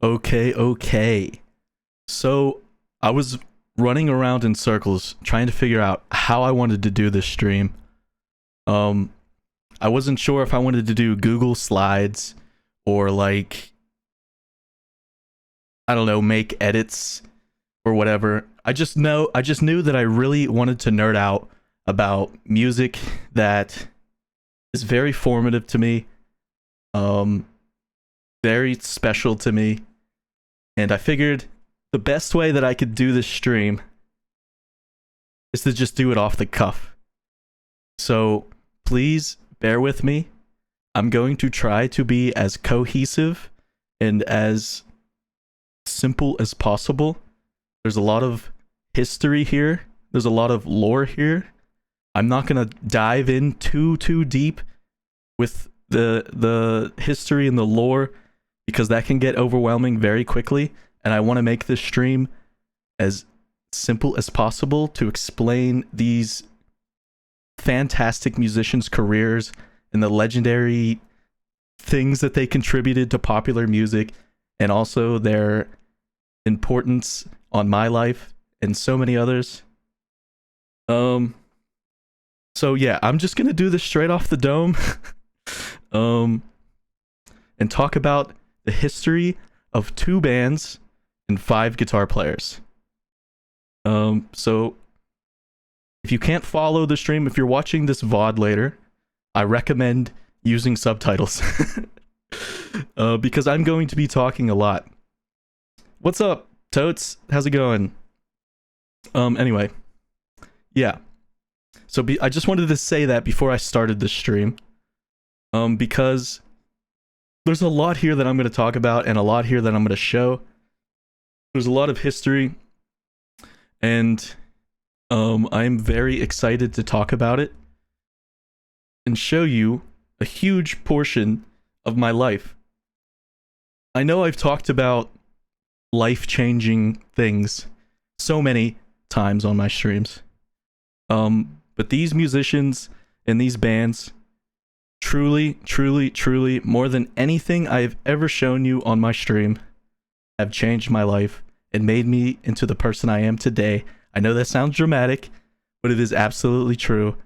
Okay, okay. So I was running around in circles trying to figure out how I wanted to do this stream. Um, I wasn't sure if I wanted to do Google Slides or like I don't know, make edits or whatever. I just knew that I really wanted to nerd out about music that is very formative to me, um, very special to me, and I figured the best way that I could do this stream is to just do it off the cuff. So please bear with me. I'm going to try to be as cohesive and as simple as possible. There's a lot of history here. There's a lot of lore here. I'm not gonna dive in too deep with the history and the lore because that can get overwhelming very quickly. And I want to make this stream as simple as possible to explain these fantastic musicians' careers and the legendary things that they contributed to popular music and also their importance on my life and so many others. So yeah, I'm just gonna do this straight off the dome. um and talk about the history of two bands and five guitar players. So if you can't follow the stream, if you're watching this VOD later, I recommend using subtitles. Because I'm going to be talking a lot. What's up, Totes? How's it going? Anyway. Yeah. So I just wanted to say that before I started this stream. Because there's a lot here that I'm going to talk about and a lot here that I'm going to show. There's a lot of history. And I'm very excited to talk about it and show you a huge portion of my life. I know I've talked about life-changing things so many times on my streams. But these musicians and these bands truly, more than anything I've ever shown you on my stream have changed my life and made me into the person I am today. I know that sounds dramatic, but it is absolutely true.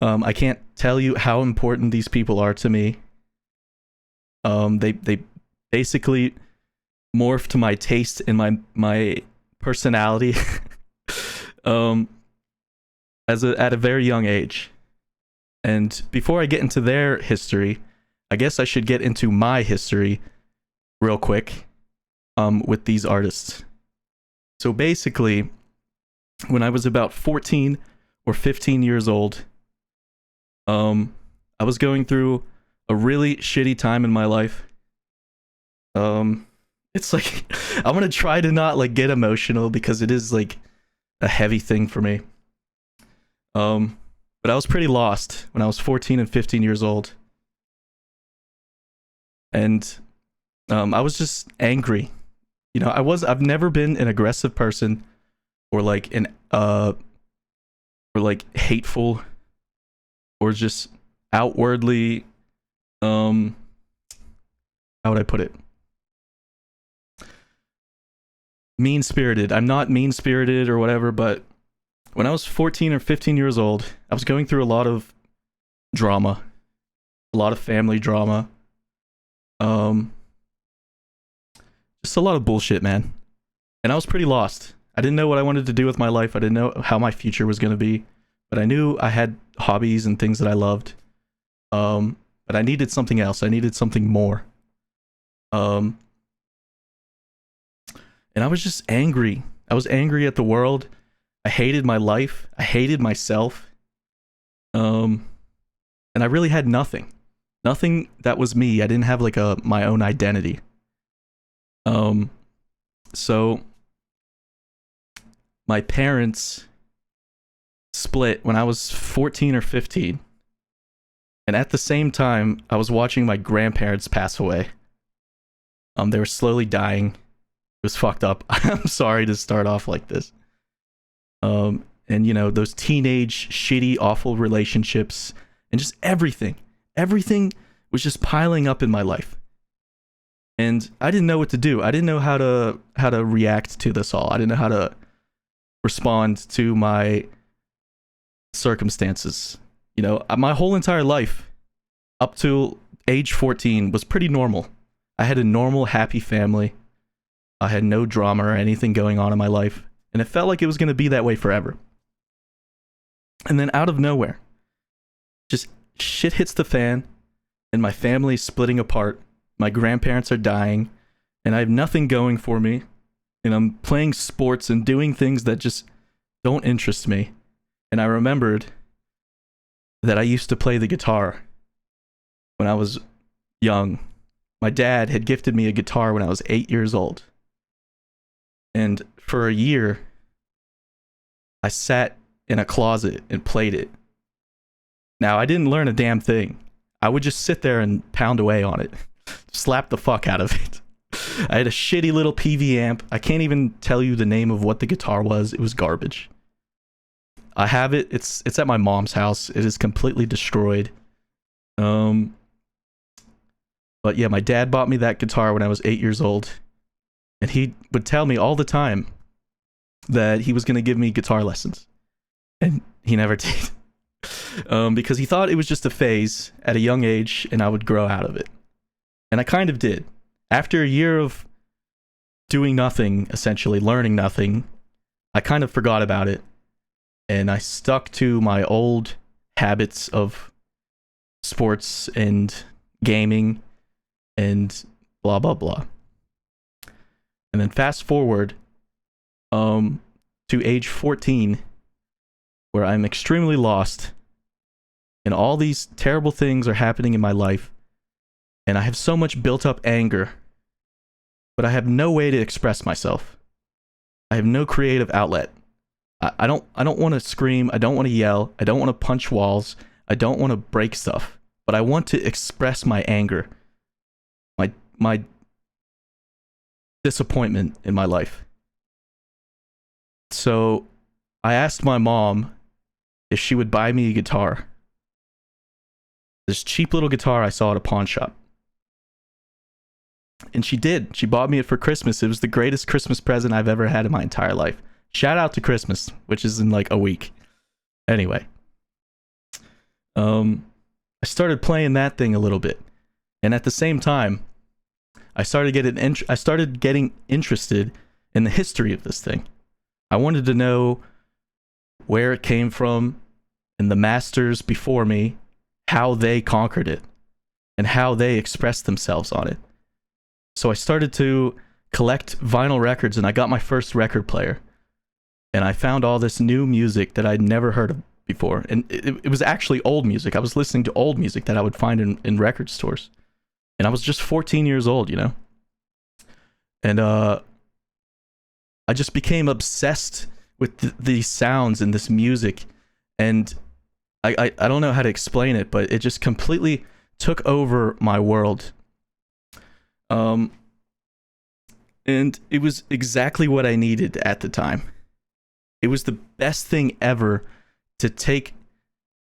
I can't tell you how important these people are to me. They basically morphed my taste and my personality at a very young age. And before I get into their history, I guess I should get into my history real quick with these artists. So basically, when I was about 14 or 15 years old, I was going through a really shitty time in my life. It's like I'm gonna try to not like get emotional because it is like a heavy thing for me. But I was pretty lost when I was 14 and 15 years old. And I was just angry. You know, I've never been an aggressive person or like or like hateful or just outwardly how would I put it? Mean-spirited. I'm not mean-spirited or whatever, but when I was 14 or 15 years old, I was going through a lot of drama, a lot of family drama, just a lot of bullshit, man. And I was pretty lost. I didn't know what I wanted to do with my life. I didn't know how my future was going to be, but I knew I had hobbies and things that I loved. But I needed something else. I needed something more. And I was just angry. I was angry at the world. I hated my life. I hated myself. And I really had nothing. Nothing that was me. I didn't have like my own identity. So my parents split when I was 14 or 15. And at the same time, I was watching my grandparents pass away. They were slowly dying. It was fucked up. I'm sorry to start off like this. And you know, those teenage, shitty, awful relationships and just everything was just piling up in my life. And I didn't know what to do. I didn't know how to react to this all. I didn't know how to respond to my circumstances. You know, my whole entire life up to age 14 was pretty normal. I had a normal, happy family. I had no drama or anything going on in my life, and it felt like it was going to be that way forever. And then out of nowhere, just shit hits the fan, and my family's splitting apart. My grandparents are dying, and I have nothing going for me, and I'm playing sports and doing things that just don't interest me. And I remembered that I used to play the guitar when I was young. My dad had gifted me a guitar when I was 8 years old. And for a year, I sat in a closet and played it. Now, I didn't learn a damn thing. I would just sit there and pound away on it. Slap the fuck out of it. I had a shitty little PV amp. I can't even tell you the name of what the guitar was. It was garbage. I have it. It's at my mom's house. It is completely destroyed. But yeah, my dad bought me that guitar when I was 8 years old. And he would tell me all the time that he was going to give me guitar lessons. And he never did. Because he thought it was just a phase at a young age and I would grow out of it. And I kind of did. After a year of doing nothing, essentially learning nothing, I kind of forgot about it. And I stuck to my old habits of sports and gaming and blah, blah, blah. And then fast forward to age 14, where I'm extremely lost and all these terrible things are happening in my life. And I have so much built up anger, but I have no way to express myself. I have no creative outlet. I don't want to scream. I don't want to yell. I don't want to punch walls. I don't want to break stuff. But I want to express my anger, my disappointment in my life. So I asked my mom if she would buy me a guitar. This cheap little guitar I saw at a pawn shop. And she did. She bought me it for Christmas. It was the greatest Christmas present I've ever had in my entire life. Shout out to Christmas, which is in like a week. Anyway. I started playing that thing a little bit. And at the same time, I started getting interested in the history of this thing. I wanted to know where it came from and the masters before me, how they conquered it and how they expressed themselves on it. So I started to collect vinyl records and I got my first record player. And I found all this new music that I'd never heard of before. And it was actually old music. I was listening to old music that I would find in record stores. And I was just 14 years old, you know? And I just became obsessed with these sounds and this music. And I don't know how to explain it, but it just completely took over my world. And it was exactly what I needed at the time. It was the best thing ever to take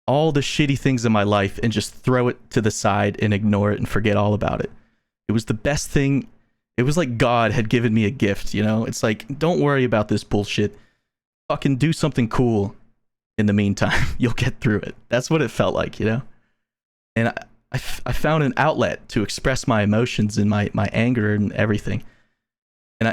all the shitty things in my life and just throw it to the side and ignore it and forget all about it. It was the best thing. It was like God had given me a gift, you know? It's like, don't worry about this bullshit. Fucking do something cool in the meantime. You'll get through it. That's what it felt like, you know? And I found an outlet to express my emotions and my anger and everything. And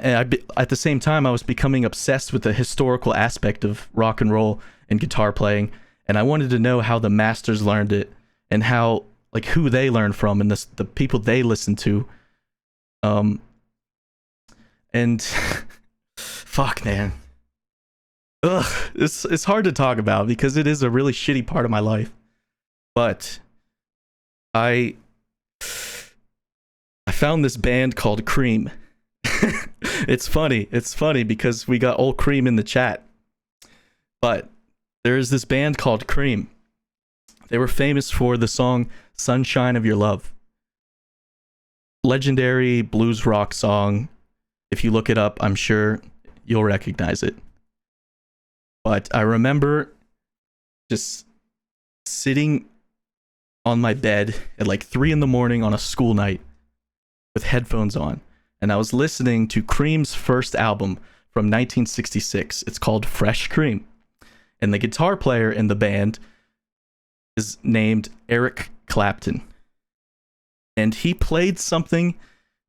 at the same time, I was becoming obsessed with the historical aspect of rock and roll and guitar playing. And I wanted to know how the masters learned it and how, like, who they learned from and the people they listened to. And fuck, man. Ugh, it's hard to talk about because it is a really shitty part of my life. But I found this band called Cream. It's funny because we got old Cream in the chat. But there is this band called Cream. They were famous for the song Sunshine of Your Love. Legendary blues rock song. If you look it up, I'm sure you'll recognize it. But I remember just sitting on my bed at like 3 a.m. on a school night with headphones on, and I was listening to Cream's first album from 1966. It's called Fresh Cream. And the guitar player in the band is named Eric Clapton. And he played something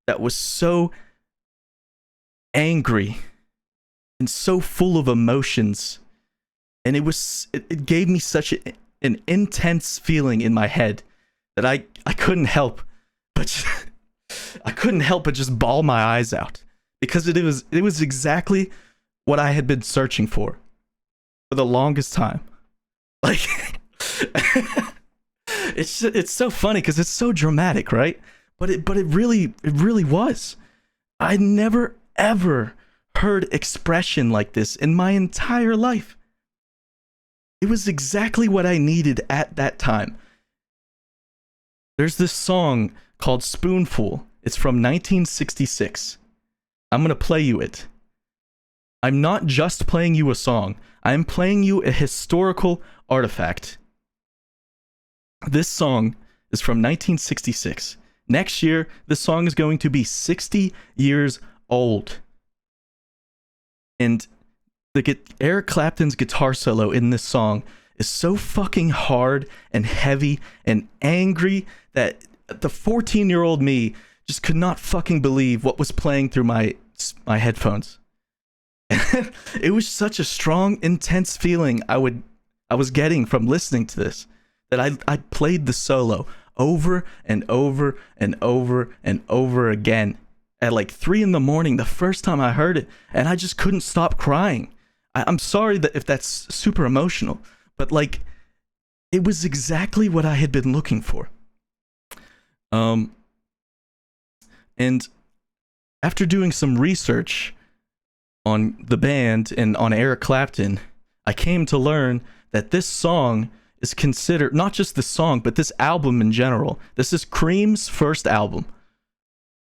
that was so angry and so full of emotions. And it gave me such an intense feeling in my head that I couldn't help but just bawl my eyes out, because it was exactly what I had been searching for the longest time. Like, it's so funny because it's so dramatic, right? But it really was. I never ever heard expression like this in my entire life. It was exactly what I needed at that time. There's this song called Spoonful. It's from 1966. I'm going to play you it. I'm not just playing you a song. I'm playing you a historical artifact. This song is from 1966. Next year, this song is going to be 60 years old. And Eric Clapton's guitar solo in this song is so fucking hard and heavy and angry that the 14-year-old me just could not fucking believe what was playing through my headphones. It was such a strong, intense feeling I was getting from listening to this, that I played the solo over and over and over and over again at like 3 a.m. the first time I heard it, and I just couldn't stop crying. I'm sorry that if that's super emotional, but like, it was exactly what I had been looking for. And after doing some research on the band and on Eric Clapton, I came to learn that this song is considered, not just this song, but this album in general. This is Cream's first album,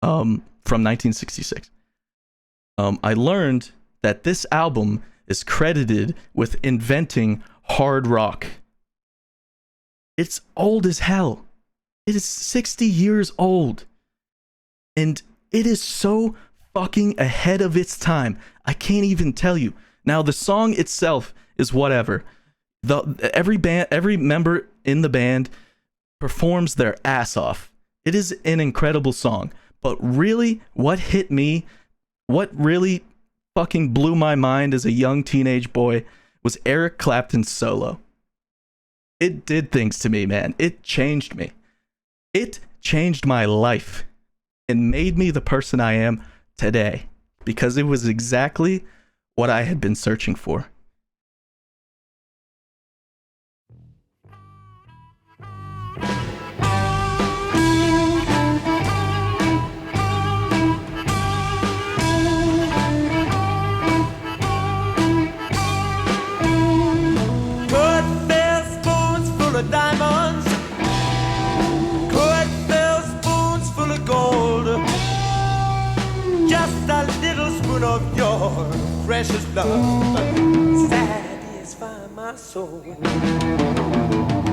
from 1966. I learned that this album is credited with inventing hard rock. It's old as hell. It is 60 years old. And it is so fucking ahead of its time. I can't even tell you. Now, the song itself is whatever. Every member in the band performs their ass off. It is an incredible song. But really, what hit me, what really fucking blew my mind as a young teenage boy, was Eric Clapton's solo. It did things to me, man. It changed me. It changed my life and made me the person I am today, because it was exactly what I had been searching for. Diamonds, could fill spoons full of gold, just a little spoon of your precious love satisfy my soul.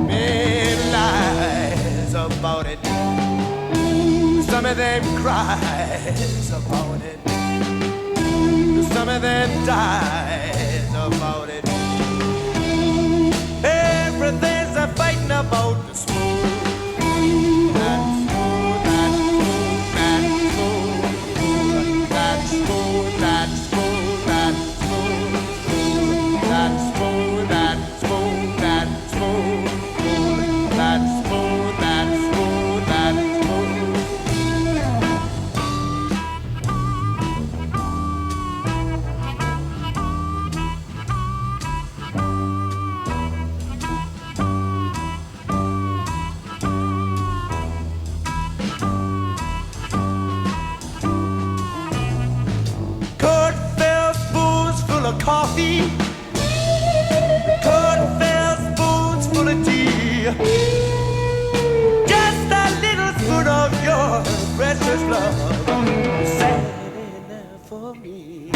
Many lies about it, some of them cries about it, some of them dies about it. Everything's a fighting about the spoon. That spoon, that spoon, that spoon, that spoon, that spoon, that spoon, that spoon, that spoon, that spoon, that spoon, that coffee, couldn't fill spoons full of tea, just a little spoon of your precious love, sad enough for me.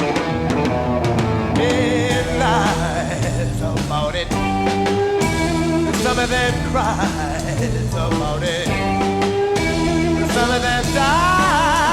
Many lies about it, some of them cries about it, some of them die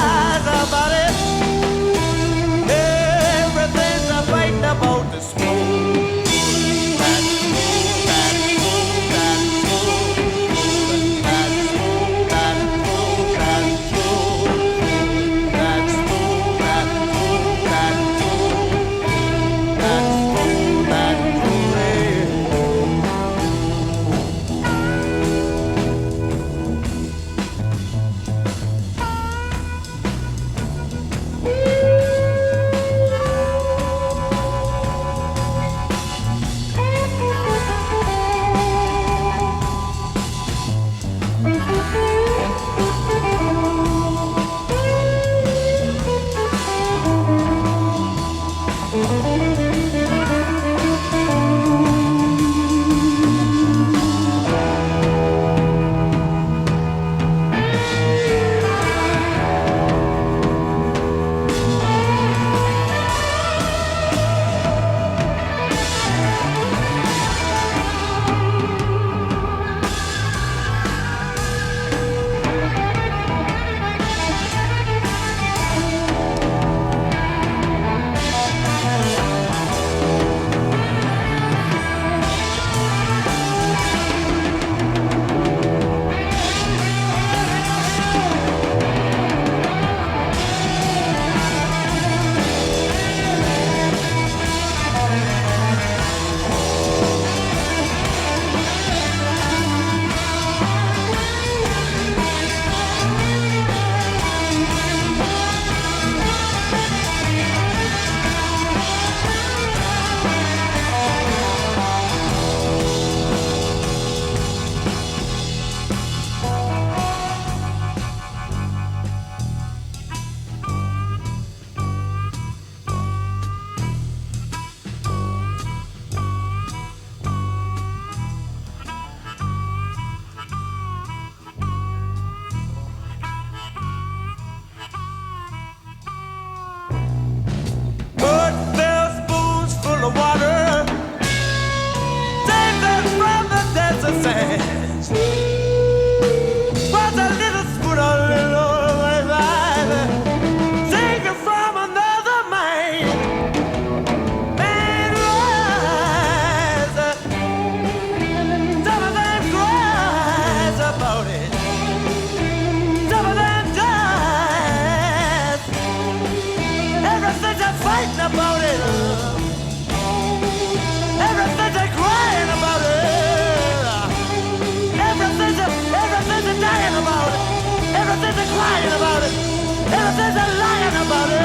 Everything's a lying about it.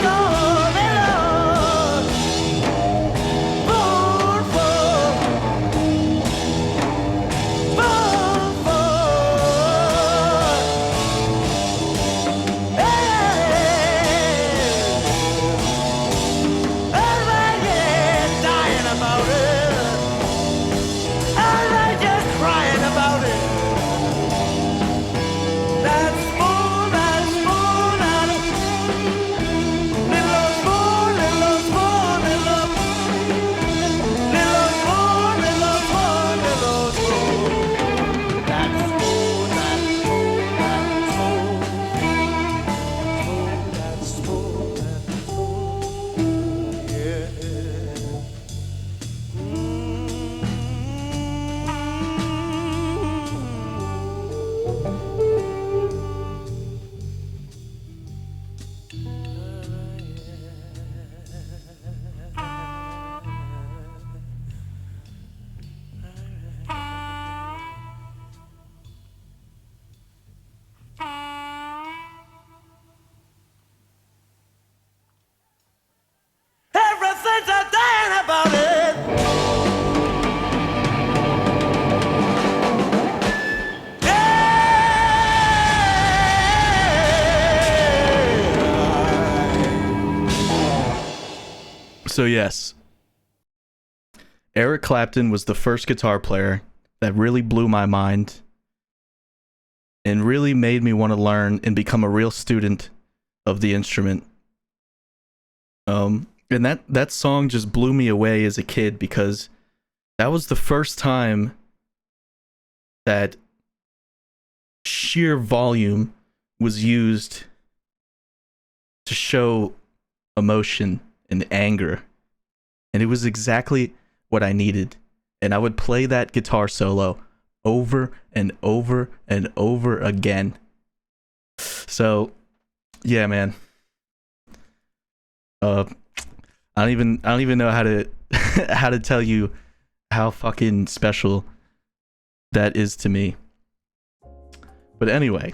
Lord, Lord. Fool, fool. Fool, fool. Hey. Everybody dying about it. Everybody just crying about it. That's spoon, little spoon, little spoon, little spoon, little spoon, little spoon, little spoon. That's spoon, that's spoon, yeah. Everything's a dying about it. So yes, Eric Clapton was the first guitar player that really blew my mind and really made me want to learn and become a real student of the instrument. And that song just blew me away as a kid because that was the first time that sheer volume was used to show emotion and anger. And it was exactly what I needed. And I would play that guitar solo over and over and over again. So, yeah, man. I don't even know how to how to tell you how fucking special that is to me. But anyway,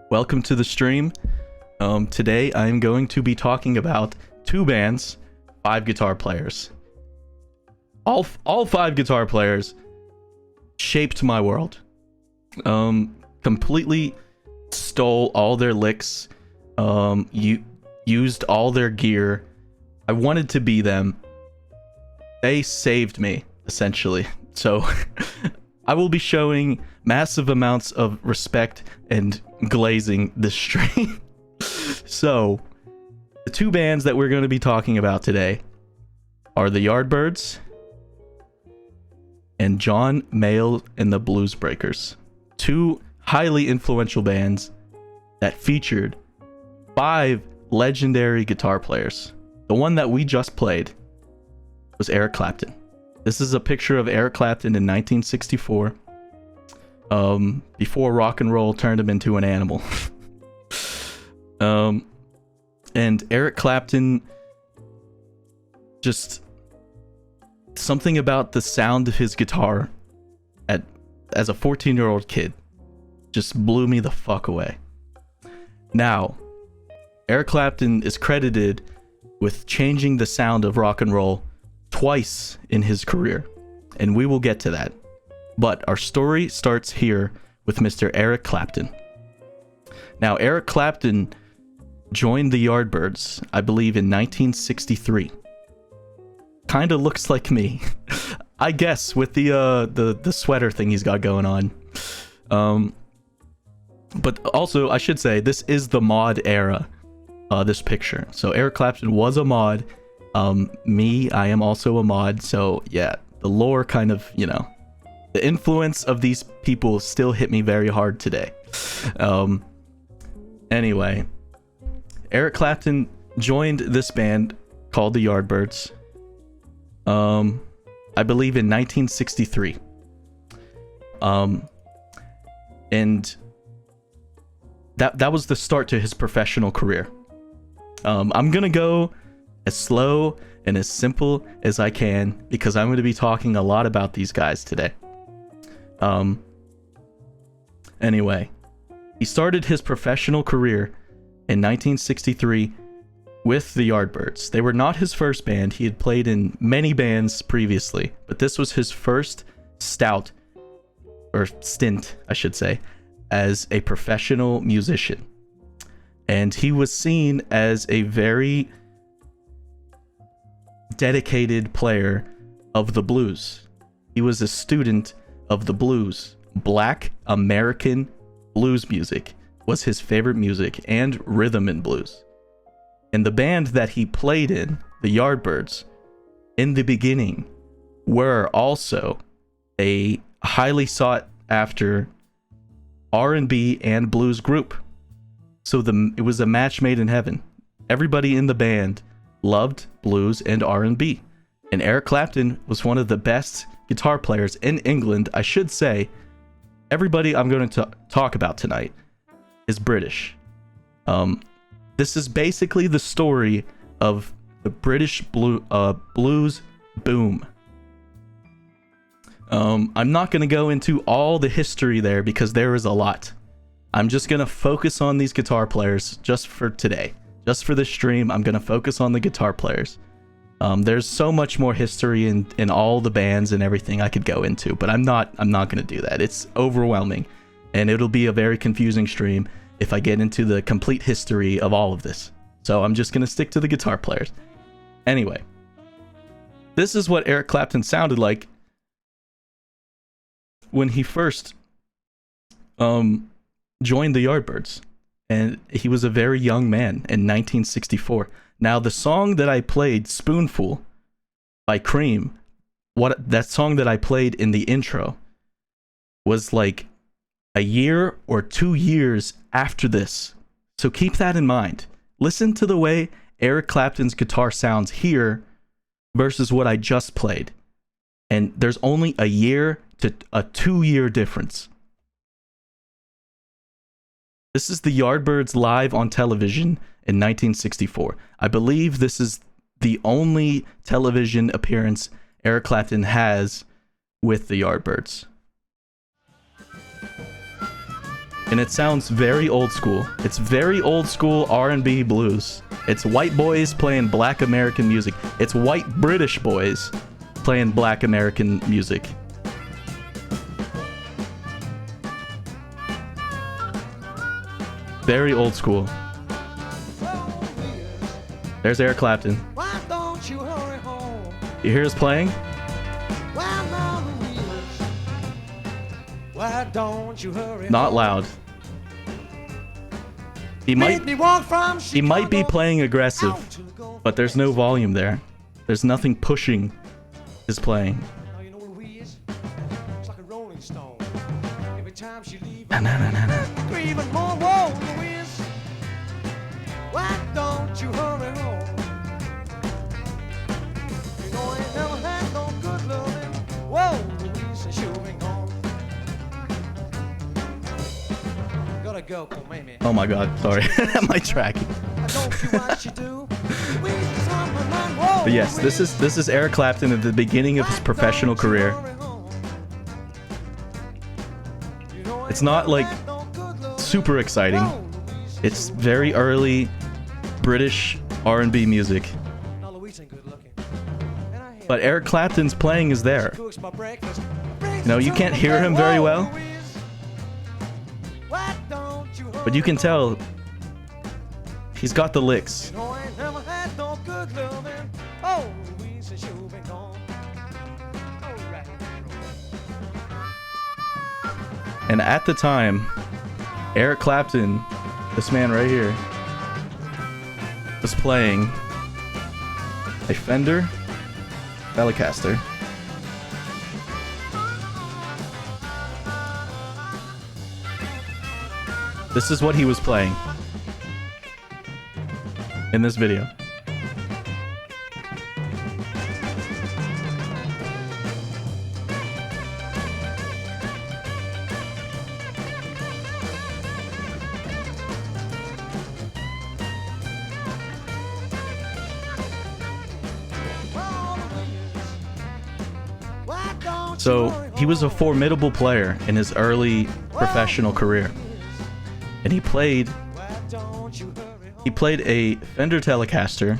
welcome to the stream. Today I'm going to be talking about 2 bands, 5 guitar players. All 5 guitar players shaped my world. Completely stole all their licks. Used all their gear. I wanted to be them. They saved me, essentially. So I will be showing massive amounts of respect and glazing this stream. So the 2 bands that we're going to be talking about today are the Yardbirds and John Mayall and the Bluesbreakers. 2 highly influential bands that featured 5 legendary guitar players. The one that we just played was Eric Clapton. This is a picture of Eric Clapton in 1964, before rock and roll turned him into an animal. And Eric Clapton, just something about the sound of his guitar as a 14-year-old kid just blew me the fuck away. Now, Eric Clapton is credited with changing the sound of rock and roll twice in his career, and we will get to that. But our story starts here with Mr. Eric Clapton. Now, Eric Clapton joined the Yardbirds, I believe, in 1963. Kinda looks like me, I guess, with the sweater thing he's got going on. But also, I should say, this is the mod era. This picture. So Eric Clapton was a mod. I am also a mod. So yeah, the lore kind of, the influence of these people still hit me very hard today. Anyway, Eric Clapton joined this band called the Yardbirds. I believe in 1963. And that was the start to his professional career. I'm gonna go as slow and as simple as I can because I'm going to be talking a lot about these guys today. Anyway, He started his professional career in 1963 with the Yardbirds. They were not his first band. He had played in many bands previously, but this was his first stint, I should say, as a professional musician. And he was seen as a very dedicated player of the blues. He was a student of the blues. Black American blues music was his favorite music, and rhythm and blues. And the band that he played in, the Yardbirds, in the beginning were also a highly sought after R&B and blues group. So it was a match made in heaven. Everybody in the band loved blues and R&B. And Eric Clapton was one of the best guitar players in England. I should say, everybody I'm going to talk about tonight is British. This is basically the story of the British blues boom. I'm not going to go into all the history there because there is a lot. I'm just going to focus on these guitar players just for today. Just for this stream, I'm going to focus on the guitar players. There's so much more history in all the bands and everything I could go into, but I'm not going to do that. It's overwhelming, and it'll be a very confusing stream if I get into the complete history of all of this. So I'm just going to stick to the guitar players. Anyway, this is what Eric Clapton sounded like when he first joined the Yardbirds, and he was a very young man in 1964. Now, the song that I played, Spoonful by Cream, that song that I played in the intro was like a year or 2 years after this. So keep that in mind. Listen to the way Eric Clapton's guitar sounds here versus what I just played. And there's only a year to a 2-year difference. This is the Yardbirds live on television in 1964. I believe this is the only television appearance Eric Clapton has with the Yardbirds. And it sounds very old school. It's very old school R&B blues. It's white boys playing black American music. It's white British boys playing black American music. Very old school. There's Eric Clapton. Why don't you hurry home? You hear us playing? Why don't you hurry Not home? loud. He might be playing aggressive, but there's no volume there. There's nothing pushing his playing. Now you know what we is? It's like a rolling stone. Every time she leaves, grieving more. Whoa, Louise. Why don't you hurry home? You know I ain't never had no good loving. Whoa, Louise, and she'll be gone. Gotta go, come on, man. Oh my god, sorry. My track. I don't see what you do. Louise is on my mind. Whoa, But yes, Louise. this is Eric Clapton at the beginning of his professional career. It's not like super exciting. It's very early British R&B music. But Eric Clapton's playing is there. You know, you can't hear him very well, but you can tell he's got the licks. And at the time, Eric Clapton, this man right here, was playing a Fender Telecaster. This is what he was playing in this video. So he was a formidable player in his early professional career. and he played Why don't you hurry home? a Fender Telecaster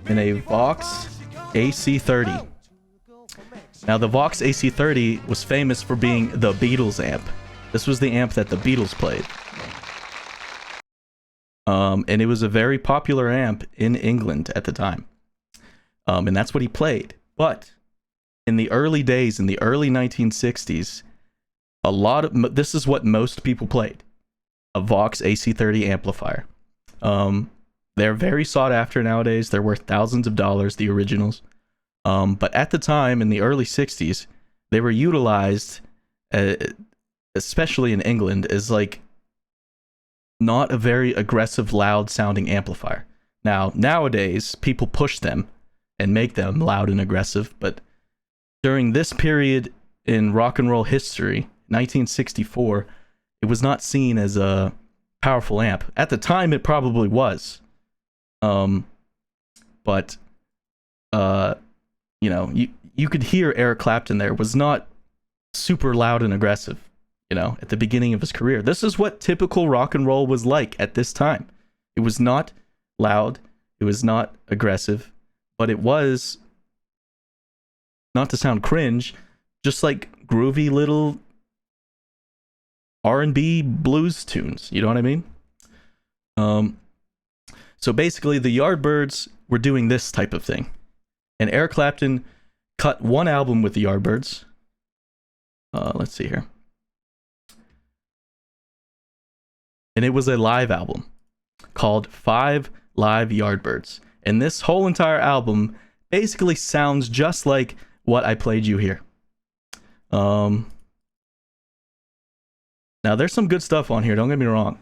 and a Vox AC30. Now, the Vox AC30 was famous for being the Beatles amp. This was the amp that the Beatles played. And it was a very popular amp in England at the time. And that's what he played. But in the early days, in the early 1960s, this is what most people played. A Vox AC30 amplifier. They're very sought after nowadays. They're worth thousands of dollars, the originals. But at the time, in the early 60s, they were utilized, especially in England, as like not a very aggressive, loud sounding amplifier. Now, nowadays, people push them and make them loud and aggressive, but during this period in rock and roll history, 1964, it was not seen as a powerful amp. At the time, it probably was. But you know, you could hear Eric Clapton there was not super loud and aggressive, you know, at the beginning of his career. This is what typical rock and roll was like at this time. It was not loud, it was not aggressive, but it was, not to sound cringe, just like groovy little R&B blues tunes, you know what I mean? So basically the Yardbirds were doing this type of thing. And Eric Clapton cut one album with the Yardbirds. Let's see here. And it was a live album called 5 Live Yardbirds. And this whole entire album basically sounds just like what I played you here. Now there's some good stuff on here, don't get me wrong.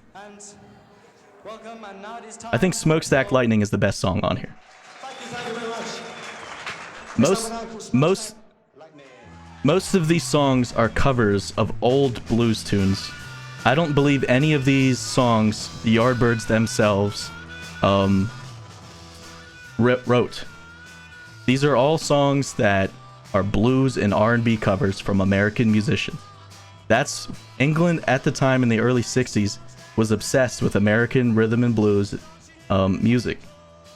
I think Smokestack Lightning is the best song on here. Most of these songs are covers of old blues tunes. I don't believe any of these songs the Yardbirds themselves wrote. These are all songs that are blues and R&B covers from American musicians. That's England at the time in the early 60s was obsessed with American rhythm and blues music.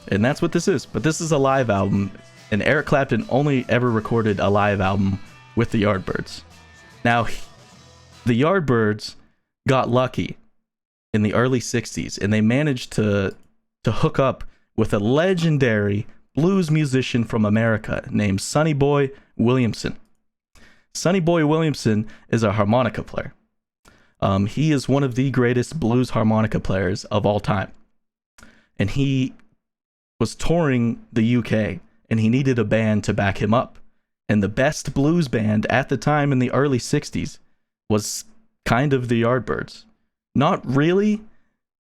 And that's what this is. But this is a live album. And Eric Clapton only ever recorded a live album with the Yardbirds. Now, the Yardbirds got lucky in the early 60s, and they managed to hook up with a legendary blues musician from America named Sonny Boy Williamson. Sonny Boy Williamson is a harmonica player. He is one of the greatest blues harmonica players of all time. And he was touring the UK, and he needed a band to back him up. And the best blues band at the time in the early 60s was kind of the Yardbirds. Not really,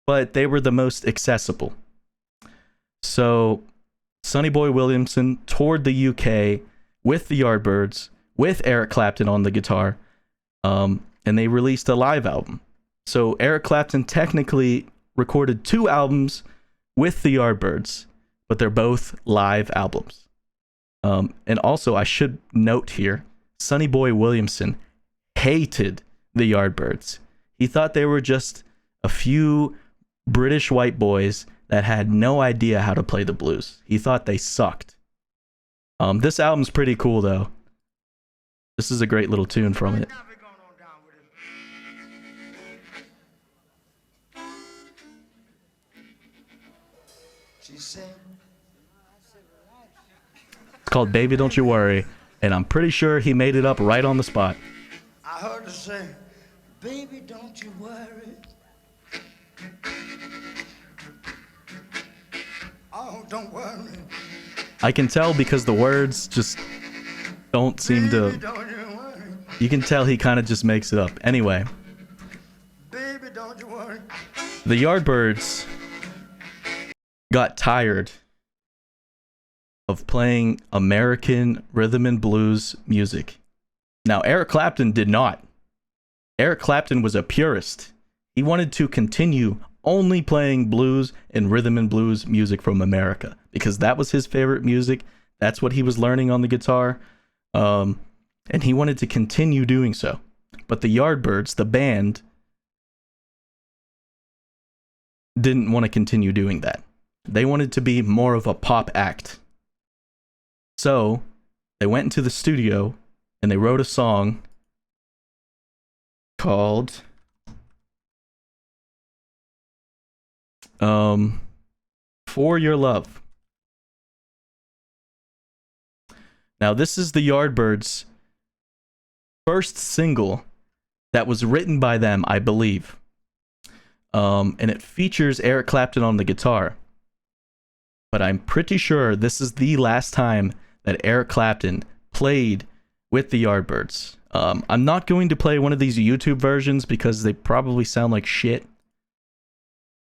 but they were the most accessible. So Sonny Boy Williamson toured the UK with the Yardbirds, with Eric Clapton on the guitar, and they released a live album. So Eric Clapton technically recorded 2 albums with the Yardbirds, but they're both live albums. And also, I should note here, Sonny Boy Williamson hated the Yardbirds. He thought they were just a few British white boys that had no idea how to play the blues. He thought they sucked. This album's pretty cool, though. This is a great little tune from it. It's called Baby Don't You Worry, and I'm pretty sure he made it up right on the spot. I heard her say, baby, don't you worry. Oh, don't worry. I can tell because the words just don't seem to... Baby, don't you worry. You can tell he kind of just makes it up. Anyway, Baby, don't you worry. the Yardbirds got tired of playing American rhythm and blues music. Now, Eric Clapton did not. Eric Clapton was a purist. He wanted to continue only playing blues and rhythm and blues music from America because that was his favorite music. That's what he was learning on the guitar. And he wanted to continue doing so. But the Yardbirds, the band, didn't want to continue doing that. They wanted to be more of a pop act. So they went into the studio and they wrote a song called For Your Love. Now, this is the Yardbirds' first single that was written by them, I believe. And it features Eric Clapton on the guitar. But I'm pretty sure this is the last time that Eric Clapton played with the Yardbirds. I'm not going to play one of these YouTube versions because they probably sound like shit.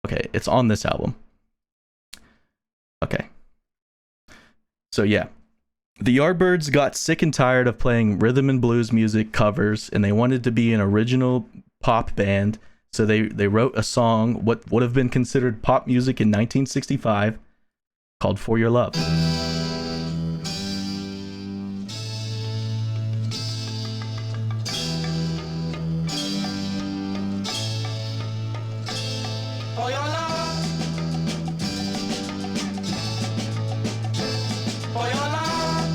Okay, it's on this album. Okay. So yeah. The Yardbirds got sick and tired of playing rhythm and blues music covers, and they wanted to be an original pop band. So they wrote a song, what would have been considered pop music in 1965, called For Your Love. For your love. For your love.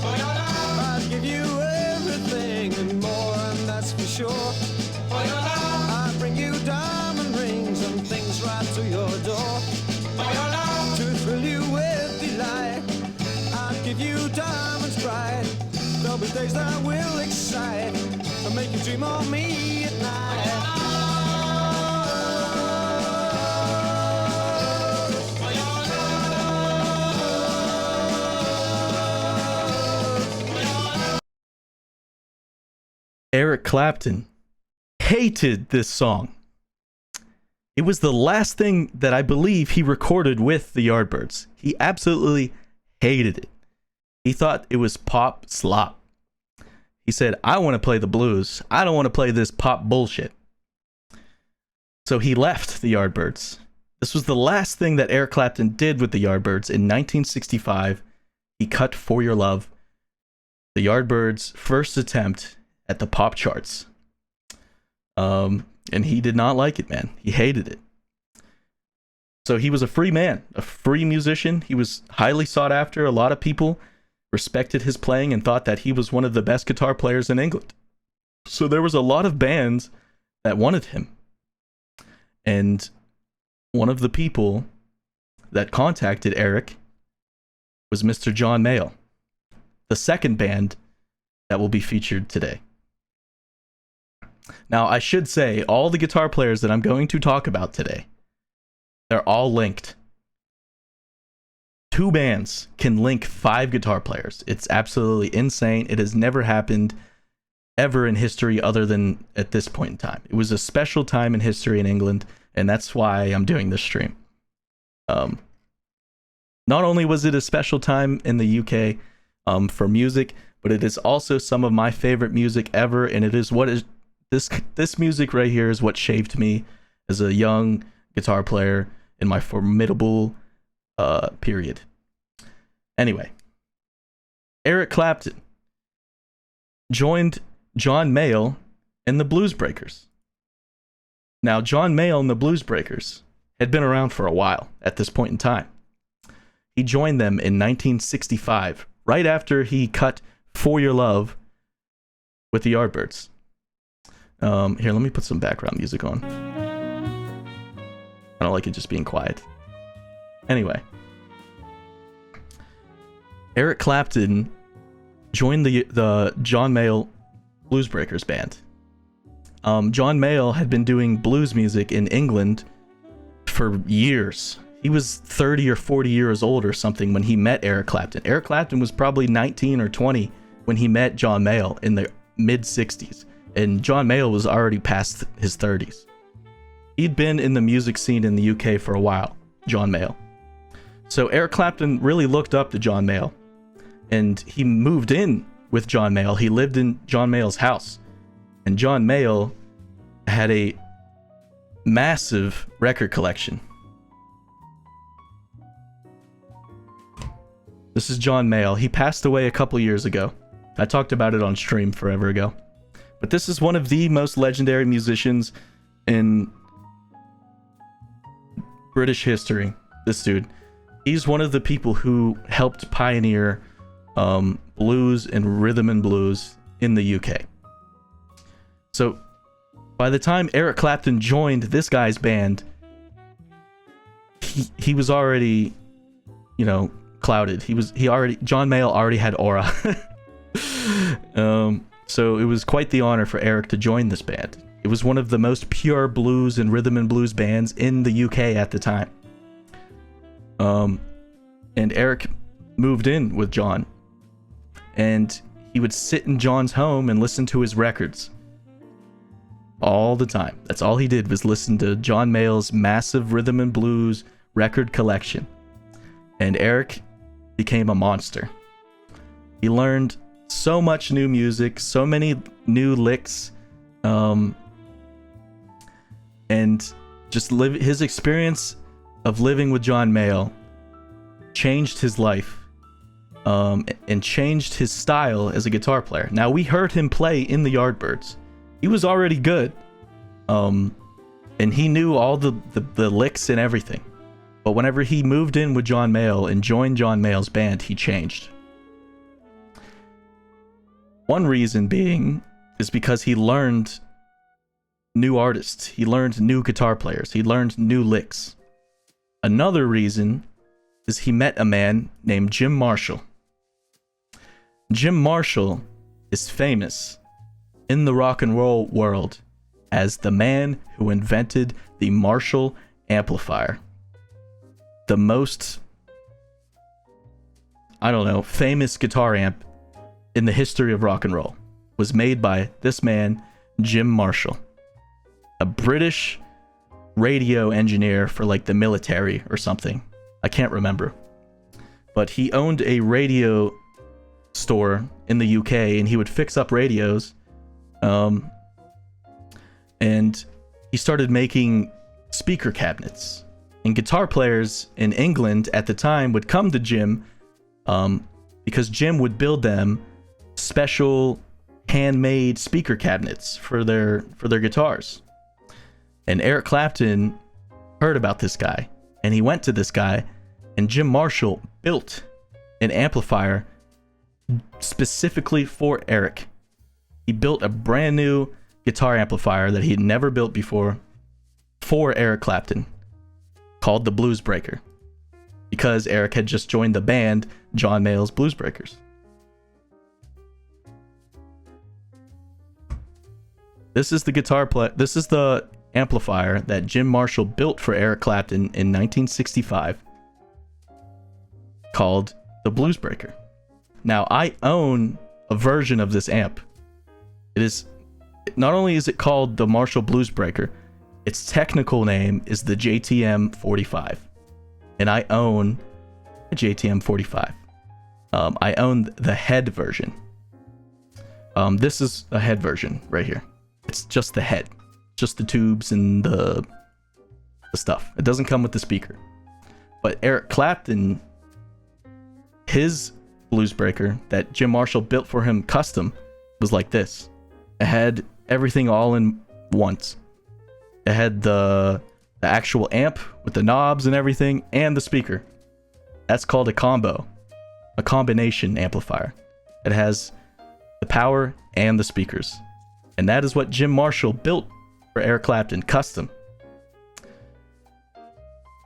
For your love. I'd give you everything and more, and that's for sure. For your love. I'd bring you diamond rings and things right to your door. For your love. To thrill you with delight, I'd give you diamonds bright. There'll be days that will excite and make you dream of me at night. Eric Clapton hated this song. It was the last thing that I believe he recorded with the Yardbirds. He absolutely hated it. He thought it was pop slop. He said, I want to play the blues. I don't want to play this pop bullshit. So he left the Yardbirds. This was the last thing that Eric Clapton did with the Yardbirds. In 1965, he cut For Your Love, the Yardbirds' first attempt at the pop charts. And he did not like it, man. He hated it. So he was a free man, a free musician. He was highly sought after. A lot of people respected his playing and thought that he was one of the best guitar players in England. So there was a lot of bands that wanted him. And one of the people that contacted Eric was Mr. John Mayall, the second band that will be featured today. Now, I should say, all the guitar players that I'm going to talk about today, they're all linked. 2 bands can link 5 guitar players. It's absolutely insane. It has never happened ever in history other than at this point in time. It was a special time in history in England, and that's why I'm doing this stream. Not only was it a special time in the UK for music, but it is also some of my favorite music ever, and it is what is this music right here is what shaped me as a young guitar player in my formidable period. Anyway, Eric Clapton joined John Mayall and the Blues Breakers. Now, John Mayall and the Blues Breakers had been around for a while at this point in time. He joined them in 1965, right after he cut For Your Love with the Yardbirds. Here, let me put some background music on. I don't like it just being quiet. Anyway, Eric Clapton joined the John Mayall Blues Breakers band. John Mayall had been doing blues music in England for years. He was 30 or 40 years old or something when he met Eric Clapton. Eric Clapton was probably 19 or 20 when he met John Mayall in the mid-60s. And John Mayall was already past his 30s. He'd been in the music scene in the UK for a while, John Mayall. So Eric Clapton really looked up to John Mayall. And he moved in with John Mayall. He lived in John Mayall's house. And John Mayall had a massive record collection. This is John Mayall. He passed away a couple years ago. I talked about it on stream forever ago. But this is one of the most legendary musicians in British history. This dude, he's one of the people who helped pioneer blues and rhythm and blues in the UK. So by the time Eric Clapton joined this guy's band, he was already, clouded. John Mayall already had aura. So it was quite the honor for Eric to join this band. It was one of the most pure blues and rhythm and blues bands in the UK at the time. And Eric moved in with John, and he would sit in John's home and listen to his records all the time. That's all he did, was listen to John Mayall's massive rhythm and blues record collection. And Eric became a monster. He learned so much new music, so many new licks, and just his experience of living with John Mayall changed his life, and changed his style as a guitar player. Now, we heard him play in the Yardbirds. He was already good, and he knew all the licks and everything. But whenever he moved in with John Mayall and joined John Mayall's band, he changed. One reason being is because he learned new artists. He learned new guitar players. He learned new licks. Another reason is he met a man named Jim Marshall. Jim Marshall is famous in the rock and roll world as the man who invented the Marshall amplifier. The most, famous guitar amp in the history of rock and roll was made by this man, Jim Marshall, a British radio engineer for like the military or something. I can't remember. But he owned a radio store in the UK, and he would fix up radios. And he started making speaker cabinets. And guitar players in England at the time would come to Jim, because Jim would build them special handmade speaker cabinets for their guitars. And Eric Clapton heard about this guy, and he went to this guy, and Jim Marshall built an amplifier specifically for Eric. He built a brand new guitar amplifier that he had never built before for Eric Clapton, called the Blues Breaker, because Eric had just joined the band John Mayall's Blues Breakers. This is the amplifier that Jim Marshall built for Eric Clapton in 1965, called the Blues Breaker. Now, I own a version of this amp. Not only is it called the Marshall Blues Breaker, its technical name is the JTM 45, and I own a JTM 45. I own the head version. This is a head version right here. It's just the head, just the tubes and the stuff. It doesn't come with the speaker. But Eric Clapton, his Blues Breaker that Jim Marshall built for him custom, was like this. It had everything all in once. It had the actual amp with the knobs and everything, and the speaker. That's called a combo, a combination amplifier. It has the power and the speakers. And that is what Jim Marshall built for Eric Clapton, custom.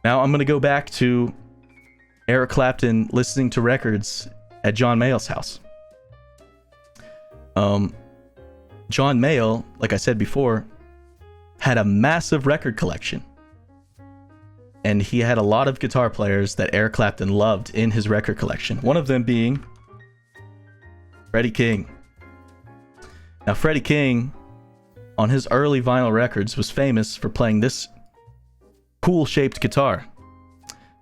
Now I'm going to go back to Eric Clapton listening to records at John Mayall's house. John Mayall, like I said before, had a massive record collection. And he had a lot of guitar players that Eric Clapton loved in his record collection. One of them being Freddie King. Now, Freddie King, on his early vinyl records, was famous for playing this cool-shaped guitar.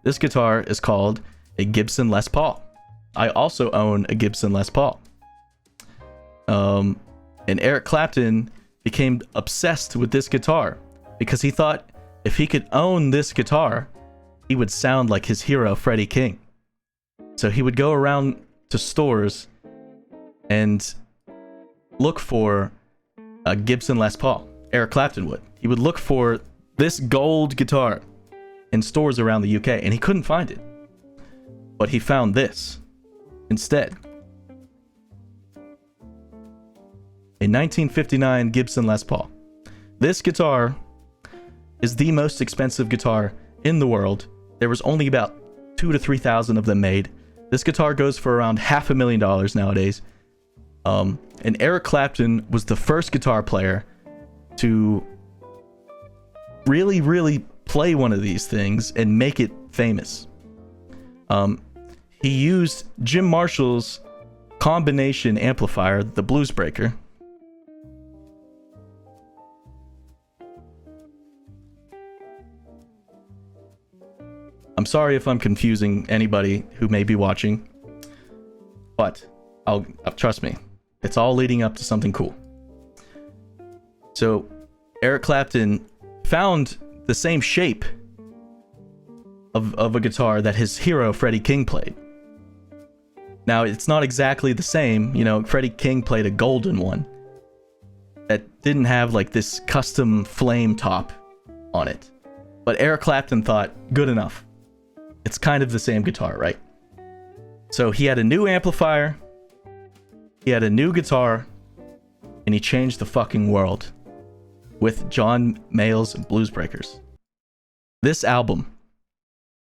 This guitar is called a Gibson Les Paul. I also own a Gibson Les Paul. And Eric Clapton became obsessed with this guitar because he thought if he could own this guitar, he would sound like his hero, Freddie King. So he would go around to stores and look for a Gibson Les Paul. Eric Clapton would. He would look for this gold guitar in stores around the UK, and he couldn't find it. But he found this instead. A 1959 Gibson Les Paul. This guitar is the most expensive guitar in the world. There was only about 2,000 to 3,000 of them made. This guitar goes for around $500,000 nowadays. And Eric Clapton was the first guitar player to really play one of these things and make it famous. He used Jim Marshall's combination amplifier, the Bluesbreaker. I'm sorry if I'm confusing anybody who may be watching, but I'll trust me, it's all leading up to something cool. So Eric Clapton found the same shape of a guitar that his hero Freddie King played. Now, it's not exactly the same. You know, Freddie King played a golden one that didn't have like this custom flame top on it. But Eric Clapton thought, good enough. It's kind of the same guitar, right? So he had a new amplifier, he had a new guitar, and he changed the fucking world with John Mayall's Bluesbreakers. This album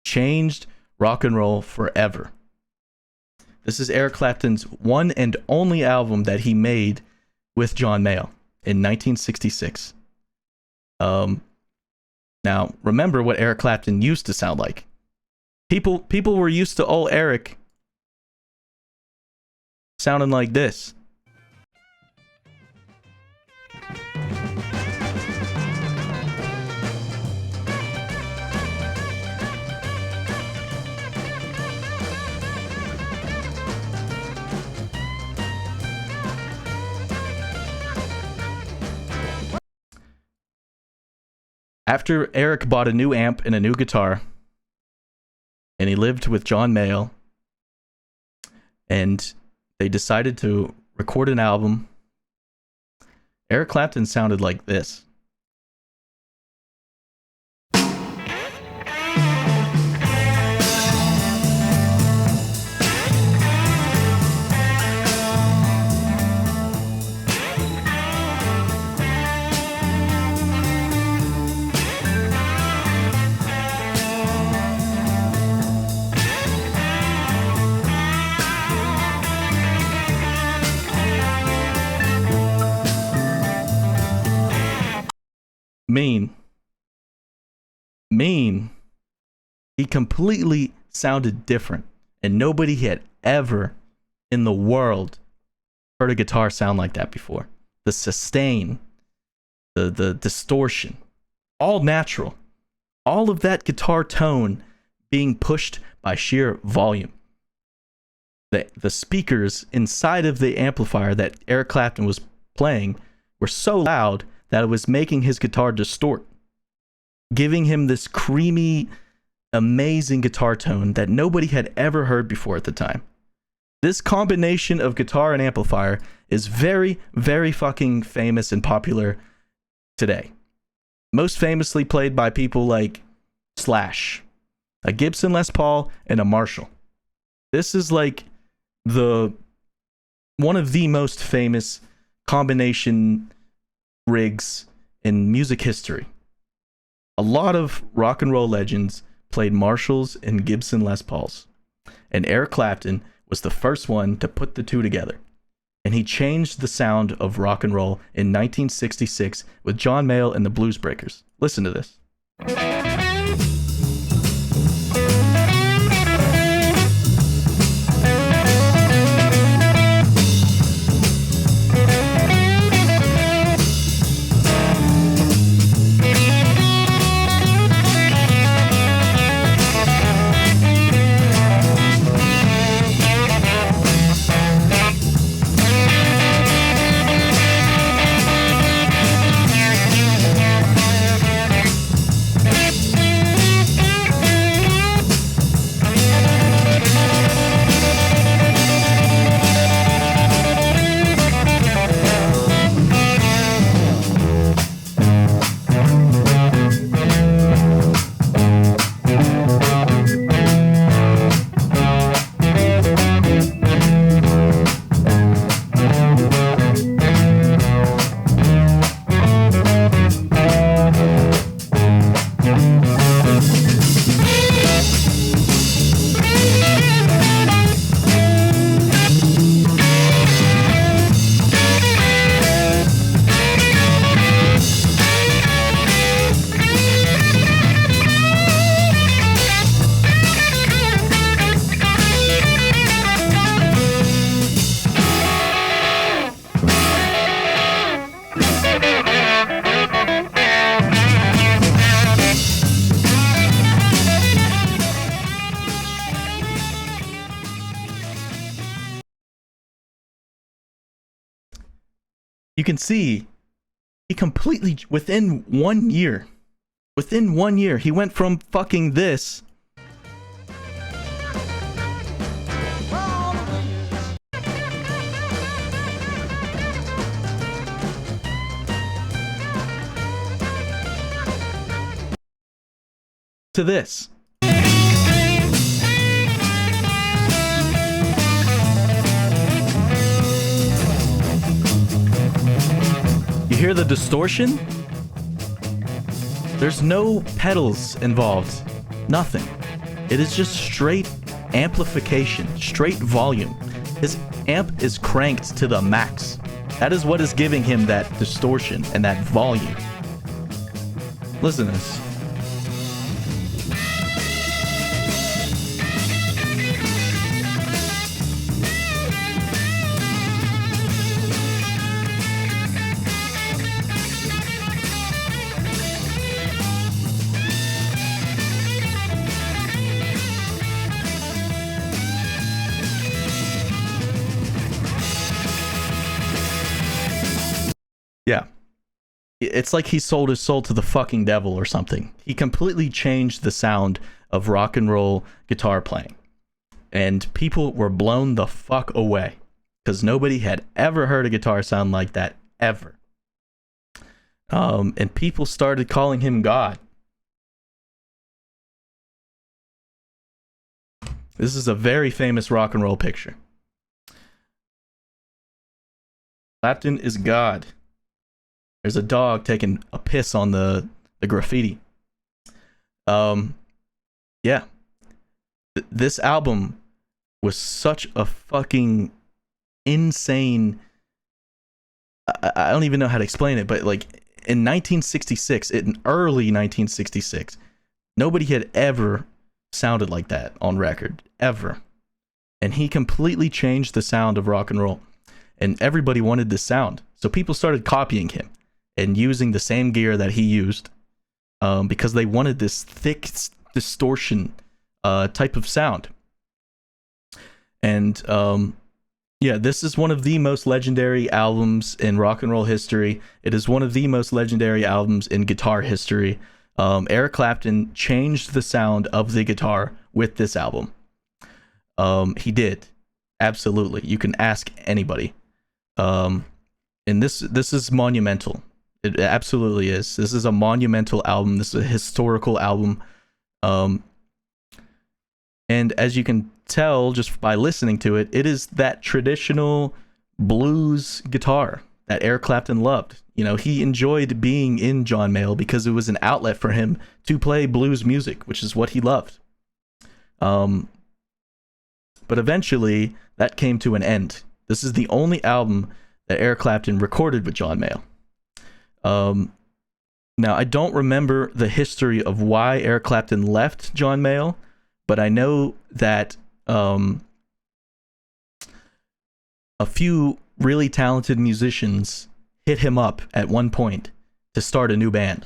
changed rock and roll forever. This is Eric Clapton's one and only album that he made with John Mayall in 1966. Now, remember what Eric Clapton used to sound like. People were used to old Eric sounding like this. After Eric bought a new amp and a new guitar, and he lived with John Mayall, and they decided to record an album, Eric Clapton sounded like this. Mean. He completely sounded different, and nobody had ever in the world heard a guitar sound like that before. The sustain, the distortion, all natural. All of that guitar tone being pushed by sheer volume. The speakers inside of the amplifier that Eric Clapton was playing were so loud that it was making his guitar distort, giving him this creamy, amazing guitar tone that nobody had ever heard before at the time. This combination of guitar and amplifier is very, very fucking famous and popular today. Most famously played by people like Slash, a Gibson Les Paul, and a Marshall. This is like one of the most famous combination rigs in music history. A lot of rock and roll legends played Marshalls and Gibson Les Pauls, and Eric Clapton was the first one to put the two together. And he changed the sound of rock and roll in 1966 with John Mayall and the Bluesbreakers. Listen to this. you can see he completely, within 1 year, he went from fucking this to this. You hear the distortion? There's no pedals involved. Nothing. It is just straight amplification, straight volume. His amp is cranked to the max. That is what is giving him that distortion and that volume. Listen to this. Yeah. It's like he sold his soul to the fucking devil or something. He completely changed the sound of rock and roll guitar playing. And people were blown the fuck away. Because nobody had ever heard a guitar sound like that, ever. And people started calling him God. This is a very famous rock and roll picture. Clapton is God. There's a dog taking a piss on the graffiti. Yeah. This album was such a fucking insane... I don't even know how to explain it, but like in 1966, in early 1966, nobody had ever sounded like that on record, ever. And he completely changed the sound of rock and roll. And everybody wanted this sound. So people started copying him and using the same gear that he used, because they wanted this thick distortion type of sound. And yeah, this is one of the most legendary albums in rock and roll history. It is one of the most legendary albums in guitar history. Eric Clapton changed the sound of the guitar with this album. He did. Absolutely. You can ask anybody. And this is monumental. It absolutely is. This is a monumental album. This is a historical album. And as you can tell just by listening to it, it is that traditional blues guitar that Eric Clapton loved. You know, he enjoyed being in John Mayall because it was an outlet for him to play blues music, which is what he loved. But eventually, that came to an end. This is the only album that Eric Clapton recorded with John Mayall. Now, I don't remember the history of why Eric Clapton left John Mayall, but I know that a few really talented musicians hit him up at one point to start a new band.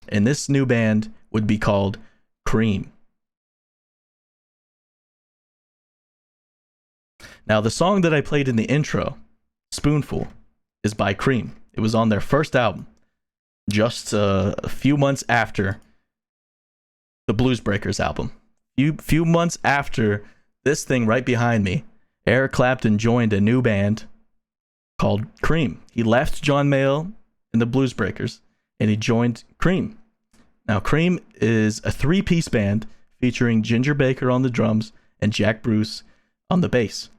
And this new band would be called Cream. Now, the song that I played in the intro, Spoonful, is by Cream. It was on their first album, just a few months after the Blues Breakers album. Few months after this thing right behind me, Eric Clapton joined a new band called Cream. He left John Mayall and the Blues Breakers, and he joined Cream. Now, Cream is a three-piece band featuring Ginger Baker on the drums and Jack Bruce on the bass.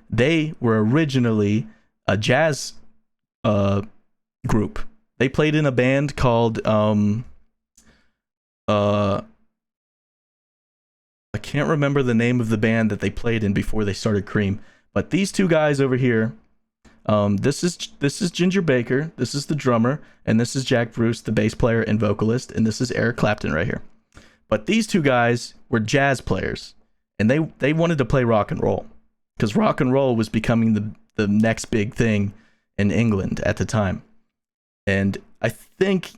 They were originally a jazz group. They played in a band called I can't remember the name of the band that they played in before they started Cream, but these two guys over here, this is Ginger Baker, this is the drummer, and this is Jack Bruce, the bass player and vocalist, and this is Eric Clapton right here. But these two guys were jazz players, and they wanted to play rock and roll because rock and roll was becoming the next big thing in England at the time. And I think,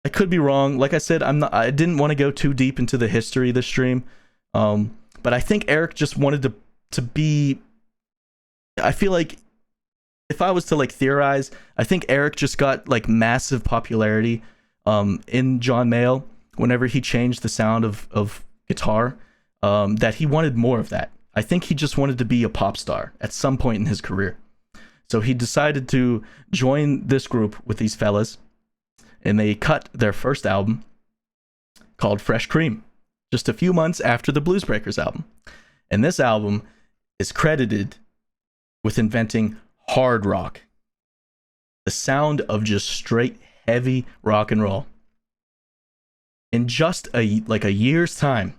I could be wrong. Like I said, I didn't want to go too deep into the history of the stream. But I think Eric just wanted to be, I feel like if I was to like theorize, I think Eric just got like massive popularity in John Mayall whenever he changed the sound of guitar, that he wanted more of that. I think he just wanted to be a pop star at some point in his career. So he decided to join this group with these fellas, and they cut their first album called Fresh Cream just a few months after the Blues Breakers album. And this album is credited with inventing hard rock, the sound of just straight heavy rock and roll. In just a year's time,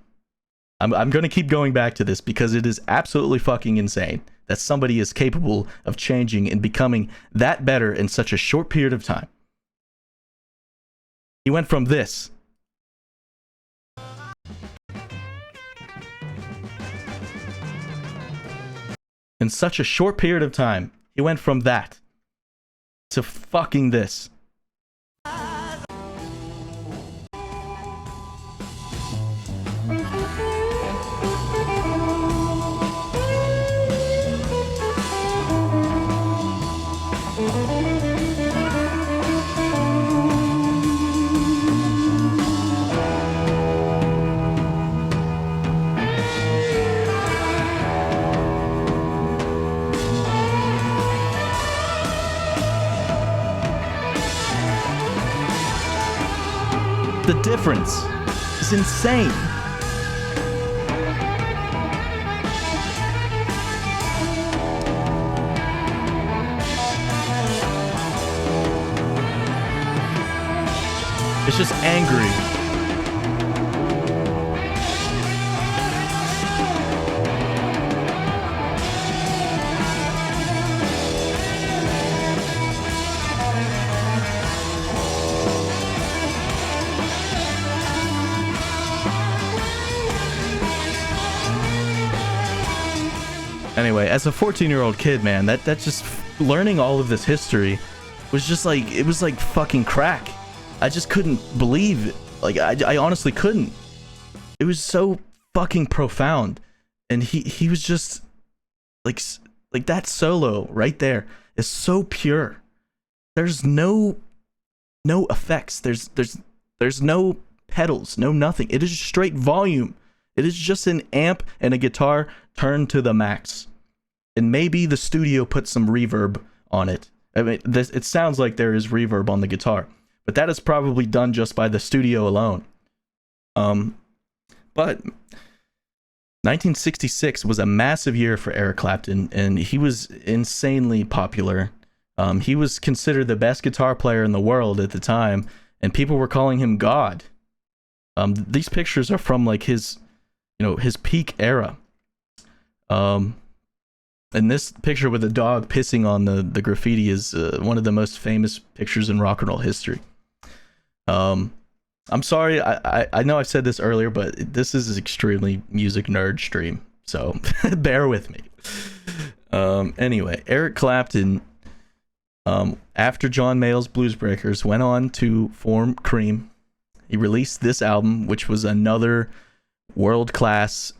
I'm going to keep going back to this because it is absolutely fucking insane that somebody is capable of changing and becoming that better in such a short period of time. He went from this in such a short period of time. He went from that to fucking this. The difference is insane. It's just angry. Anyway, as a 14-year-old kid, man, that just learning all of this history was just like, it was like fucking crack. I just couldn't believe it. Like, I honestly couldn't. It was so fucking profound. And he was just like that solo right there is so pure. There's no effects. There's no pedals, no nothing. It is straight volume. It is just an amp and a guitar turned to the max. And maybe the studio put some reverb on it. I mean, it sounds like there is reverb on the guitar, but that is probably done just by the studio alone. But 1966 was a massive year for Eric Clapton, and he was insanely popular. He was considered the best guitar player in the world at the time, and people were calling him God. These pictures are from like his peak era. And this picture with a dog pissing on the graffiti is one of the most famous pictures in rock and roll history. I'm sorry, I know I've said this earlier, but this is an extremely music nerd stream, so bear with me. Anyway, Eric Clapton, after John Mayall's Blues Breakers, went on to form Cream. He released this album, which was another world-class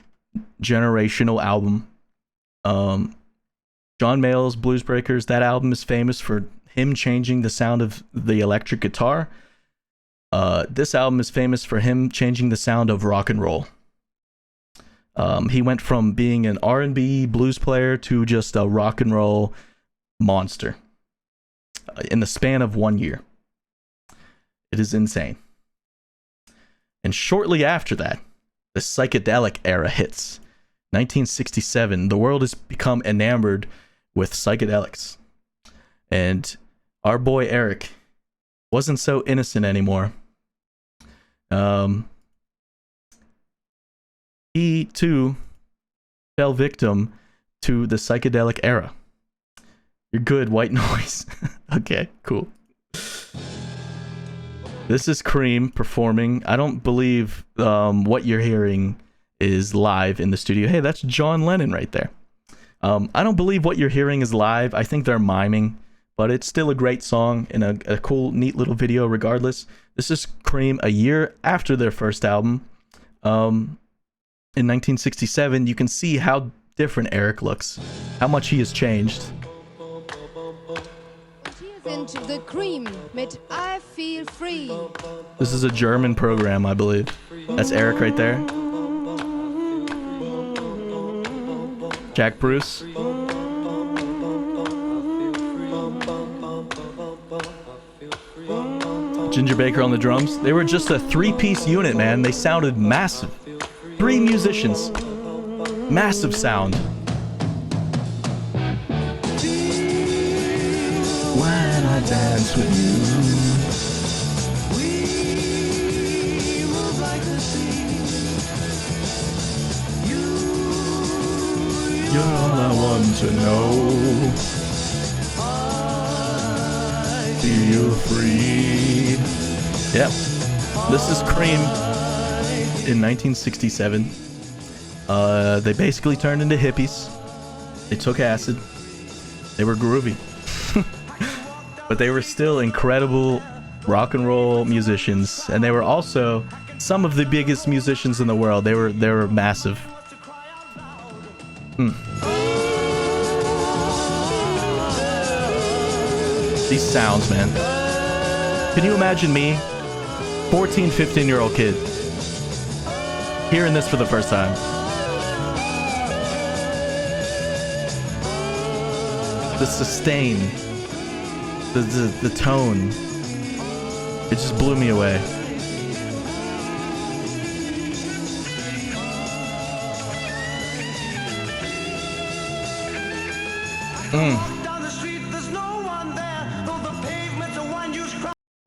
generational album. John Mayall's Blues Breakers, that album is famous for him changing the sound of the electric guitar. This album is famous for him changing the sound of rock and roll. He went from being an R&B blues player to just a rock and roll monster in the span of 1 year. It is insane. And shortly after that, the psychedelic era hits. 1967, the world has become enamored with psychedelics. And our boy Eric wasn't so innocent anymore. He too fell victim to the psychedelic era. You're good, white noise. Okay, cool. This is Cream performing. I don't believe what you're hearing is live in the studio. Hey, that's John Lennon right there. I don't believe what you're hearing is live. I think they're miming, but it's still a great song and a cool, neat little video regardless. This is Cream a year after their first album. In 1967, you can see how different Eric looks, how much he has changed. into the cream mit I feel free. This is a German program, I believe. That's Eric right there. Jack Bruce. Ginger Baker on the drums. They were just a three-piece unit, man. They sounded massive. 3 musicians. Massive sound. When I dance with you. You're all I want to know. Feel free. Yep. This is Cream in 1967. They basically turned into hippies. They took acid. They were groovy. But they were still incredible rock and roll musicians, and they were also some of the biggest musicians in the world. They were massive. These sounds, man. Can you imagine me, 14, 15-year-old kid, hearing this for the first time? The sustain, the tone, it just blew me away.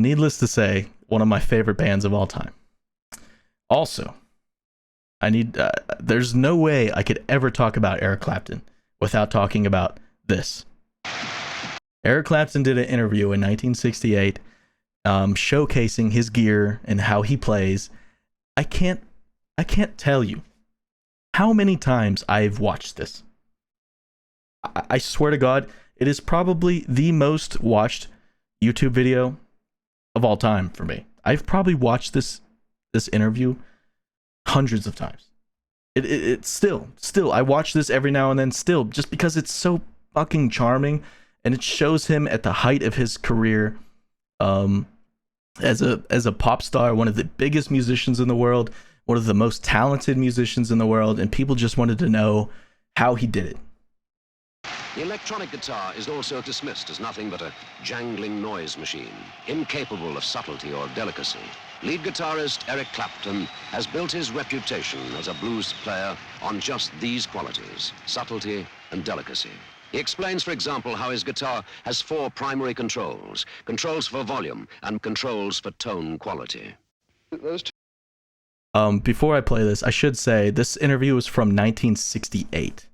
Needless to say, one of my favorite bands of all time. Also, there's no way I could ever talk about Eric Clapton without talking about this. Eric Clapton did an interview in 1968, showcasing his gear and how he plays. I can't tell you how many times I've watched this. I swear to God, it is probably the most watched YouTube video of all time for me. I've probably watched this interview hundreds of times. It still I watch this every now and then still, just because it's so fucking charming, and it shows him at the height of his career, as a pop star, one of the biggest musicians in the world, one of the most talented musicians in the world, and people just wanted to know how he did it. The electronic guitar is also dismissed as nothing but a jangling noise machine, incapable of subtlety or delicacy. Lead guitarist Eric Clapton has built his reputation as a blues player on just these qualities, subtlety and delicacy. He explains, for example, how his guitar has 4 primary controls: controls for volume and controls for tone quality. Before I play this, I should say this interview is from 1968.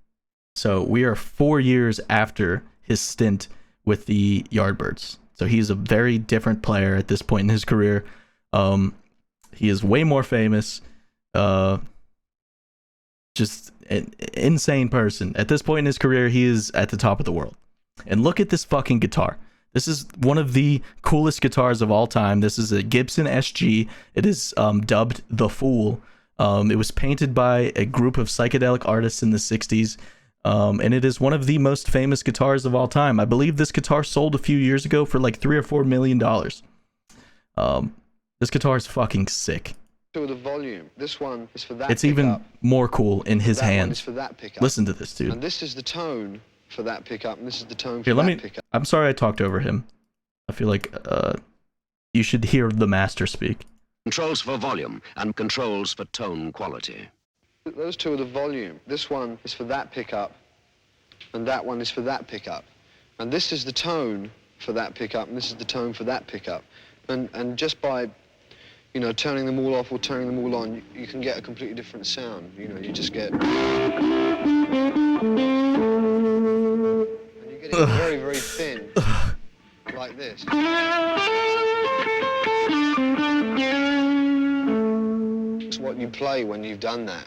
So we are 4 years after his stint with the Yardbirds. So he's a very different player at this point in his career. He is way more famous. Just an insane person. At this point in his career, he is at the top of the world. And look at this fucking guitar. This is one of the coolest guitars of all time. This is a Gibson SG. It is dubbed The Fool. It was painted by a group of psychedelic artists in the 60s. And it is one of the most famous guitars of all time. I believe this guitar sold a few years ago for like $3 or $4 million. This guitar is fucking sick. So the volume. This one is for that. It's pickup. even more cool in his that hands. One is for that pickup. Listen to this, dude. And this is the tone for that pickup, and this is the tone for Here, that pickup. I'm sorry I talked over him. I feel like you should hear the master speak. Controls for volume and controls for tone quality. Those two are the volume. This one is for that pickup, and that one is for that pickup. And this is the tone for that pickup, and this is the tone for that pickup. And just by, you know, turning them all off or turning them all on, you can get a completely different sound. You know, you just get... And you get it very, very thin, like this. It's what you play when you've done that.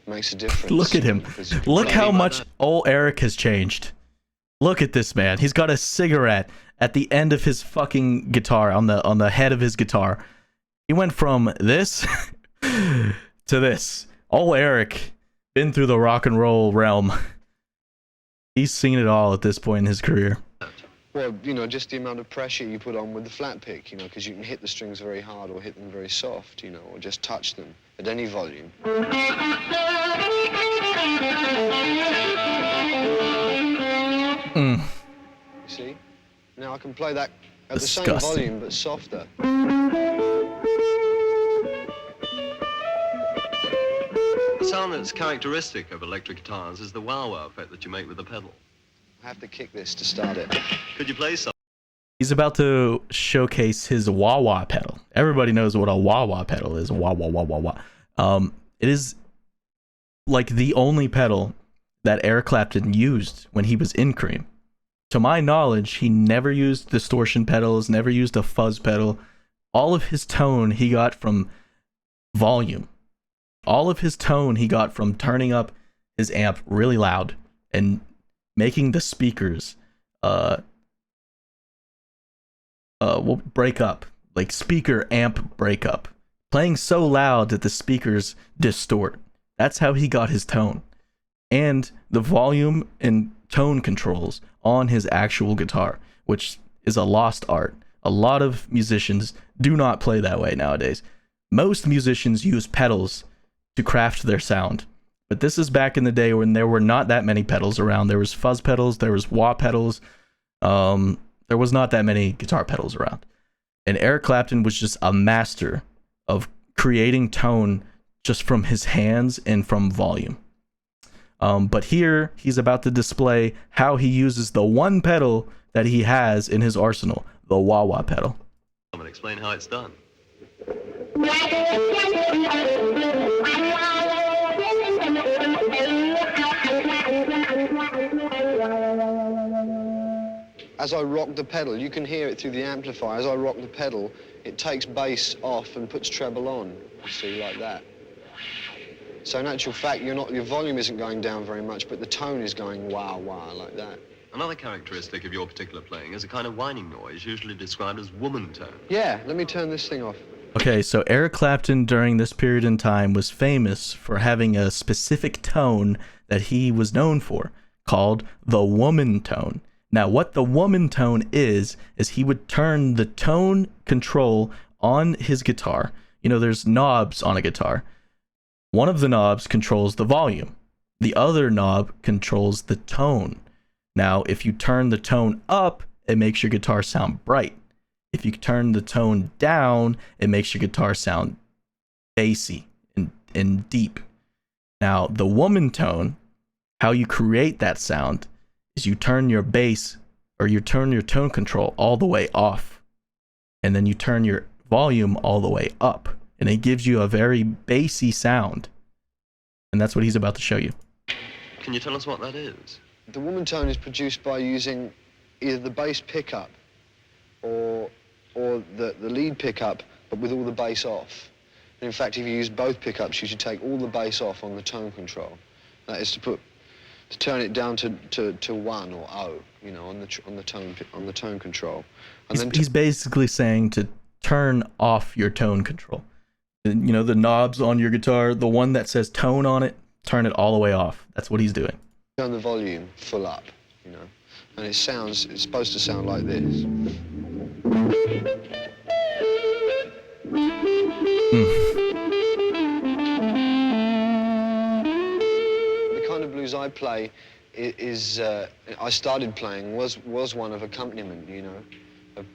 Makes a difference. Look at him. Look how much old Eric has changed. Look at this man. He's got a cigarette at the end of his fucking guitar, on the head of his guitar. He went from this to this. Old Eric, been through the rock and roll realm. He's seen it all at this point in his career. Well, you know, just the amount of pressure you put on with the flat pick, you know, because you can hit the strings very hard or hit them very soft, you know, or just touch them at any volume. Mm. You see? Now I can play that at the same Disgusting. volume, but softer. The sound that's characteristic of electric guitars is the wah-wah effect that you make with the pedal. I have to kick this to start it. Could you play some? He's about to showcase his wah-wah pedal. Everybody knows what a wah-wah pedal is. Wah wah wah wah wah. It is like the only pedal that Eric Clapton used when he was in Cream. To my knowledge, he never used distortion pedals, never used a fuzz pedal. All of his tone he got from volume. All of his tone he got from turning up his amp really loud and making the speakers will break up, like speaker amp breakup, playing so loud that the speakers distort. That's how he got his tone, and the volume and tone controls on his actual guitar, which is a lost art. A lot of musicians do not play that way nowadays. Most musicians use pedals to craft their sound, but this is back in the day when there were not that many pedals around. There was fuzz pedals, there was wah pedals. There was not that many guitar pedals around. And Eric Clapton was just a master of creating tone just from his hands and from volume. But here, he's about to display how he uses the one pedal that he has in his arsenal, the wah-wah pedal. And explain how it's done. As I rock the pedal, you can hear it through the amplifier. As I rock the pedal, it takes bass off and puts treble on, you see, like that. So in actual fact, your volume isn't going down very much, but the tone is going wah wah like that. Another characteristic of your particular playing is a kind of whining noise, usually described as woman tone. Yeah, let me turn this thing off. Okay, so Eric Clapton during this period in time was famous for having a specific tone that he was known for, called the woman tone. Now, what the woman tone is he would turn the tone control on his guitar. You know, there's knobs on a guitar. One of the knobs controls the volume. The other knob controls the tone. Now, if you turn the tone up, it makes your guitar sound bright. If you turn the tone down, it makes your guitar sound bassy and deep. Now, the woman tone, how you create that sound is you turn your bass, or you turn your tone control all the way off, and then you turn your volume all the way up, and it gives you a very bassy sound. And that's what he's about to show you. Can you tell us what that is? The woman tone is produced by using either the bass pickup or the lead pickup, but with all the bass off. And in fact, if you use both pickups, you should take all the bass off on the tone control. That is to turn it down to 1 or 0, you know, on the tone control. And He's basically saying to turn off your tone control. You know, the knobs on your guitar, the one that says tone on it, turn it all the way off. That's what he's doing. turn the volume full up, you know, and it's supposed to sound like this. The kind of blues I play I started playing was one of accompaniment, you know,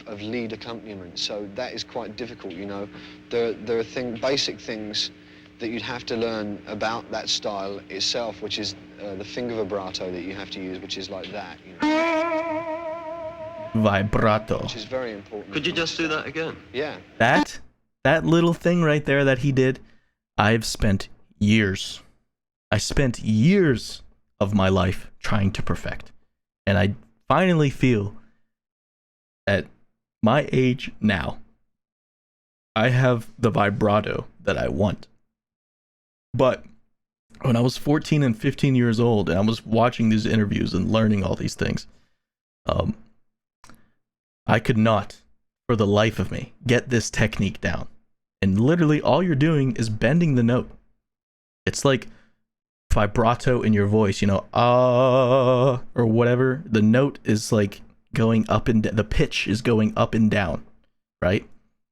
of lead accompaniment. So that is quite difficult, you know. There are basic things that you'd have to learn about that style itself, which is the finger vibrato that you have to use, which is like that, you know. Vibrato. Which is very important. Could you just do that again? Yeah. That little thing right there that he did, I've spent years. I spent years of my life trying to perfect. And I finally feel at my age now, I have the vibrato that I want. But when I was 14 and 15 years old and I was watching these interviews and learning all these things, I could not, for the life of me, get this technique down. And literally all you're doing is bending the note. It's like vibrato in your voice, you know, or whatever. The note is like going up and the pitch is going up and down, right?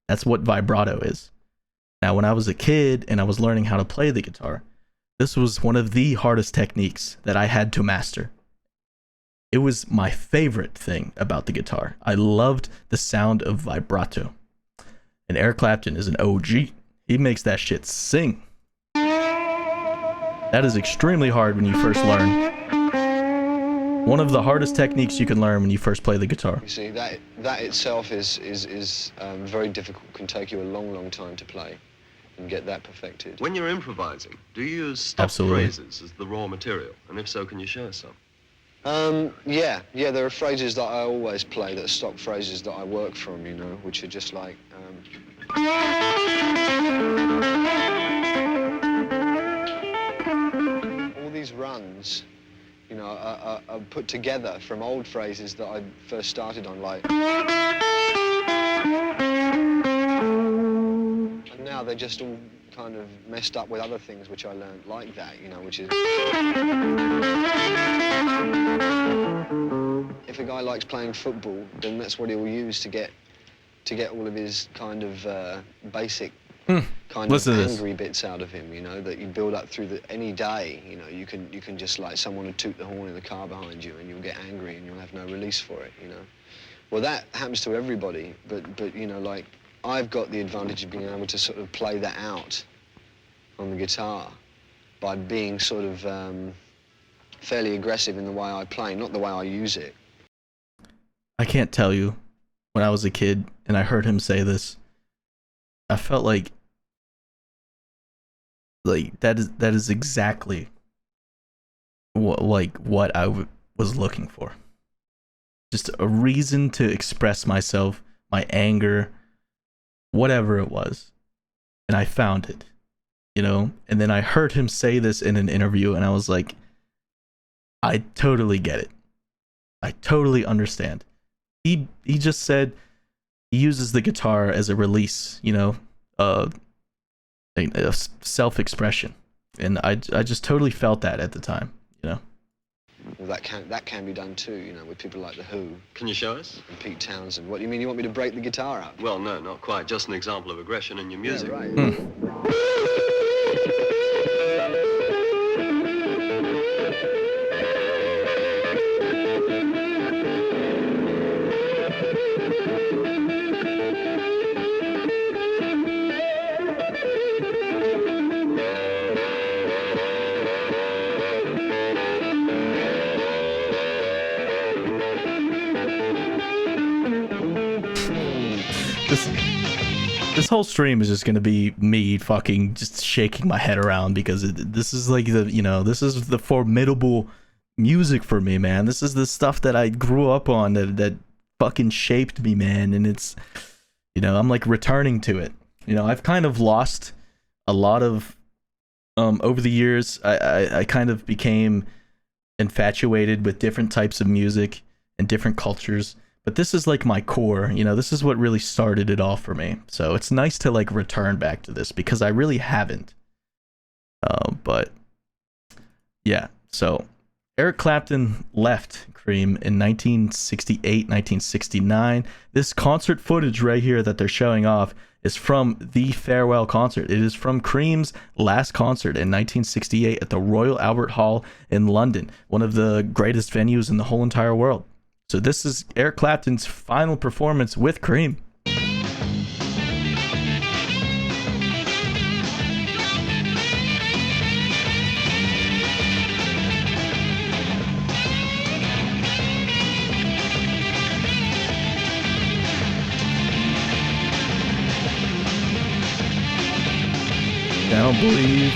That's what vibrato is. Now, when I was a kid and I was learning how to play the guitar, this was one of the hardest techniques that I had to master. It was my favorite thing about the guitar. I loved the sound of vibrato. And Eric Clapton is an OG. He makes that shit sing. That is extremely hard when you first learn. One of the hardest techniques you can learn when you first play the guitar. You see, that itself is very difficult. Can take you a long time to play and get that perfected. When you're improvising, do you use stock Absolutely. phrases as the raw material? And if so, can you show us some? Yeah, there are phrases that I always play that are stock phrases that I work from, you know, which are just like, all these runs, you know, are put together from old phrases that I first started on, like, and now they're just all kind of messed up with other things which I learned like that, you know, which is... If a guy likes playing football, then that's what he'll use to get all of his kind of basic kind of angry bits out of him, you know, that you build up through any day. You know, you can just, like, someone will toot the horn in the car behind you and you'll get angry and you'll have no release for it, you know. Well, that happens to everybody, but you know, like, I've got the advantage of being able to sort of play that out on the guitar by being sort of fairly aggressive in the way I play, not the way I use it. I can't tell you, when I was a kid and I heard him say this, I felt like that is exactly what I was looking for. Just a reason to express myself, my anger, whatever it was, and I found it, you know. And then I heard him say this in an interview, and I was like, I totally get it. I totally understand. He just said he uses the guitar as a release, you know, a self-expression, and I just totally felt that at the time, you know. Well, that can be done too, you know, with people like The Who. Can you show us? And Pete Townsend. What do you mean? You want me to break the guitar up? Well, no, not quite. Just an example of aggression in your music. Yeah, right. This whole stream is just gonna be me fucking just shaking my head around, because this is like this is the formidable music for me, man. This is the stuff that I grew up on, that fucking shaped me, man. And it's, you know, I'm like returning to it. You know, I've kind of lost a lot of over the years. I kind of became infatuated with different types of music and different cultures. But this is like my core, you know, this is what really started it all for me. So it's nice to like return back to this, because I really haven't. But yeah, so Eric Clapton left Cream in 1968, 1969. This concert footage right here that they're showing off is from the farewell concert. It is from Cream's last concert in 1968 at the Royal Albert Hall in London, one of the greatest venues in the whole entire world. So this is Eric Clapton's final performance with Cream. I don't believe.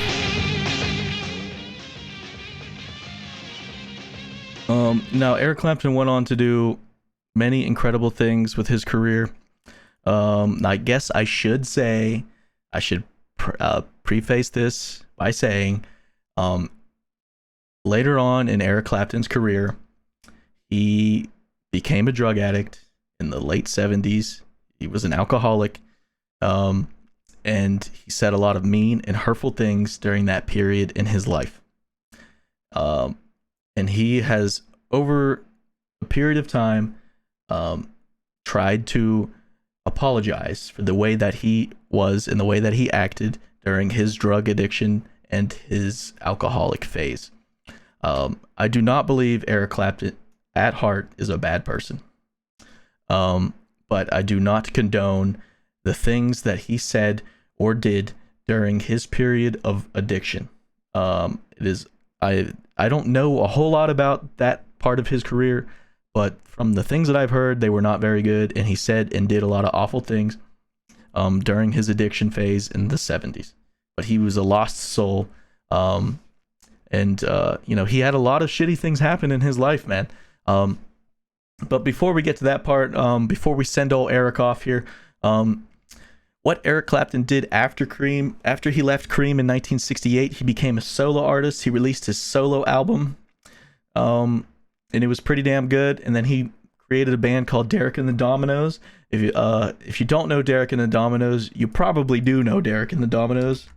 Now, Eric Clapton went on to do many incredible things with his career. I guess I should say, I should preface this by saying, later on in Eric Clapton's career, he became a drug addict in the late 70s. He was an alcoholic, and he said a lot of mean and hurtful things during that period in his life. And he has, over a period of time, tried to apologize for the way that he was and the way that he acted during his drug addiction and his alcoholic phase. I do not believe Eric Clapton at heart is a bad person. But I do not condone the things that he said or did during his period of addiction. I don't know a whole lot about that part of his career, but from the things that I've heard, they were not very good, and he said and did a lot of awful things during his addiction phase in the 70s. But he was a lost soul, and he had a lot of shitty things happen in his life, man. But before we get to that part, before we send old Eric off here, what Eric Clapton did after Cream, after he left Cream in 1968, he became a solo artist. He released his solo album, and it was pretty damn good. And then he created a band called Derek and the Dominos. If you don't know Derek and the Dominos, you probably do know Derek and the Dominos.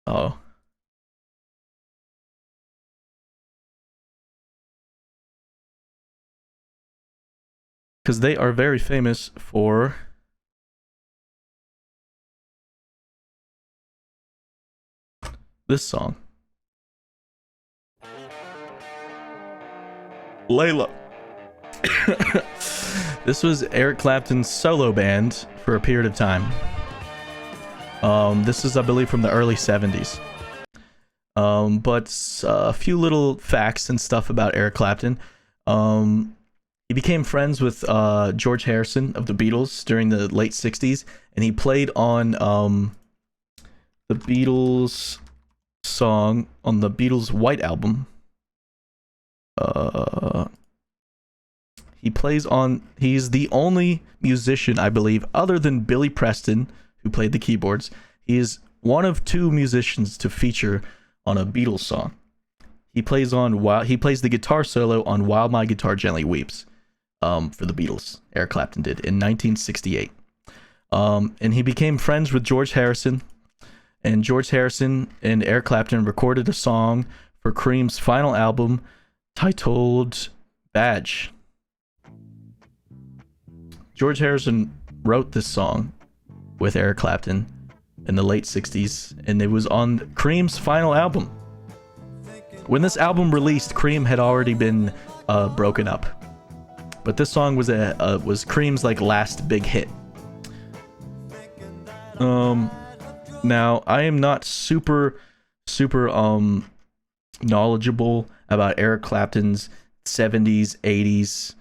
Oh. Because they are very famous for this song. Layla. This was Eric Clapton's solo band for a period of time. This is, I believe, from the early 70s. But a few little facts and stuff about Eric Clapton. He became friends with George Harrison of the Beatles during the late 60s, and he played on the Beatles song on the Beatles White Album. He's the only musician, I believe, other than Billy Preston, who played the keyboards. He is one of two musicians to feature on a Beatles song. He plays the guitar solo on While My Guitar Gently Weeps. For the Beatles, Eric Clapton did in 1968. And he became friends with George Harrison, and George Harrison and Eric Clapton recorded a song for Cream's final album titled Badge. George Harrison wrote this song with Eric Clapton in the late 60s, and it was on Cream's final album. When this album released, Cream had already been broken up. But this song was Cream's last big hit. Now I am not super knowledgeable about Eric Clapton's 70s, 80s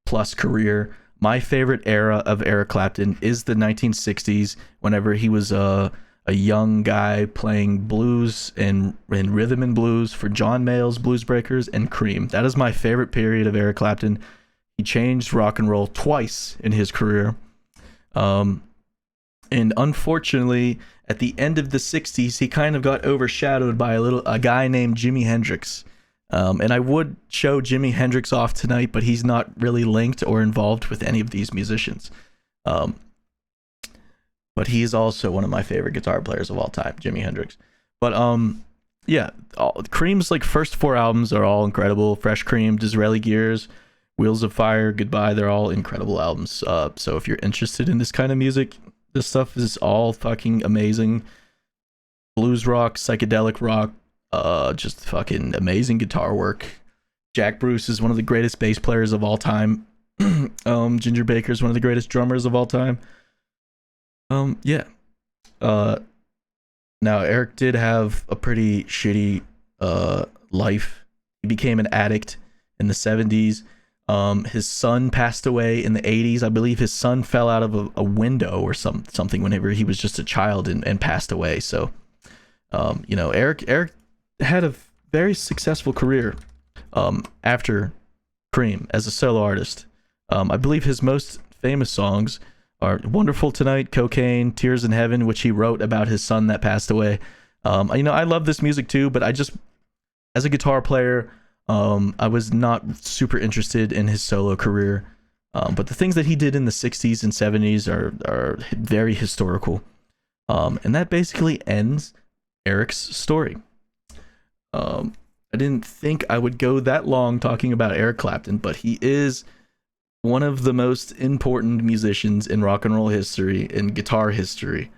plus career. My favorite era of Eric Clapton is the 1960s, whenever he was a young guy playing blues and rhythm and blues for John Mayall's Blues Breakers and Cream. That is my favorite period of Eric Clapton. He changed rock and roll twice in his career. And unfortunately, at the end of the 60s, he kind of got overshadowed by a guy named Jimi Hendrix. And I would show Jimi Hendrix off tonight, but he's not really linked or involved with any of these musicians. But he is also one of my favorite guitar players of all time, Jimi Hendrix. But yeah, Cream's first four albums are all incredible. Fresh Cream, Disraeli Gears, Wheels of Fire, Goodbye, they're all incredible albums. So if you're interested in this kind of music, this stuff is all fucking amazing. Blues rock, psychedelic rock, just fucking amazing guitar work. Jack Bruce is one of the greatest bass players of all time. Ginger Baker is one of the greatest drummers of all time. Yeah. Now Eric did have a pretty shitty life. He became an addict in the 70s. His son passed away in the 80s. I believe his son fell out of a window or something whenever he was just a child and passed away. So, Eric had a very successful career after Cream as a solo artist. I believe his most famous songs are Wonderful Tonight, Cocaine, Tears in Heaven, which he wrote about his son that passed away. I love this music too, but as a guitar player, I was not super interested in his solo career. But the things that he did in the 60s and 70s are very historical. And that basically ends Eric's story. I didn't think I would go that long talking about Eric Clapton, but he is one of the most important musicians in rock and roll history, in guitar history.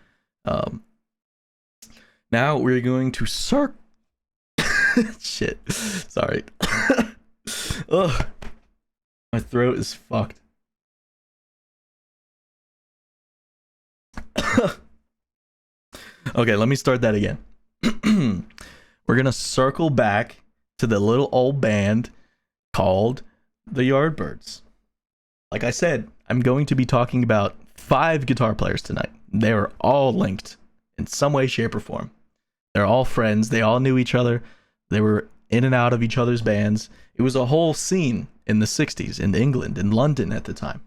Now we're going to shit. Sorry. Ugh. My throat is fucked. Okay, let me start that again. We're gonna circle back to the little old band called the Yardbirds. Like I said, I'm going to be talking about 5 guitar players tonight. They are all linked in some way, shape, or form. They're all friends. They all knew each other. They were in and out of each other's bands. It was a whole scene in the 60s in England, in London at the time.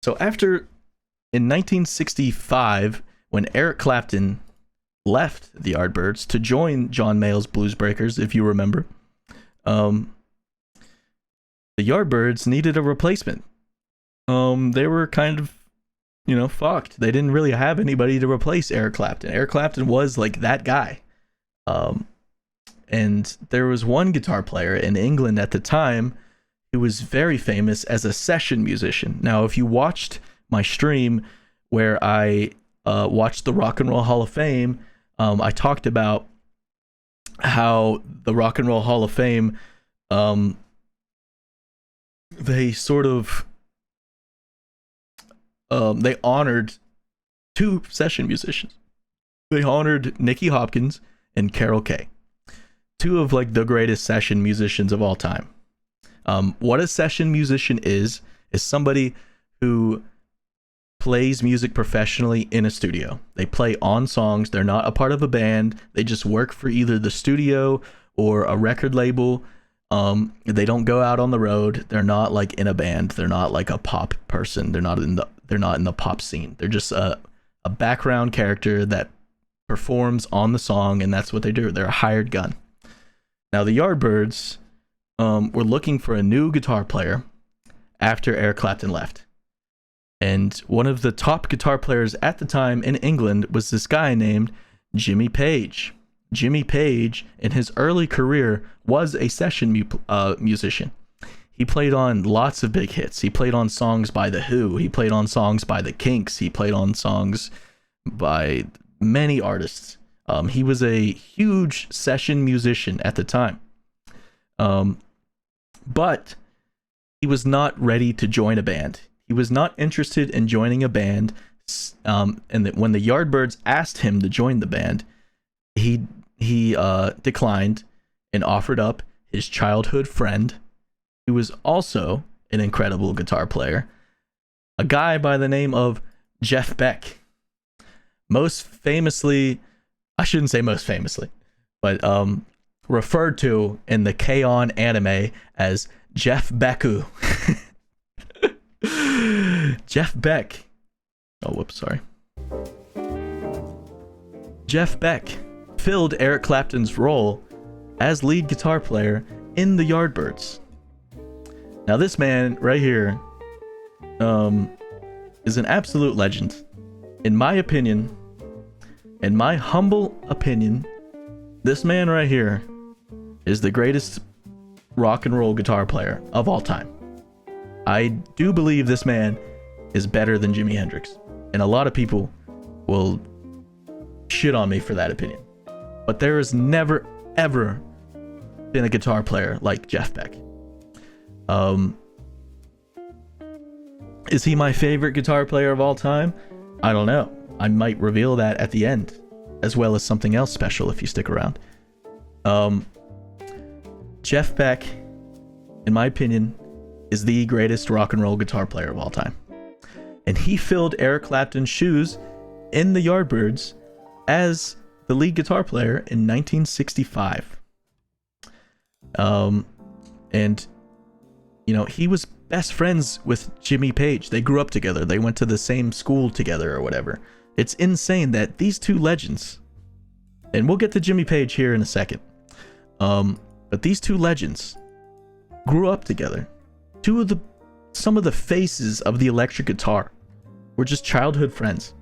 So in 1965, when Eric Clapton left the Yardbirds to join John Mayall's Bluesbreakers, if you remember, the Yardbirds needed a replacement. They were kind of, fucked. They didn't really have anybody to replace Eric Clapton. Eric Clapton was like that guy. And there was one guitar player in England at the time who was very famous as a session musician. Now, if you watched my stream where I watched the Rock and Roll Hall of Fame, I talked about how the Rock and Roll Hall of Fame, they sort of they honored 2 session musicians. They honored Nicky Hopkins and Carol Kaye, 2 of like the greatest session musicians of all time. What a session musician is somebody who plays music professionally in a studio. They play on songs. They're not a part of a band. They just work for either the studio or a record label. They don't go out on the road. They're not like in a band. They're not like a pop person. They're not in the pop scene. They're just a background character that performs on the song, and that's what they do. They're a hired gun. Now the Yardbirds were looking for a new guitar player after Eric Clapton left. And one of the top guitar players at the time in England was this guy named Jimmy Page. Jimmy Page, in his early career, was a session musician. He played on lots of big hits. He played on songs by The Who. He played on songs by The Kinks. He played on songs by many artists. He was a huge session musician at the time. But he was not ready to join a band. He was not interested in joining a band. And when the Yardbirds asked him to join the band, he declined and offered up his childhood friend, who was also an incredible guitar player, a guy by the name of Jeff Beck. Most famously, I shouldn't say most famously, but referred to in the K-On! Anime as Jeff Becku. Jeff Beck. Oh, whoops, sorry. Jeff Beck filled Eric Clapton's role as lead guitar player in the Yardbirds. Now this man right here is an absolute legend. In my opinion, in my humble opinion, this man right here is the greatest rock and roll guitar player of all time. I do believe this man is better than Jimi Hendrix, and a lot of people will shit on me for that opinion. But there has never, ever been a guitar player like Jeff Beck. Is he my favorite guitar player of all time? I don't know. I might reveal that at the end, as well as something else special if you stick around. Jeff Beck, in my opinion, is the greatest rock and roll guitar player of all time. And he filled Eric Clapton's shoes in the Yardbirds as the lead guitar player in 1965. And, he was best friends with Jimmy Page. They grew up together. They went to the same school together or whatever. It's insane that these 2 legends, and we'll get to Jimmy Page here in a second, but these 2 legends grew up together. Some of the faces of the electric guitar were just childhood friends.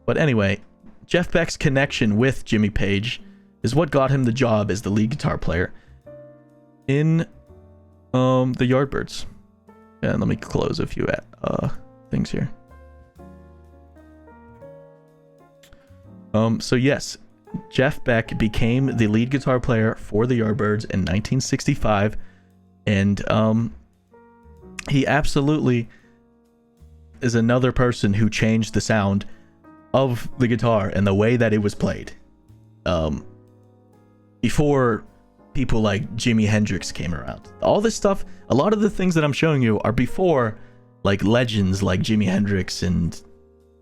But anyway, Jeff Beck's connection with Jimmy Page is what got him the job as the lead guitar player in the Yardbirds. And let me close a few things here. So yes, Jeff Beck became the lead guitar player for the Yardbirds in 1965, and he absolutely is another person who changed the sound of the guitar and the way that it was played. Before people like Jimi Hendrix came around. All this stuff, a lot of the things that I'm showing you are before like legends like Jimi Hendrix and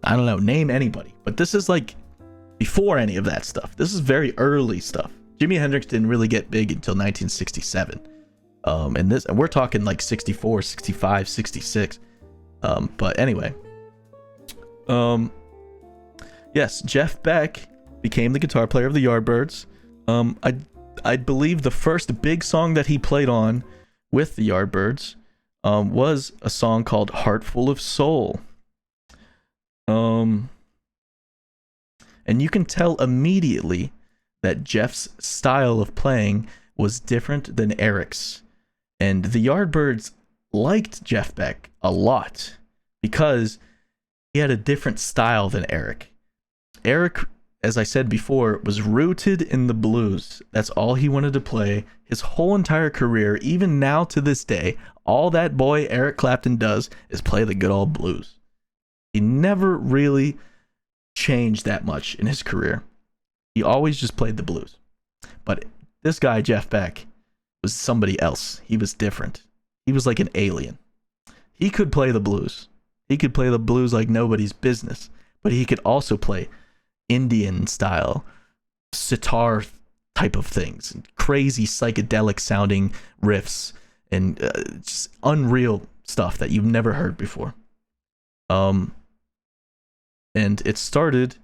I don't know, name anybody. But this is like before any of that stuff. This is very early stuff. Jimi Hendrix didn't really get big until 1967. And we're talking like 64, 65, 66. But anyway. Yes, Jeff Beck became the guitar player of the Yardbirds. I believe the first big song that he played on with the Yardbirds was a song called Heart Full of Soul. And you can tell immediately that Jeff's style of playing was different than Eric's. And the Yardbirds liked Jeff Beck a lot because he had a different style than Eric. Eric, as I said before, was rooted in the blues. That's all he wanted to play his whole entire career. Even now to this day, all that boy Eric Clapton does is play the good old blues. He never really changed that much in his career. He always just played the blues. But this guy, Jeff Beck, was somebody else. He was different. He was like an alien. He could play the blues. He could play the blues like nobody's business. But he could also play Indian style, sitar type of things, crazy psychedelic sounding riffs, and just unreal stuff that you've never heard before. And it started.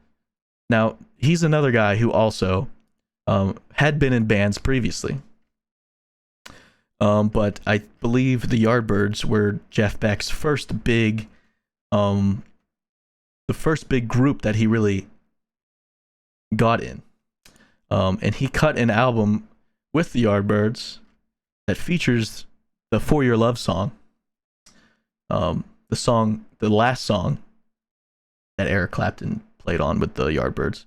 Now he's another guy who also had been in bands previously. But I believe the Yardbirds were Jeff Beck's first big, the first big group that he really got in. And he cut an album with the Yardbirds that features the For Your Love song. The last song that Eric Clapton played on with the Yardbirds.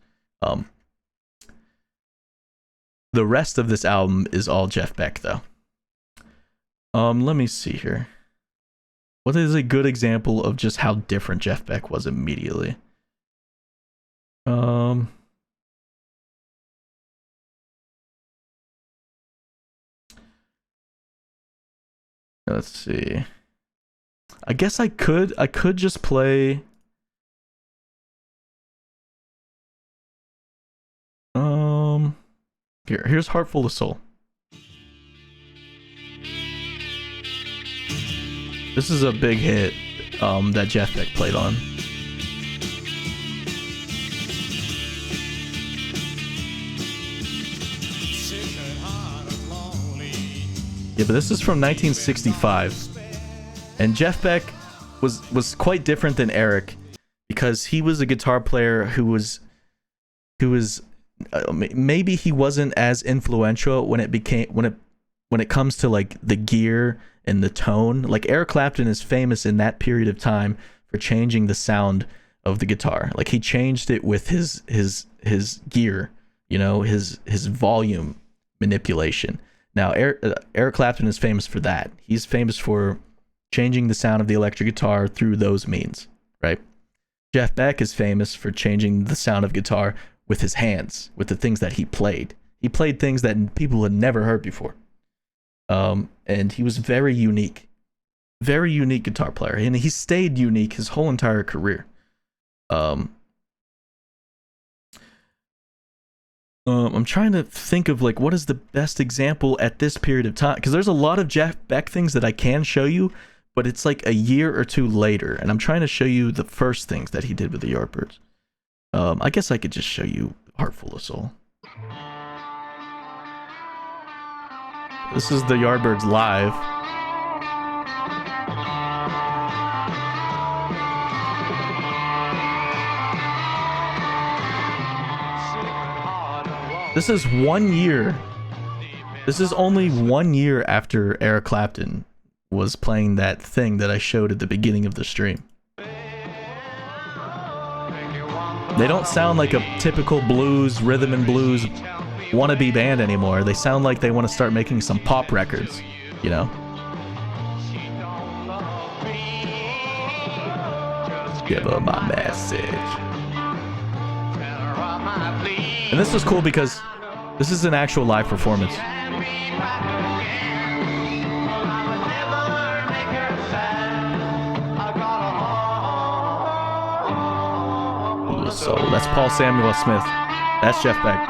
The rest of this album is all Jeff Beck, though. Let me see here. What is a good example of just how different Jeff Beck was immediately? Let's see. I guess I could just play. Here's Heart Full of Soul. This is a big hit that Jeff Beck played on. Yeah, but this is from 1965. And Jeff Beck was quite different than Eric because he was a guitar player who was maybe he wasn't as influential when it comes to like the gear and the tone. Like Eric Clapton is famous in that period of time for changing the sound of the guitar. Like he changed it with his gear, his volume manipulation. Now Eric Clapton is famous for that. He's famous for changing the sound of the electric guitar through those means, right? Jeff Beck is famous for changing the sound of guitar with his hands, with the things that he played. He played things that people had never heard before. And he was very unique guitar player, and he stayed unique his whole entire career. I'm trying to think of like what is the best example at this period of time, because there's a lot of Jeff Beck things that I can show you, but it's like a year or two later, and I'm trying to show you the first things that he did with the Yardbirds. I guess I could just show you Heart Full of Soul. This is the Yardbirds live. This is 1 year. This is only 1 year after Eric Clapton was playing that thing that I showed at the beginning of the stream. They don't sound like a typical blues, rhythm and blues wannabe band anymore. They sound like they want to start making some pop records, you know? Give her my message. And this was cool because this is an actual live performance. So that's Paul Samuel Smith. That's Jeff Beck.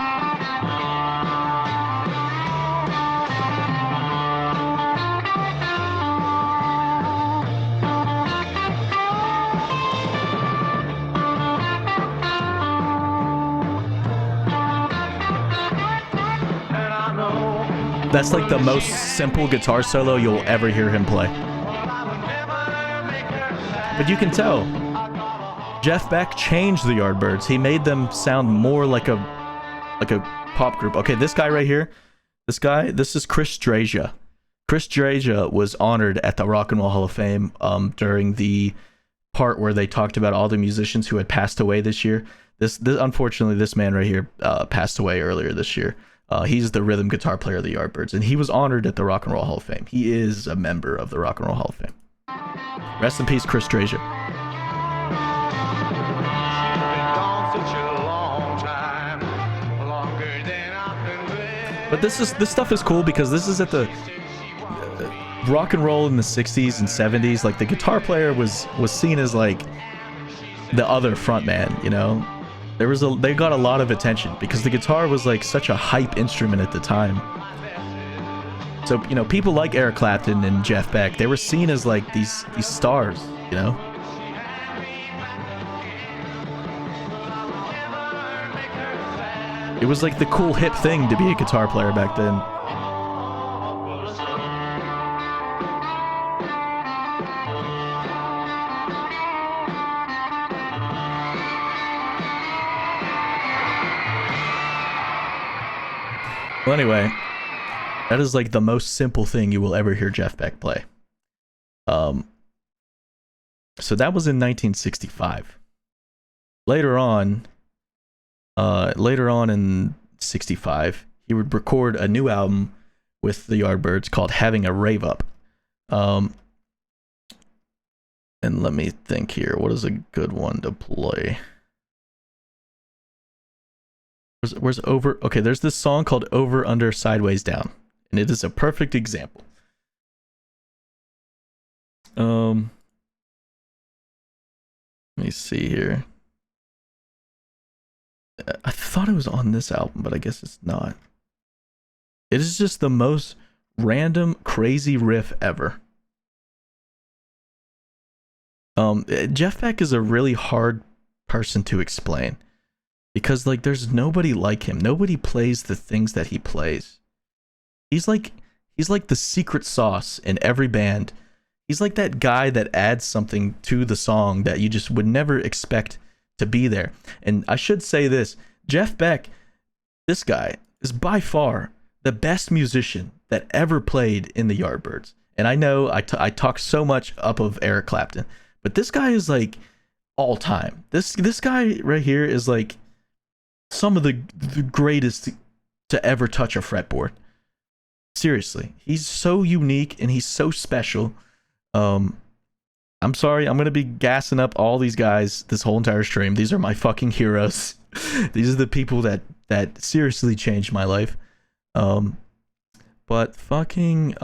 That's like the most simple guitar solo you'll ever hear him play. But you can tell Jeff Beck changed the Yardbirds. He made them sound more like a pop group. Okay, this guy right here, this is Chris Draja. Chris Draja was honored at the Rock and Roll Hall of Fame during the part where they talked about all the musicians who had passed away this year. This unfortunately, this man right here passed away earlier this year. He's the rhythm guitar player of the Yardbirds, and he was honored at the Rock and Roll Hall of Fame. He is a member of the Rock and Roll Hall of Fame. Rest in peace, Chris Draja. But this stuff is cool because this is at the rock and roll in the 60s and 70s. Like the guitar player was seen as like the other front man, you know? They got a lot of attention because the guitar was like such a hype instrument at the time. So, you know, people like Eric Clapton and Jeff Beck, they were seen as like these stars, you know? It was like the cool hip thing to be a guitar player back then. Well, anyway, that is like the most simple thing you will ever hear Jeff Beck play. So that was in 1965. Later on in 65, he would record a new album with the Yardbirds called Having a Rave Up. And let me think here. What is a good one to play? Where's Over? Okay, there's this song called Over, Under, Sideways, Down. And it is a perfect example. Let me see here. I thought it was on this album, but I guess it's not. It is just the most random, crazy riff ever. Jeff Beck is a really hard person to explain because, like, there's nobody like him. Nobody plays the things that he plays. He's like the secret sauce in every band. He's like that guy that adds something to the song that you just would never expect to be there. And I should say this, Jeff Beck, this guy is by far the best musician that ever played in the Yardbirds. And I know I talk so much up of Eric Clapton, but this guy is like all time. This guy right here is like some of the greatest to ever touch a fretboard. Seriously, he's so unique and he's so special. I'm sorry, I'm gonna be gassing up all these guys this whole entire stream. These are my fucking heroes. These are the people that seriously changed my life. But fucking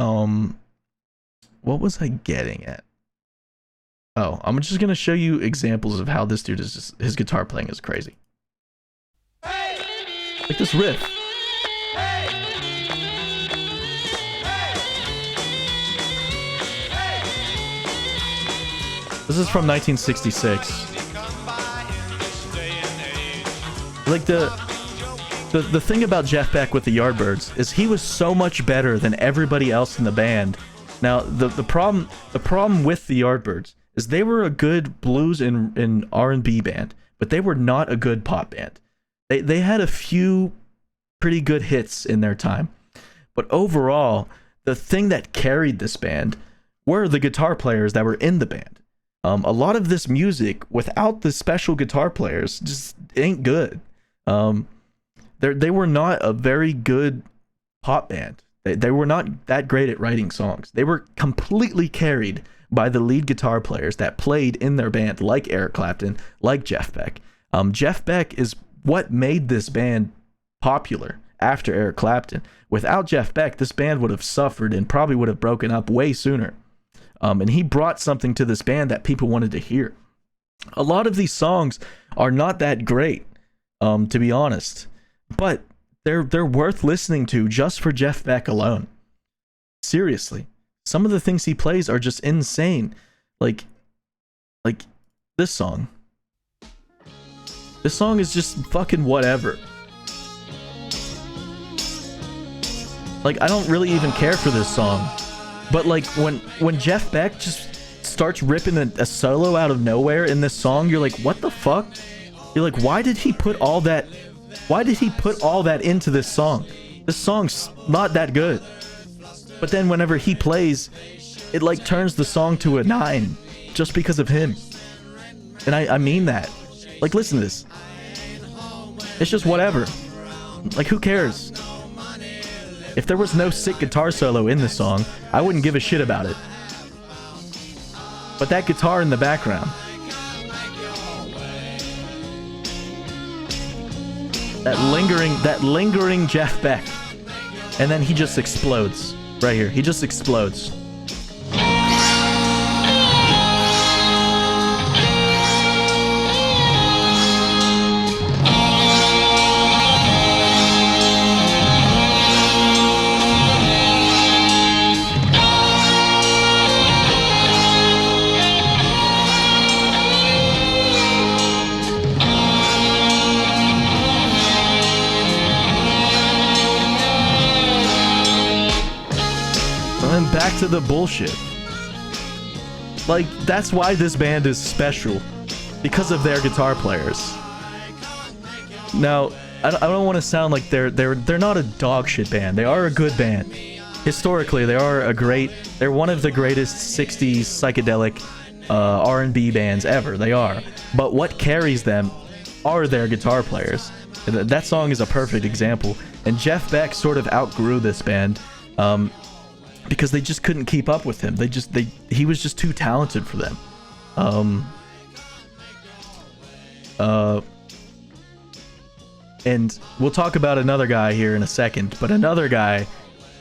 what was I getting at? Oh, I'm just gonna show you examples of how this dude is just, his guitar playing is crazy. Like this riff. This is from 1966. Like the thing about Jeff Beck with the Yardbirds is he was so much better than everybody else in the band. Now the problem with the Yardbirds is they were a good blues and R&B band, but they were not a good pop band. They had a few pretty good hits in their time, but overall the thing that carried this band were the guitar players that were in the band. A lot of this music without the special guitar players just ain't good. They were not a very good pop band. They were not that great at writing songs. They were completely carried by the lead guitar players that played in their band, like Eric Clapton, like Jeff Beck. Jeff Beck is what made this band popular after Eric Clapton. Without Jeff Beck, this band would have suffered and probably would have broken up way sooner. And he brought something to this band that people wanted to hear. A lot of these songs are not that great, to be honest, but they're worth listening to just for Jeff Beck alone. Seriously, some of the things he plays are just insane. Like this song. This song is just fucking whatever. Like, I don't really even care for this song. But like when Jeff Beck just starts ripping a solo out of nowhere in this song, you're like, what the fuck? You're like, why did he put all that into this song? This song's not that good. But then whenever he plays, it like turns the song to a 9 just because of him. And I mean that. Like, listen to this. It's just whatever. Like, who cares? If there was no sick guitar solo in the song, I wouldn't give a shit about it. But that guitar in the background, that lingering Jeff Beck, and then he just explodes right here. He just explodes. And back to the bullshit. Like, that's why this band is special, because of their guitar players. Now, I don't want to sound like they're not a dog shit band. They are a good band. Historically, they're one of the greatest 60s psychedelic R&B bands ever. They are. But what carries them are their guitar players. That song is a perfect example. And Jeff Beck sort of outgrew this band. Because they just couldn't keep up with him. He was just too talented for them. And we'll talk about another guy here in a second, but another guy,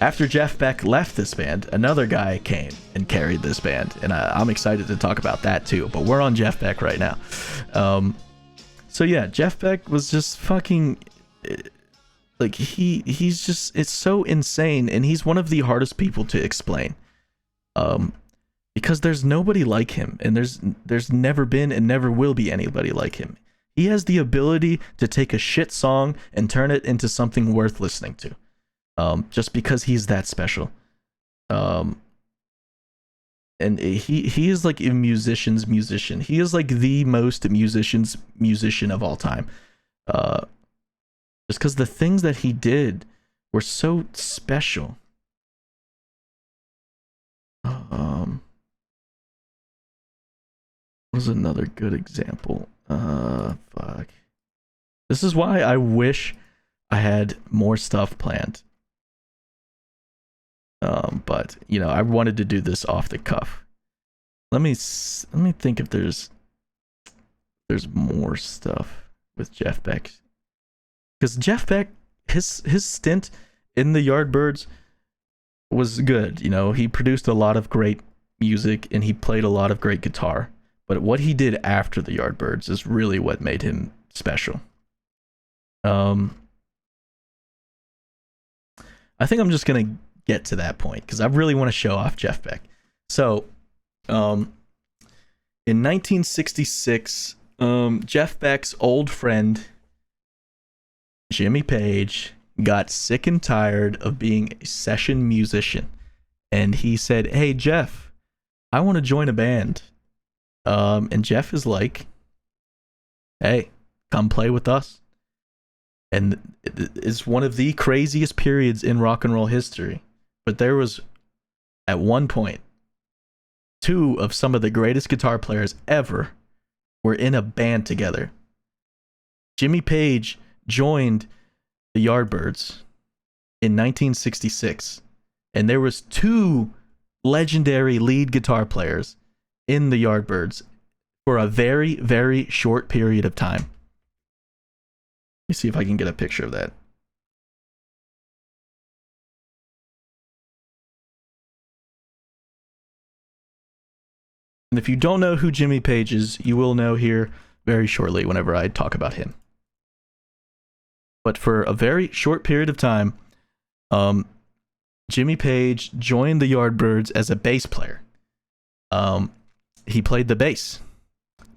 after Jeff Beck left this band, another guy came and carried this band, and I'm excited to talk about that too, but we're on Jeff Beck right now. So yeah, Jeff Beck was just fucking... Like, he's just, it's so insane, and he's one of the hardest people to explain. Because there's nobody like him, and there's never been and never will be anybody like him. He has the ability to take a shit song and turn it into something worth listening to. Just because he's that special. And he is like a musician's musician. He is like the most musician of all time. Just because the things that he did were so special. What was another good example? Fuck. This is why I wish I had more stuff planned. But you know, I wanted to do this off the cuff. Let me think if there's more stuff with Jeff Beck. Because Jeff Beck, his stint in the Yardbirds was good. You know, he produced a lot of great music and he played a lot of great guitar. But what he did after the Yardbirds is really what made him special. I think I'm just gonna get to that point because I really want to show off Jeff Beck. So, in 1966, Jeff Beck's old friend Jimmy Page got sick and tired of being a session musician, and he said, "Hey Jeff, I want to join a band." And Jeff is like, "Hey, come play with us." And it's one of the craziest periods in rock and roll history. But there was, at one point, two of some of the greatest guitar players ever were in a band together. Jimmy Page joined the Yardbirds in 1966, and there was two legendary lead guitar players in the Yardbirds for a very, very short period of time. Let me see if I can get a picture of that. And if you don't know who Jimmy Page is, you will know here very shortly whenever I talk about him. But for a very short period of time, Jimmy Page joined the Yardbirds as a bass player. He played the bass,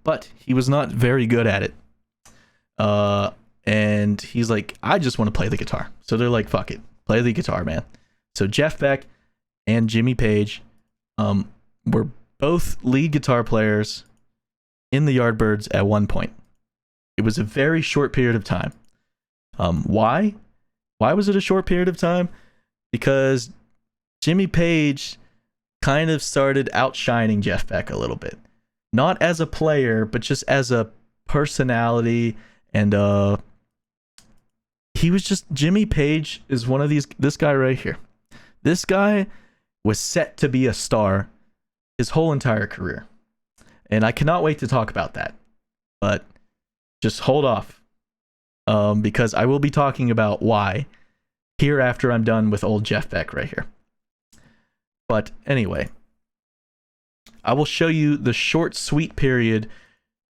but he was not very good at it. And he's like, I just want to play the guitar. So they're like, fuck it, play the guitar, man. So Jeff Beck and Jimmy Page were both lead guitar players in the Yardbirds at one point. It was a very short period of time. Why? Why was it a short period of time? Because Jimmy Page kind of started outshining Jeff Beck a little bit. Not as a player, but just as a personality. And he was just, Jimmy Page is one of these, this guy right here. This guy was set to be a star his whole entire career. And I cannot wait to talk about that. But just hold off. Because I will be talking about why here after I'm done with old Jeff Beck right here. But anyway, I will show you the short, sweet period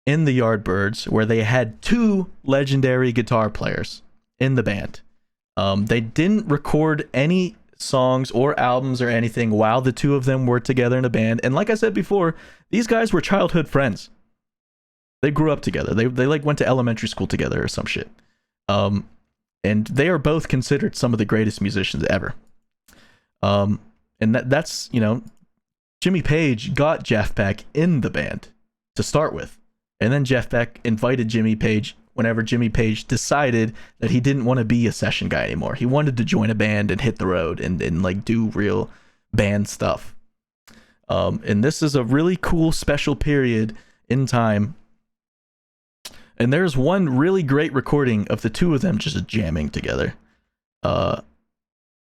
in the Yardbirds where they had two legendary guitar players in the band. They didn't record any songs or albums or anything while the two of them were together in a band. And like I said before, these guys were childhood friends. They grew up together. They like went to elementary school together or some shit. And they are both considered some of the greatest musicians ever. And that's, you know, Jimmy Page got Jeff Beck in the band to start with. And then Jeff Beck invited Jimmy Page whenever Jimmy Page decided that he didn't want to be a session guy anymore. He wanted to join a band and hit the road and like do real band stuff. And this is a really cool special period in time. And there's one really great recording of the two of them just jamming together. And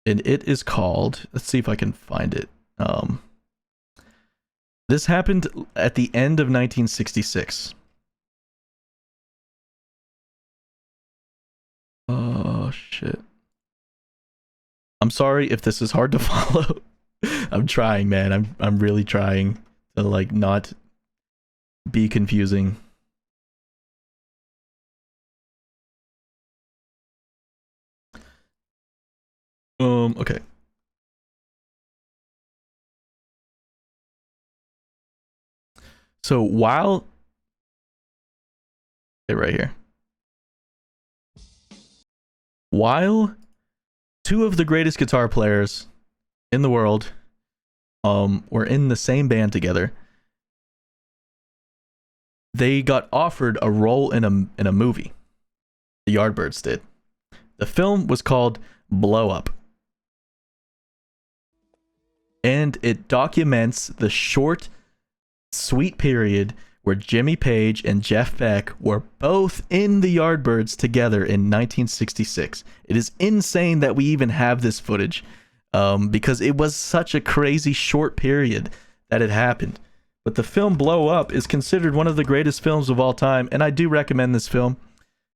it is called, let's see if I can find it. This happened at the end of 1966. Oh shit. I'm sorry if this is hard to follow. I'm trying, man. I'm really trying to like not be confusing. Okay. So while right here. While two of the greatest guitar players in the world were in the same band together, they got offered a role in a movie. The Yardbirds did. The film was called Blow Up. And it documents the short, sweet period where Jimmy Page and Jeff Beck were both in the Yardbirds together in 1966. It is insane that we even have this footage, because it was such a crazy short period that it happened. But the film Blow Up is considered one of the greatest films of all time, and I do recommend this film.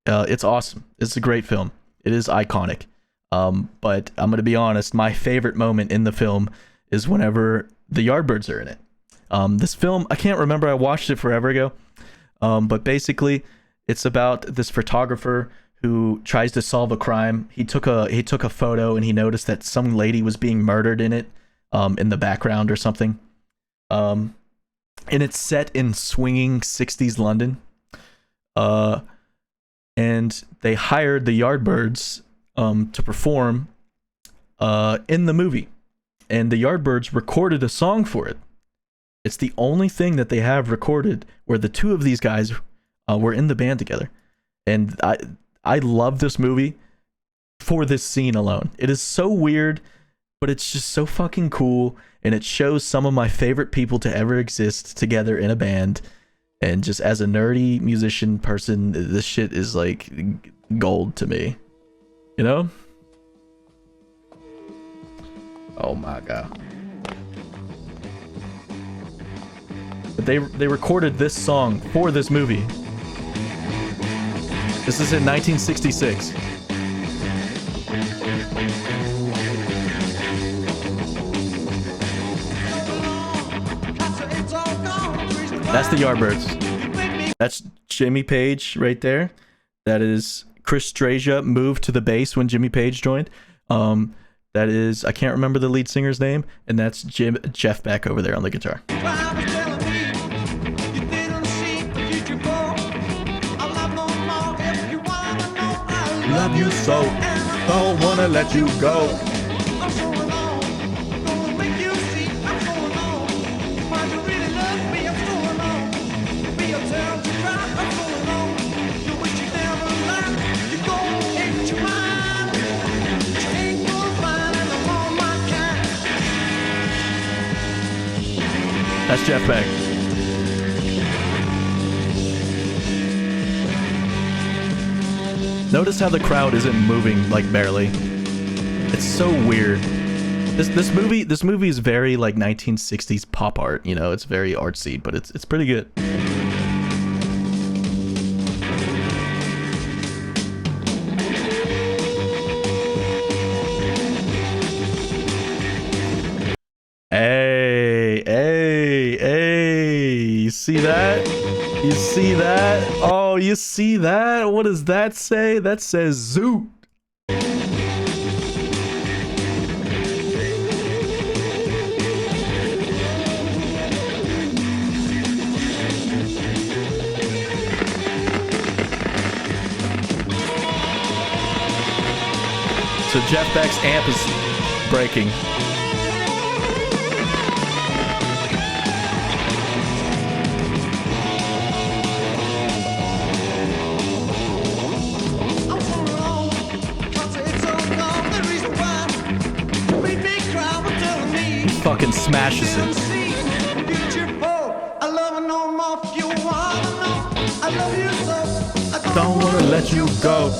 It's awesome. It's a great film. It is iconic. But I'm going to be honest, my favorite moment in the film is whenever the Yardbirds are in it. This film, I can't remember, I watched it forever ago, but basically it's about this photographer who tries to solve a crime. He took a photo and he noticed that some lady was being murdered in it, in the background or something. And it's set in swinging 60s London. And they hired the Yardbirds to perform in the movie. And the Yardbirds recorded a song for it. It's the only thing that they have recorded where the two of these guys were in the band together. And I love this movie for this scene alone. It is so weird, but it's just so fucking cool. and it shows some of my favorite people to ever exist together in a band. And just as a nerdy musician person, this shit is like gold to me, you know? Oh my god. But they recorded this song for this movie. This is in 1966. That's the Yardbirds. That's Jimmy Page right there. That is Chris Strasia moved to the bass when Jimmy Page joined. That is, I can't remember the lead singer's name, and that's Jeff Beck over there on the guitar. Love you so, don't wanna let you go. That's Jeff Beck. Notice how the crowd isn't moving, like, barely. It's so weird. This movie is very like 1960s pop art, you know. It's very artsy, but it's pretty good. Hey, you see that? You see that? Oh, you see that? What does that say? That says Zoot. So Jeff Beck's amp is breaking. Fucking smashes it. Don't wanna let you go.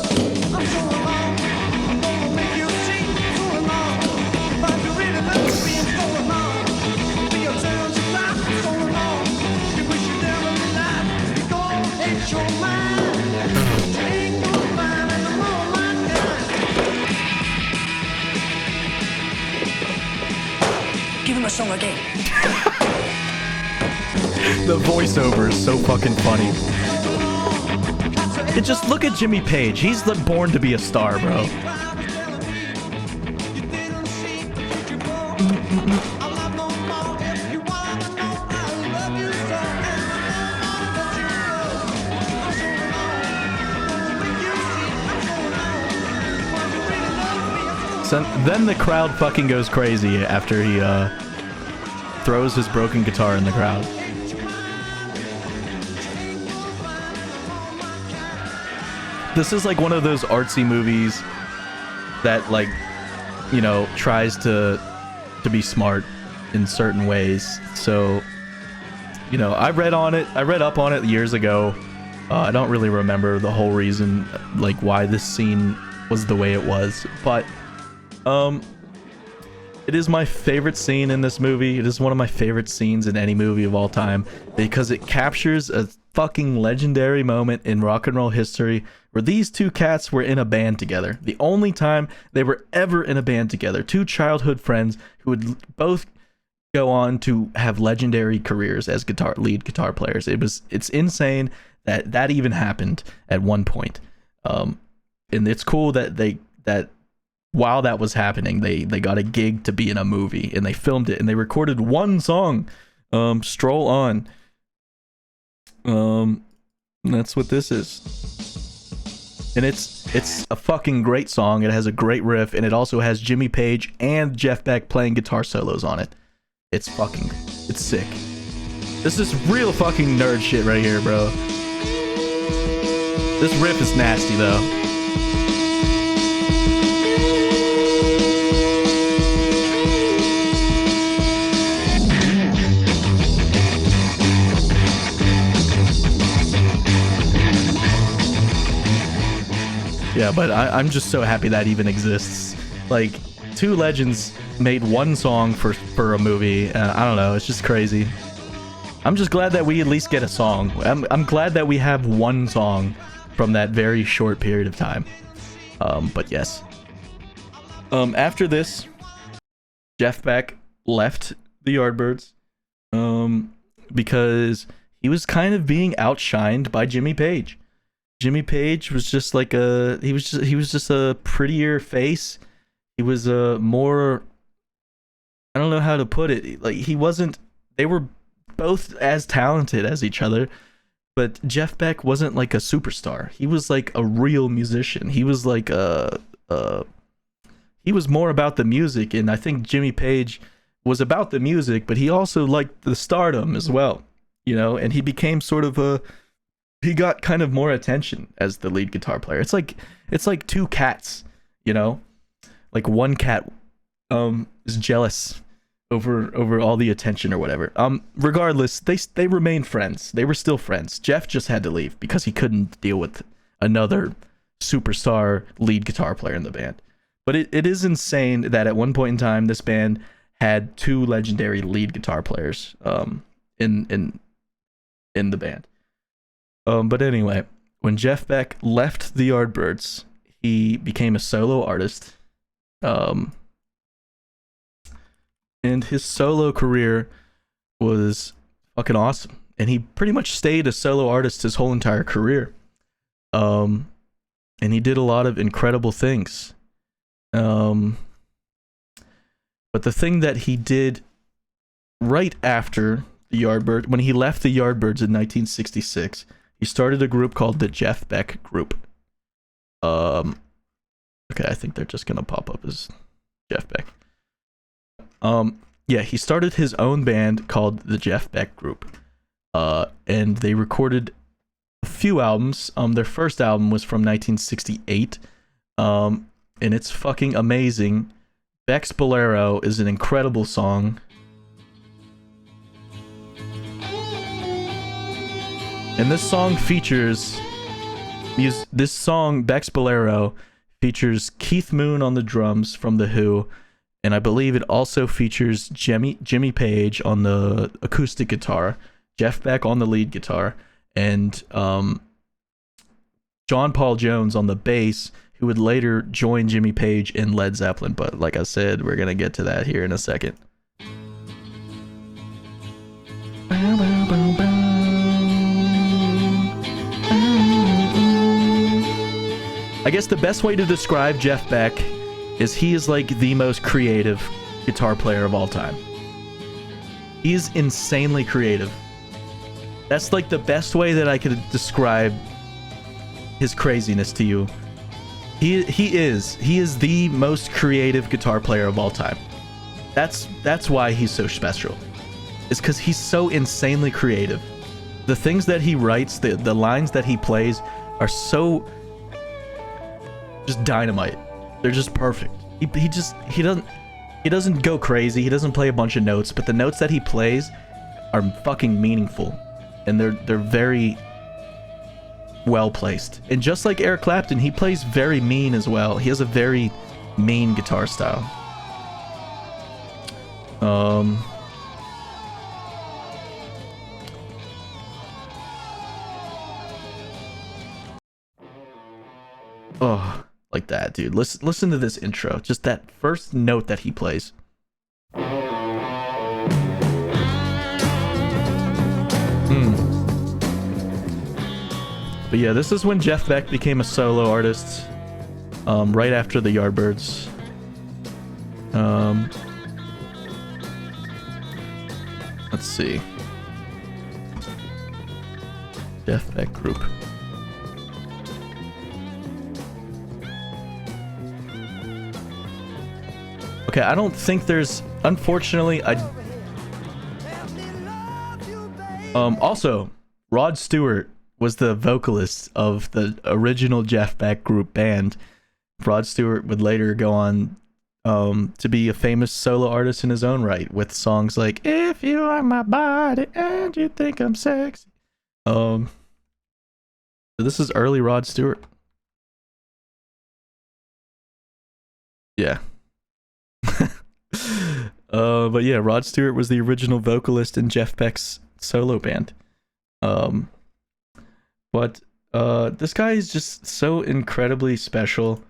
Give him a song again. The voiceover is so fucking funny. And just look at Jimmy Page. He's born to be a star, bro. So then the crowd fucking goes crazy after he throws his broken guitar in the crowd. This is like one of those artsy movies that, like, you know, tries to be smart in certain ways. So, you know, I read up on it years ago. I don't really remember the whole reason, like, why this scene was the way it was, but it is my favorite scene in this movie. It is one of my favorite scenes in any movie of all time because it captures a fucking legendary moment in rock and roll history where these two cats were in a band together. The only time they were ever in a band together. Two childhood friends who would both go on to have legendary careers as lead guitar players. It's insane that even happened at one point. And it's cool that while that was happening, they got a gig to be in a movie and they filmed it and they recorded one song, Stroll On. That's what this is. And it's a fucking great song. It has a great riff and it also has Jimmy Page and Jeff Beck playing guitar solos on it. It's sick. This is real fucking nerd shit right here, bro. This riff is nasty though. Yeah, but I'm just so happy that even exists. Like, two legends made one song for a movie. I don't know, it's just crazy. I'm just glad that we at least get a song. I'm glad that we have one song from that very short period of time. But yes. After this, Jeff Beck left the Yardbirds because he was kind of being outshined by Jimmy Page. Jimmy Page was just like he was just a prettier face. He was a more, I don't know how to put it. Like, they were both as talented as each other, but Jeff Beck wasn't like a superstar. He was like a real musician. He was like he was more about the music, and I think Jimmy Page was about the music, but he also liked the stardom as well, you know, and he became sort of he got kind of more attention as the lead guitar player. It's like two cats, you know? Like, one cat is jealous over all the attention or whatever. Regardless, they remained friends. They were still friends. Jeff just had to leave because he couldn't deal with another superstar lead guitar player in the band. But it is insane that at one point in time this band had two legendary lead guitar players in the band. But anyway, when Jeff Beck left the Yardbirds, he became a solo artist. And his solo career was fucking awesome. And he pretty much stayed a solo artist his whole entire career. And he did a lot of incredible things. But the thing that he did right after the Yardbirds, when he left the Yardbirds in 1966, he started a group called the Jeff Beck Group. Okay, I think they're just gonna pop up as Jeff Beck. Yeah, he started his own band called the Jeff Beck Group. And they recorded a few albums. Their first album was from 1968. And it's fucking amazing. Beck's Bolero is an incredible song. And this song features Beck's Bolero features Keith Moon on the drums from The Who, and I believe it also features Jimmy Page on the acoustic guitar, Jeff Beck on the lead guitar, and John Paul Jones on the bass, who would later join Jimmy Page in Led Zeppelin. But like I said, we're gonna get to that here in a second. I guess the best way to describe Jeff Beck is he is like the most creative guitar player of all time. He is insanely creative. That's like the best way that I could describe his craziness to you. He is the most creative guitar player of all time. That's why he's so special. It's because he's so insanely creative. The things that he writes, the lines that he plays are so just dynamite. They're just perfect. He doesn't go crazy. He doesn't play a bunch of notes, but the notes that he plays are fucking meaningful, and they're very well placed. And just like Eric Clapton, he plays very mean as well. He has a very mean guitar style. Oh, like that, dude. Listen to this intro. Just that first note that he plays. But yeah, this is when Jeff Beck became a solo artist, right after the Yardbirds. Let's see. Jeff Beck Group. Okay, I don't think there's, unfortunately, also, Rod Stewart was the vocalist of the original Jeff Beck Group band. Rod Stewart would later go on to be a famous solo artist in his own right, with songs like "If You Are My Body and You Think I'm Sexy." So this is early Rod Stewart. Yeah. But yeah, Rod Stewart was the original vocalist in Jeff Beck's solo band. But this guy is just so incredibly special.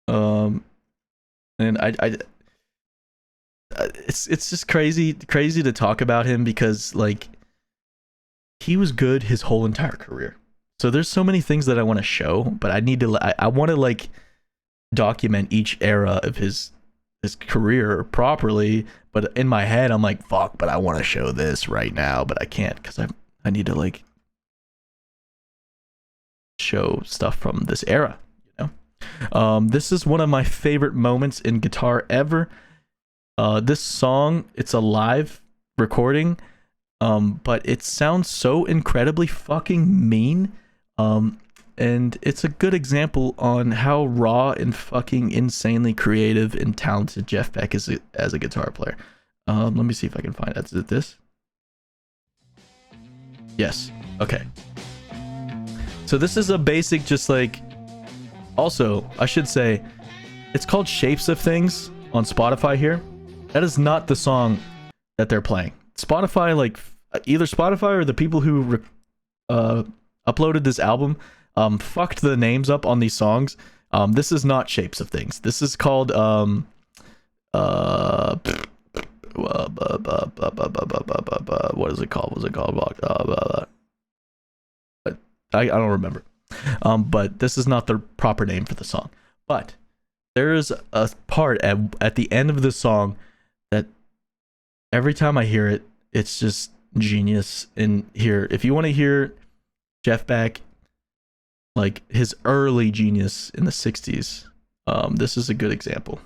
And it's just crazy to talk about him because like he was good his whole entire career. So there's so many things that I want to show, but I want to like document each era of his career properly. But in my head, I'm like, fuck, but I want to show this right now, but I can't because I need to like show stuff from this era, you know. This is one of my favorite moments in guitar ever. This song, it's a live recording, but it sounds so incredibly fucking mean. And it's a good example on how raw and fucking insanely creative and talented Jeff Beck is as a guitar player. Let me see if I can find it. Is it this? Yes. Okay. So this is a basic, just like, also, I should say, it's called Shapes of Things on Spotify here. That is not the song that they're playing. Spotify, like, either Spotify or the people who uploaded this album fucked the names up on these songs. This is not Shapes of Things. This is called what is it called? I don't remember. But this is not the proper name for the song. But there is a part at the end of the song that every time I hear it, it's just genius. And here, if you want to hear Jeff Beck, like his early genius in the 60s, this is a good example.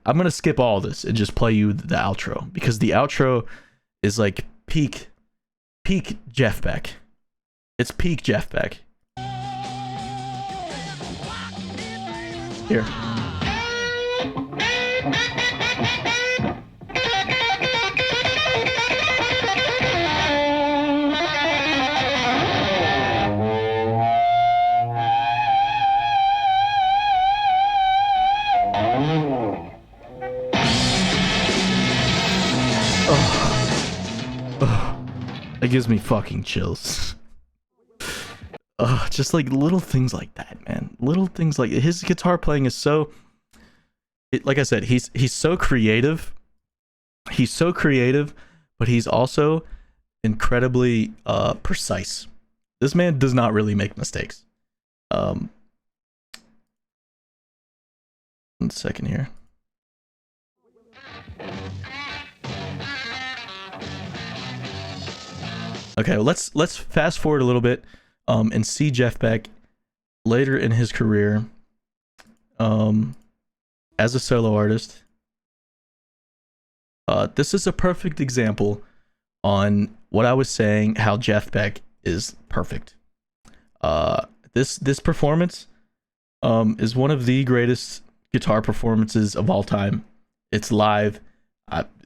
I'm gonna skip all this and just play you the outro, because the outro is like peak Jeff Beck. It's peak Jeff Beck. Here. That gives me fucking chills. Just like little things like that, man. Little things like his guitar playing is so. Like I said, he's so creative. He's so creative, but he's also incredibly precise. This man does not really make mistakes. 1 second here. Okay, let's fast forward a little bit and see Jeff Beck later in his career as a solo artist. This is a perfect example on what I was saying, how Jeff Beck is perfect. This performance is one of the greatest guitar performances of all time. It's live.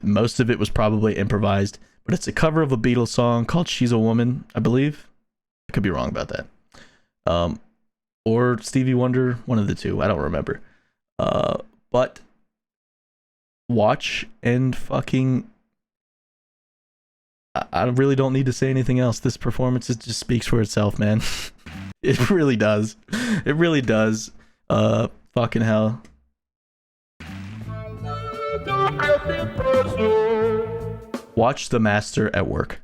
Most of it was probably improvised, but it's a cover of a Beatles song called She's a Woman, I believe. I could be wrong about that. Or Stevie Wonder, one of the two. I don't remember. But watch and fucking... I really don't need to say anything else. This performance, it just speaks for itself, man. It really does. It really does. Fucking hell. Watch the master at work.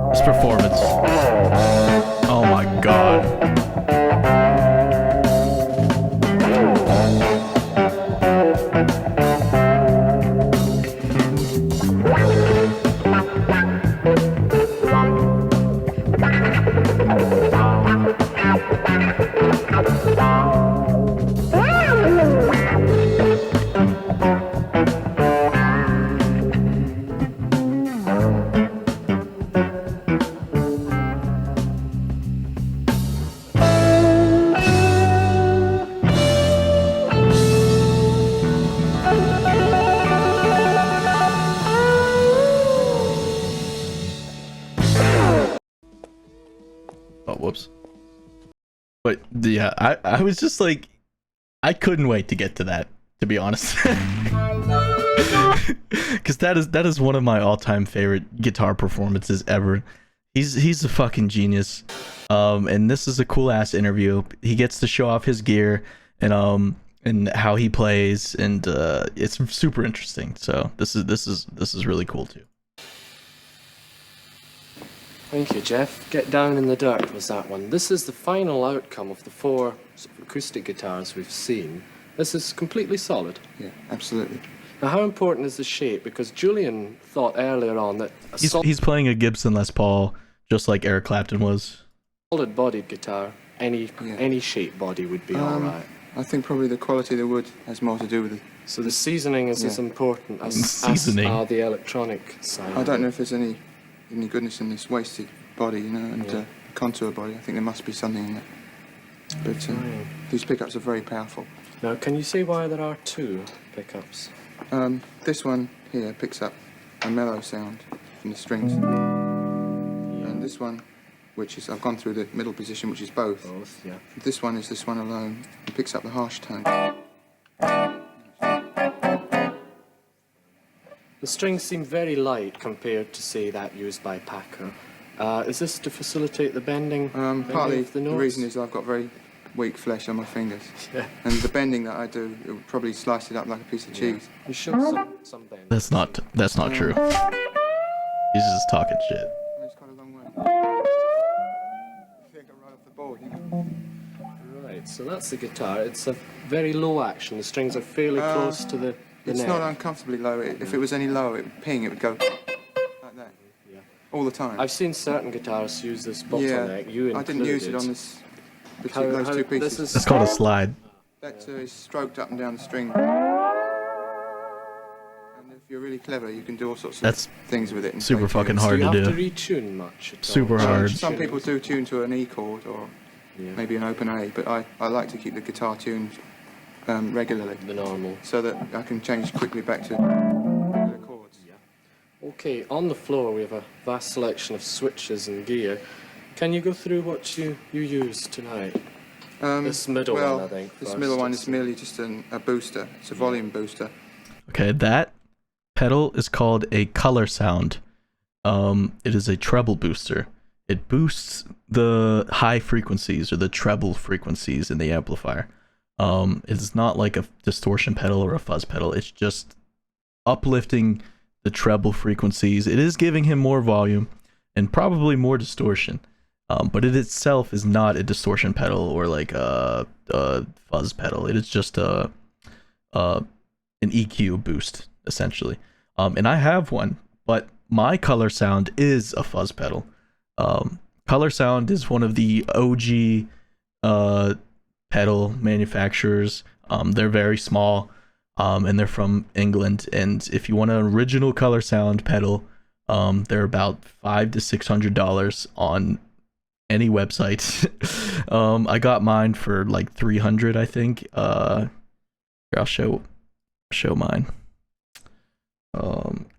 This performance. Oh my god. Oh, whoops. But yeah, I was just like, I couldn't wait to get to that, to be honest. Because that is one of my all-time favorite guitar performances ever. He's a fucking genius. And this is a cool ass interview. He gets to show off his gear and how he plays, and it's super interesting. So this is really cool too. Thank you, Jeff. Get Down in the Dirt was that one. This is the final outcome of the 4 sort of acoustic guitars we've seen. This is completely solid. Yeah, absolutely. Now, how important is the shape? Because Julian thought earlier on that a He's playing a Gibson Les Paul, just like Eric Clapton was. solid-bodied guitar, any shape body would be all right. I think probably the quality of the wood has more to do with it. So the seasoning is as important as Seasoning. the electronic side. I don't know if there's any goodness in this wasted body, you know, and contour body. I think there must be something in that. But these pickups are very powerful. Now, can you see why there are 2 pickups? This one here picks up a mellow sound from the strings. And this one, which is, I've gone through the middle position, which is both. Both, yeah. This one is this one alone. It picks up the harsh tone. The strings seem very light compared to, say, that used by Packer. Is this to facilitate the bending? Partly of the the notes? reason is I've got very weak flesh on my fingers. Yeah. And the bending that I do, it would probably slice it up like a piece of cheese. You show some bend. That's not true. He's just talking shit. It's quite a long way. I think I'm right off the board, you know. Right, so that's the guitar. It's a very low action. The strings are fairly close to the It's neck. not uncomfortably low. If it was any lower, it would ping. It would go like that. Yeah. All the time. I've seen certain guitarists use this bottleneck. You included. I didn't use it on this. Those two pieces. This It's is called a slide. That is stroked up and down the string. And if you're really clever, you can do all sorts of That's things with it. And super play fucking tunes. hard Do you to have do. to retune much at all? Super hard. Some people do tune to an E chord or maybe an open A, but I like to keep the guitar tuned regularly, The normal. so that I can change quickly back to regular chords. Okay, on the floor we have a vast selection of switches and gear. Can you go through what you use tonight? This middle well, one, I think. This first. middle one is merely just a booster. It's a volume booster. Okay, that pedal is called a color sound. It is a treble booster. It boosts the high frequencies or the treble frequencies in the amplifier. It's not like a distortion pedal or a fuzz pedal. It's just uplifting the treble frequencies. It is giving him more volume and probably more distortion. But it itself is not a distortion pedal or like a fuzz pedal. It is just an EQ boost, essentially. And I have one, but my color sound is a fuzz pedal. Color Sound is one of the OG pedal manufacturers. They're very small, and they're from England. And if you want an original Color Sound pedal, they're about $500 to $600 on any website. I got mine for like $300, I think. Here, I'll show mine.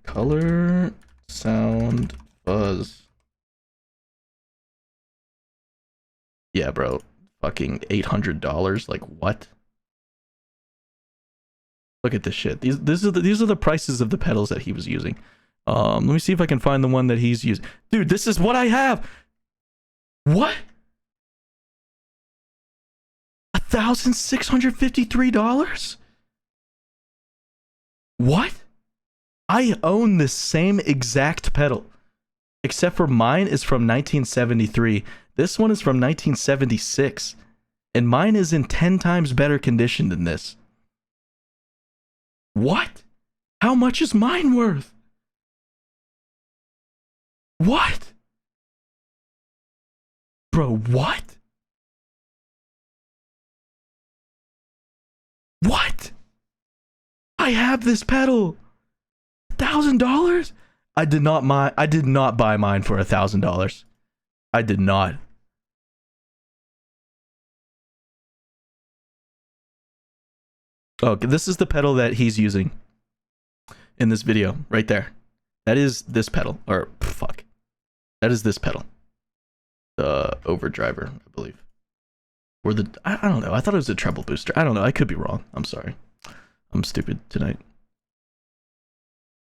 Color Sound Fuzz. Yeah, bro. Fucking $800. Like, what? Look at this shit. These are the prices of the pedals that he was using. Let me see if I can find the one that he's using. Dude, this is what I have. What? $1,653? What? I own this same exact pedal, except for mine is from 1973. This one is from 1976, and mine is in 10 times better condition than this. What? How much is mine worth? What? Bro, what? What? I have this pedal. $1,000? I did not buy mine for $1,000. I did not. Okay, this is the pedal that he's using in this video right there. That is this pedal, or fuck. That is this pedal. The overdriver, I believe. Or the, I don't know. I thought it was a treble booster. I don't know. I could be wrong. I'm sorry. I'm stupid tonight.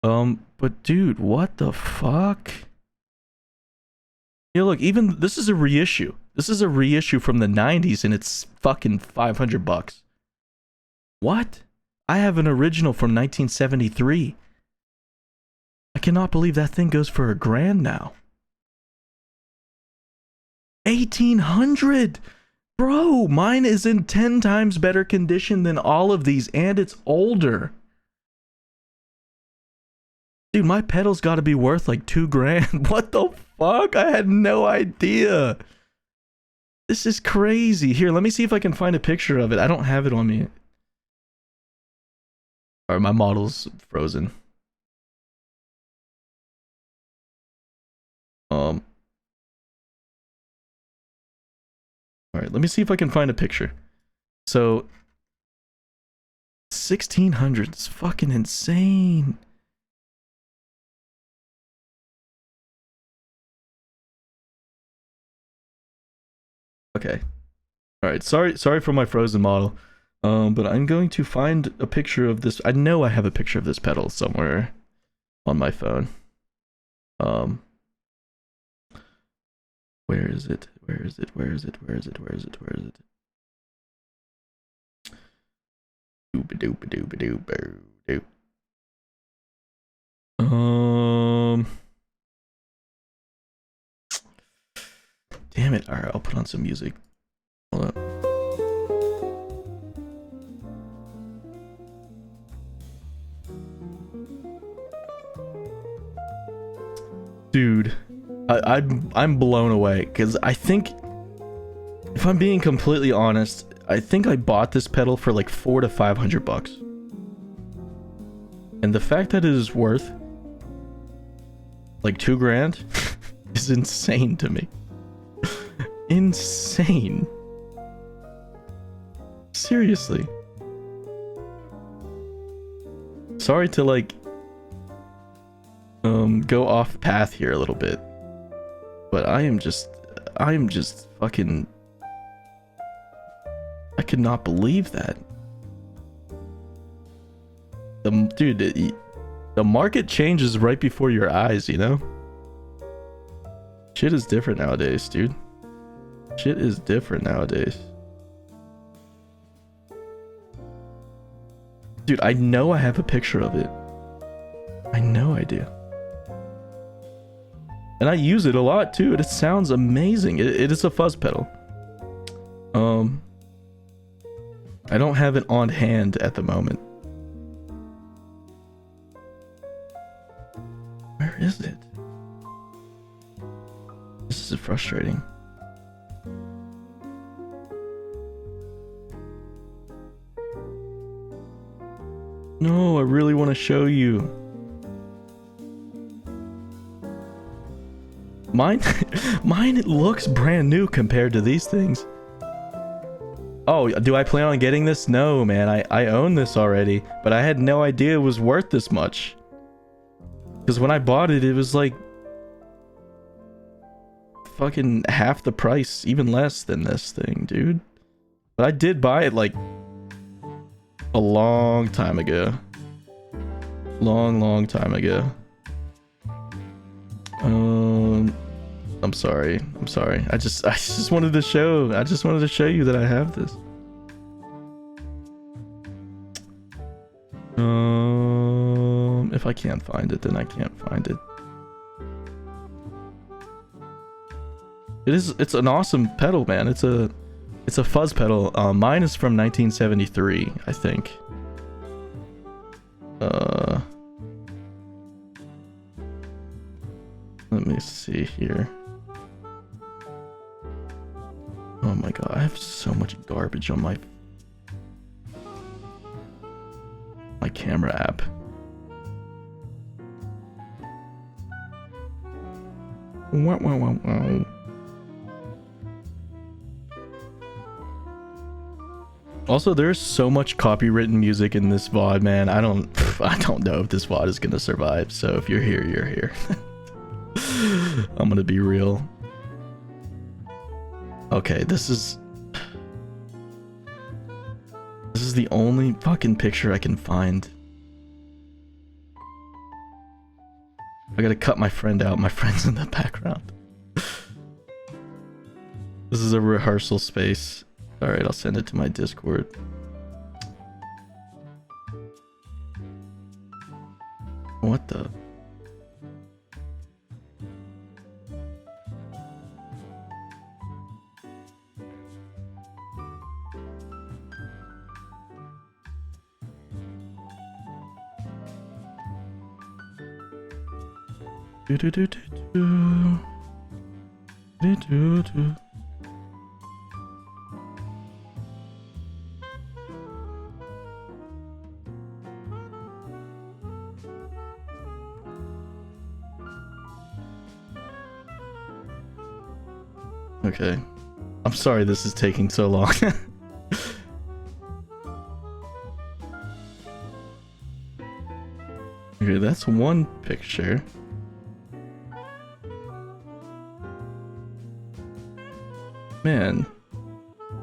But dude, what the fuck? Yeah, look, even this is a reissue. This is a reissue from the 90s and it's fucking $500. What? I have an original from 1973. I cannot believe that thing goes for $1,000 now. 1,800! Bro, mine is in 10 times better condition than all of these, and it's older. Dude, my pedal's gotta be worth like $2,000. What the fuck? I had no idea. This is crazy. Here, let me see if I can find a picture of it. I don't have it on me. Alright, my model's frozen. Alright, let me see if I can find a picture. So, 1,600 is fucking insane. Okay. Alright, sorry for my frozen model. But I'm going to find a picture of this. I know I have a picture of this pedal somewhere on my phone. Where is it? Where is it? Where is it? Where is it? Where is it? Where is it? Doop-a-doop-a-doop-a-doop-a-doop. Damn it. Alright, I'll put on some music. Hold up. Dude, I'm blown away because I think, if I'm being completely honest, I think I bought this pedal for like $400 to $500, and the fact that it is worth like $2,000 is insane to me. Insane. Seriously. Sorry to like go off path here a little bit, but I am just fucking, I could not believe that. Dude, the market changes right before your eyes, you know? Shit is different nowadays, dude. Shit is different nowadays. Dude, I know I have a picture of it. I know I do. And I use it a lot too. It sounds amazing. It is a fuzz pedal. I don't have it on hand at the moment. Where is it? This is frustrating. No, I really want to show you. Mine it looks brand new compared to these things. Oh, do I plan on getting this? No, man, I own this already, but I had no idea it was worth this much. Because when I bought it, it was like fucking half the price, even less than this thing, dude. But I did buy it like a long time ago. Long time ago. I'm sorry. I just wanted to show you that I have this. if I can't find it, then I can't find it. It's an awesome pedal, man. It's a fuzz pedal. Mine is from 1973, I think. Let me see here. Oh my god, I have so much garbage on my camera app. Wow, wow, wow, wow. Also, there's so much copywritten music in this VOD, man. I don't know if this VOD is gonna survive. So if you're here, you're here. I'm gonna be real. Okay, this is the only fucking picture I can find. I gotta cut my friend out. My friend's in the background. This is a rehearsal space. Alright, I'll send it to my Discord. What the? Do do do do do. Do do do. Okay. I'm sorry this is taking so long. Okay, that's one picture. Man,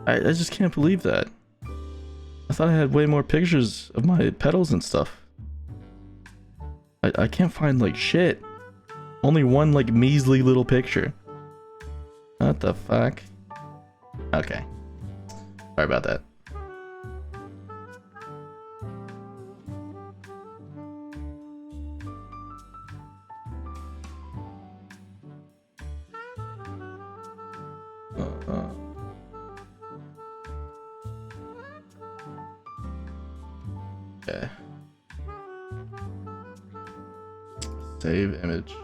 I just can't believe that. I thought I had way more pictures of my pedals and stuff. I can't find like shit. Only one like measly little picture. What the fuck? Okay. Sorry about that. Okay. Save image.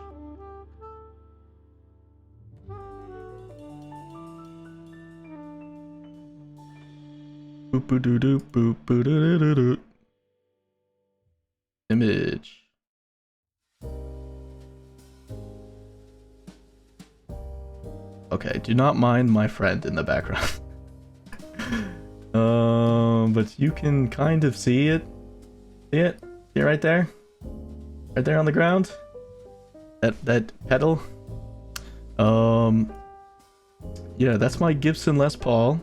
Boop boo doo doo boop boo doo doo doo doo. Image. Okay, do not mind my friend in the background. But you can kind of see it. See it? See it right there? Right there on the ground? That pedal? Yeah, that's my Gibson Les Paul.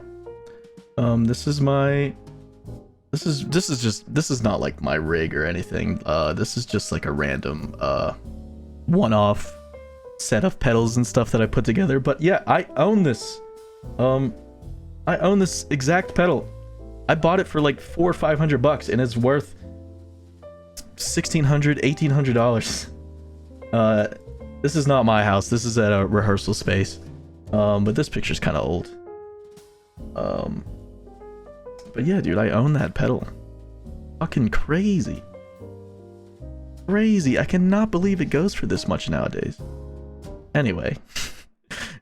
This is my... This is not like my rig or anything. This is just like a random, one-off set of pedals and stuff that I put together. But yeah, I own this. I own this exact pedal. I bought it for like $400 or $500 and it's worth $1,600, $1,800. This is not my house. This is at a rehearsal space. But this picture's kind of old. But yeah, dude, I own that pedal. Fucking crazy. Crazy. I cannot believe it goes for this much nowadays. Anyway,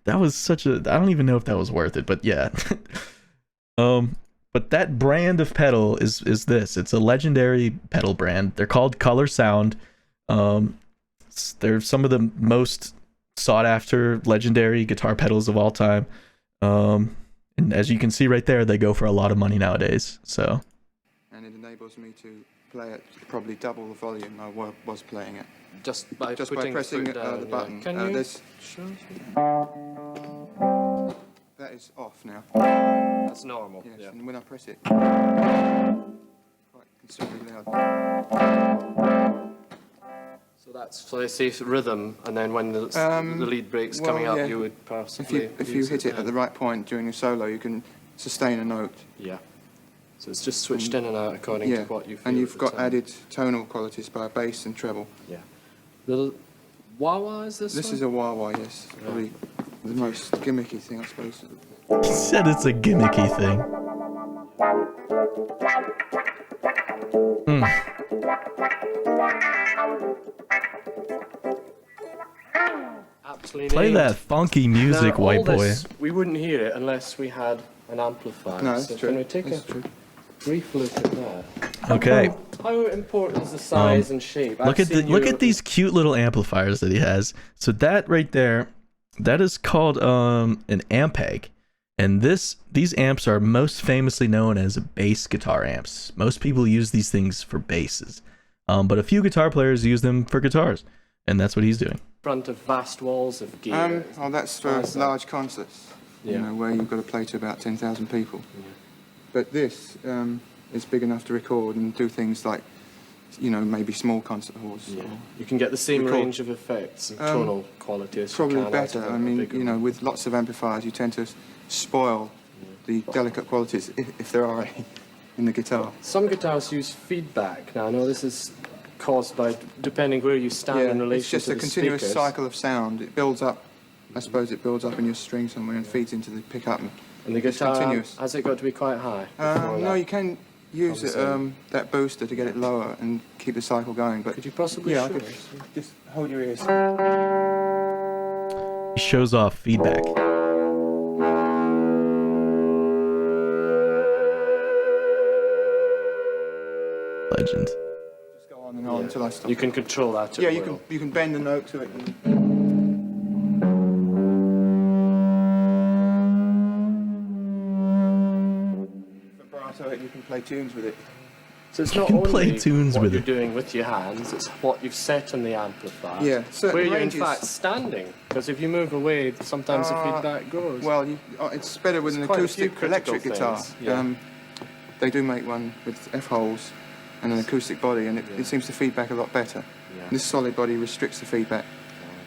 that was such a... I don't even know if that was worth it, but yeah. But that brand of pedal is this. It's a legendary pedal brand. They're called Color Sound. They're some of the most sought after legendary guitar pedals of all time. And as you can see right there, they go for a lot of money nowadays. So. And it enables me to play it probably double the volume I was playing it. Just by pressing down, the button. Yeah. Can you show me? That is off now. That's normal. Yes, yeah. and when I press it, quite considerably loud. So they say rhythm, and then when the lead break's coming up, you would possibly. If you hit it at the right point during your solo, you can sustain a note. Yeah. So it's just switched in and out according Yeah, to what you feel. and at you've the got time. added tonal qualities by bass and treble. Yeah. The wah-wah is this This one? is a wah-wah, yes. Probably the most gimmicky thing, I suppose. He said it's a gimmicky thing. Aptly Play named. that funky music, Now, white all boy. this, we wouldn't hear it unless we had an amplifier. No, that's so true. Can we take That's a true. brief look at that? Okay. How important is the size and shape? Look I've at seen look you- at these cute little amplifiers that he has. So that right there, that is called an Ampeg, and these amps are most famously known as bass guitar amps. Most people use these things for basses, but a few guitar players use them for guitars, and that's what he's doing. front of vast walls of gear. Oh, that's for Why is that? large concerts, Yeah. you know, where you've got to play to about 10,000 people. But this is big enough to record and do things like, you know, maybe small concert halls. Yeah. Or You can get the same Record. range of effects and tonal quality as probably you can better. out of I a mean, bigger you know, one. with lots of amplifiers, you tend to spoil the delicate qualities, if there are any, in the guitar. Some guitars use feedback. Now, I know this is caused by, depending where you stand in relation it's just to a the continuous speakers. cycle of sound. It builds up. I suppose it builds up in your string somewhere and feeds into the pickup. And the It's guitar, continuous. has it got to be quite high? before No, that? you can use it, that booster to get it lower and keep the cycle going. But Could you possibly yeah, I show could us? just hold your ears. He shows off feedback. Legend. Just go on and on until I stop. You can control that. Yeah, at you will. can bend the note to it. Vibrato it, you can play tunes with it. So it's not can only play tunes what with you're it. doing with your hands, it's what you've set on the amplifier. Yeah, certain where you're ranges- in fact standing. Because if you move away, sometimes the feedback goes. Well, it's better with There's an quite a few acoustic critical electric guitar. things, yeah. They do make one with F-holes and an acoustic body, and it seems to feedback a lot better. Yeah. This solid body restricts the feedback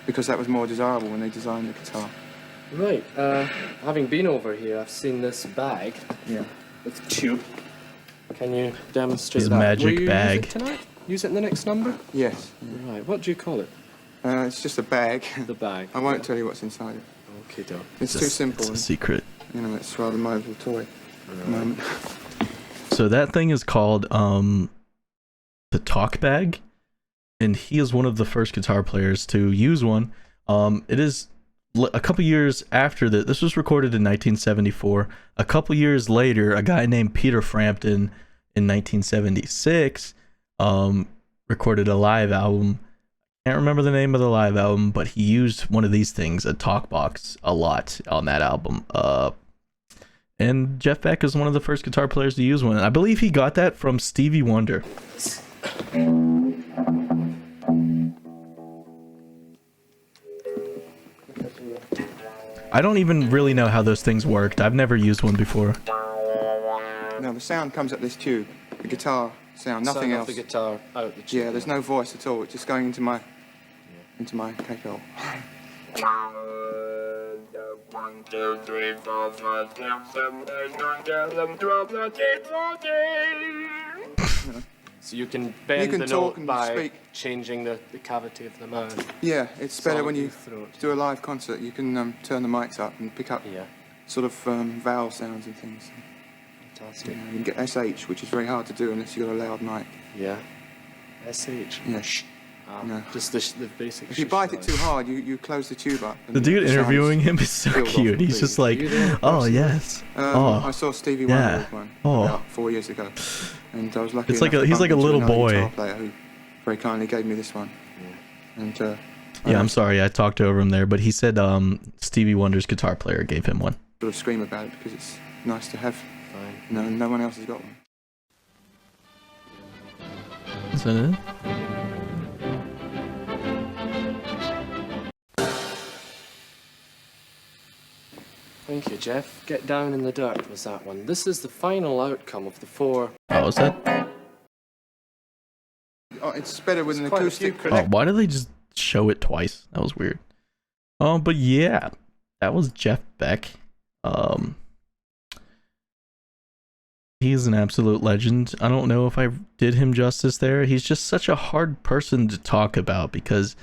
because that was more desirable when they designed the guitar. Right, having been over here, I've seen this bag Yeah. with tube. Can you demonstrate This that? magic Will you bag. Use it tonight? Use it in the next number? Yes. Right, what do you call it? It's just a bag. The bag. I won't tell you what's inside it. Okay, doc. It's too simple. It's a and, secret. you know, it's rather my little toy at the moment. So that thing is called the Talk Bag, and he is one of the first guitar players to use one. It is a couple years after that. This was recorded in 1974. A couple years later, a guy named Peter Frampton in 1976 recorded a live album. Can't remember the name of the live album, but he used one of these things, a talk box, a lot on that album. And Jeff Beck is one of the first guitar players to use one. I believe he got that from Stevie Wonder. I don't even really know how those things worked. I've never used one before. Now the sound comes up this tube, the guitar sound, nothing Sound else. off the guitar out the tube. Yeah, there's no voice at all. It's just going into my capo. 1, 2, 3, 4, 5, 6, 7, 8, 9, 10, 11, 12, 13, 14. So you can bend You can the talk note and by speak. changing the cavity of the mouth. Yeah, it's better Sound when in you the throat. do a live concert. You can turn the mics up and pick up Yeah, sort of vowel sounds and things. fantastic. You can get SH, which is very hard to do unless you've got a loud mic. Yeah. SH. Yeah, shh. No. Just the basic. If you bite it too hard, you close the tube up. and The dude sound interviewing is him is so peeled off cute. He's just like, completely. oh yes, I oh. saw Stevie yeah. Wonder with one Oh. about 4 years ago, and I was lucky It's like enough to he's like a bump into little another guitar boy. player who very kindly gave me this one. And Yeah, I'm sorry, I talked over him there, but he said Stevie Wonder's guitar player gave him one. sort of scream about it because it's nice to have. Fine. No one else has got one. Is that it? Thank you, Jeff. Get Down in the Dirt was that one. This is the final outcome of the 4. Oh, is that? Oh, it's better with an Quite a few acoustic. critics. Oh, why did they just show it twice? That was weird. But yeah, that was Jeff Beck. He's an absolute legend. I don't know if I did him justice there. He's just such a hard person to talk about because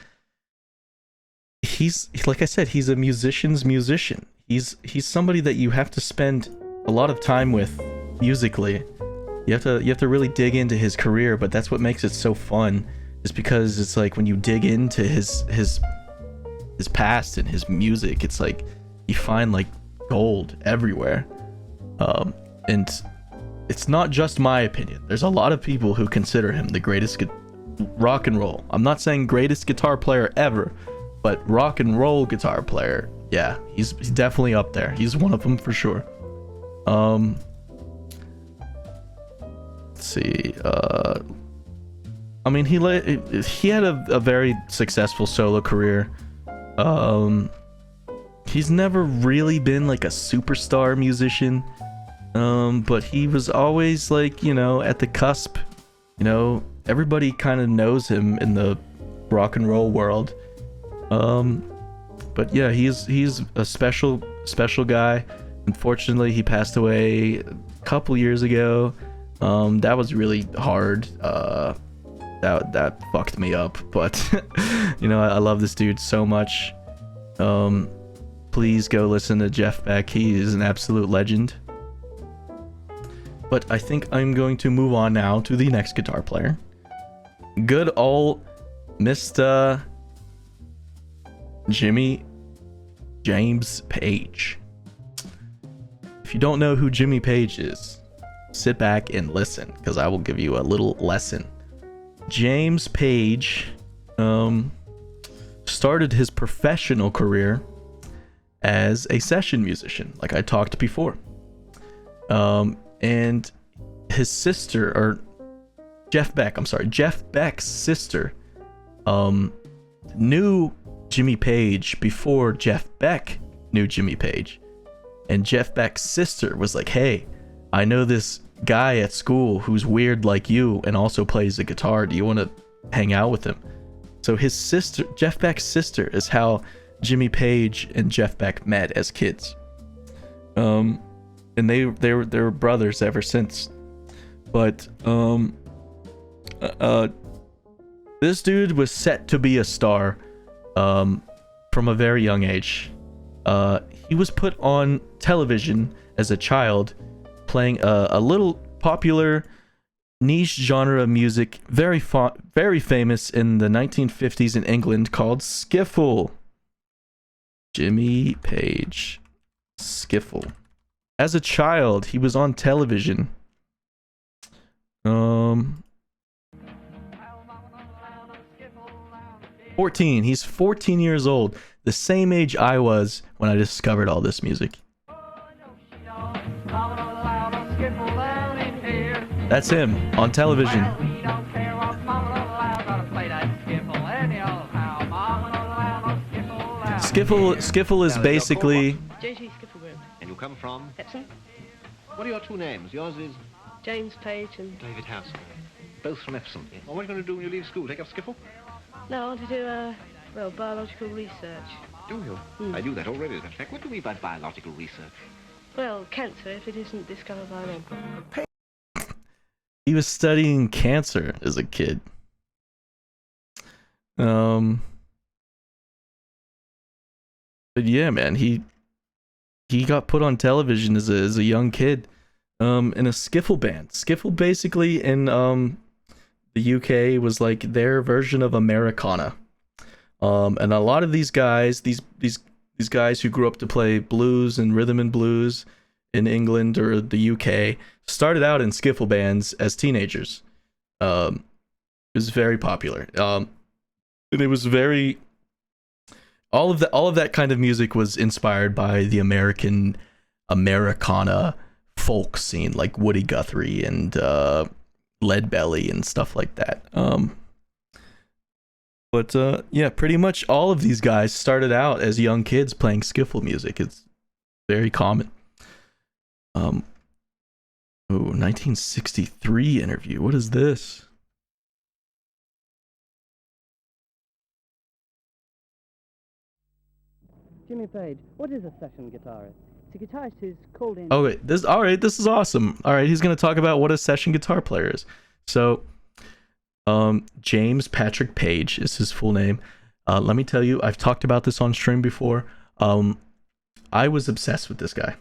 he's, like I said, he's a musician's musician. He's somebody that you have to spend a lot of time with musically. You have to really dig into his career, but that's what makes it so fun. Is because it's like when you dig into his past and his music, it's like you find like gold everywhere. And it's not just my opinion. There's a lot of people who consider him the greatest rock and roll. I'm not saying greatest guitar player ever, but rock and roll guitar player. Yeah, he's definitely up there. He's one of them for sure. Let's see. I mean, he had a very successful solo career. He's never really been like a superstar musician. But he was always like, you know, at the cusp. You know, everybody kind of knows him in the rock and roll world. But yeah, he's a special guy. Unfortunately, he passed away a couple years ago. That was really hard. That fucked me up, but you know, I love this dude so much. Please go listen to Jeff Beck. He is an absolute legend. But I think I'm going to move on now to the next guitar player. Good old Mr. Jimmy James Page. If you don't know who Jimmy Page is, sit back and listen, because I will give you a little lesson. James Page started his professional career as a session musician, like I talked before. And his sister, or Jeff Beck's sister, knew Jimmy Page before Jeff Beck knew Jimmy Page. And Jeff Beck's sister was like, hey, I know this guy at school who's weird like you and also plays the guitar. Do you want to hang out with him? So his sister, Jeff Beck's sister, is how Jimmy Page and Jeff Beck met as kids. And they were brothers ever since. But this dude was set to be a star from a very young age. He was put on television as a child playing a little popular niche genre of music, very famous in the 1950s in England, called skiffle. Jimmy Page, skiffle. As a child, he was on television. 14. He's 14 years old, the same age I was when I discovered all this music. That's him on television. Skiffle is basically. JG Skiffle Group. And you come from? Epsom. What are your two names? Yours is? James Page and David House. Both from Epsom. Yes. Well, what are you going to do when you leave school? Take up skiffle? No, I want to do, biological research. Do you? I knew that already. In fact, what do you mean by biological research? Well, cancer, if it isn't discovered by them. He was studying cancer as a kid. But yeah, man, he got put on television as a young kid, in a skiffle band. Skiffle basically in the UK was like their version of Americana. And a lot of these guys, these guys who grew up to play blues and rhythm and blues in England or the UK started out in skiffle bands as teenagers. It was very popular. And it was very all of that kind of music was inspired by the Americana folk scene, like Woody Guthrie and Leadbelly and stuff like that. But yeah, pretty much all of these guys started out as young kids playing skiffle music. It's very common. 1963 interview. What is this? Jimmy Page, what is a session guitarist? It's a guitarist who's called in. Oh, wait, this is awesome. All right, he's going to talk about what a session guitar player is. So, James Patrick Page is his full name. Let me tell you, I've talked about this on stream before. I was obsessed with this guy.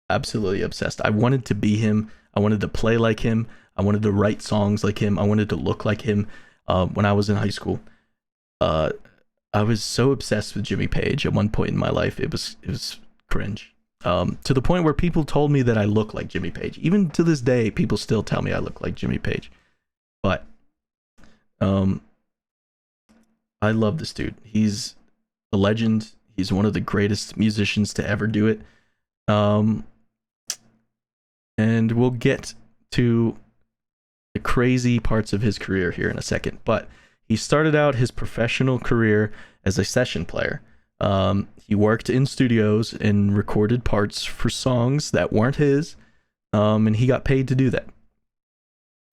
Absolutely obsessed. I wanted to be him. I wanted to play like him. I wanted to write songs like him. I wanted to look like him. When I was in high school, I was so obsessed with Jimmy Page at one point in my life. It was cringe. To the point where people told me that I look like Jimmy Page. Even to this day, people still tell me I look like Jimmy Page. But I love this dude. He's a legend. He's one of the greatest musicians to ever do it. And we'll get to the crazy parts of his career here in a second. But he started out his professional career as a session player. He worked in studios and recorded parts for songs that weren't his, and he got paid to do that.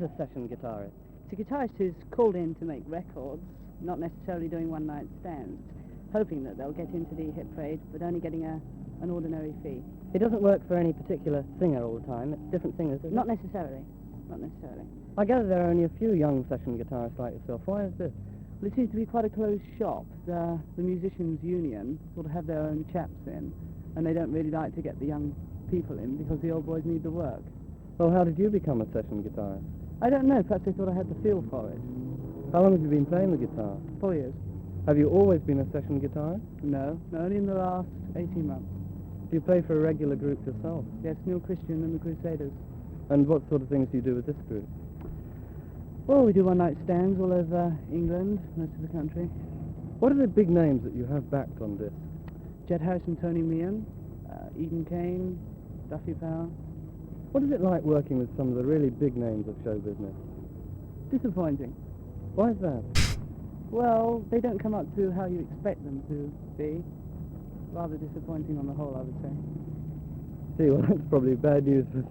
A session guitarist. It's a guitarist who's called in to make records, not necessarily doing one-night stands, hoping that they'll get into the hit parade, but only getting an ordinary fee. It doesn't work for any particular singer all the time. It's different singers, isn't it? Not necessarily. Not necessarily. I gather there are only a few young session guitarists like yourself. Why is this? Well, it seems to be quite a closed shop. The Musicians' Union sort of have their own chaps in, and they don't really like to get the young people in because the old boys need the work. Well, how did you become a session guitarist? I don't know. Perhaps they thought I had the feel for it. How long have you been playing the guitar? 4 years. Have you always been a session guitarist? No, only in the last 18 months. Do you play for a regular group yourself? Yes, Neil Christian and the Crusaders. And what sort of things do you do with this group? Well, we do one-night stands all over England, most of the country. What are the big names that you have backed on this? Jet Harrison, Tony Meehan, Eden Kane, Duffy Powell. What is it like working with some of the really big names of show business? Disappointing. Why is that? Well, they don't come up to how you expect them to be. Rather disappointing on the whole, I would say. See, well, that's probably bad news for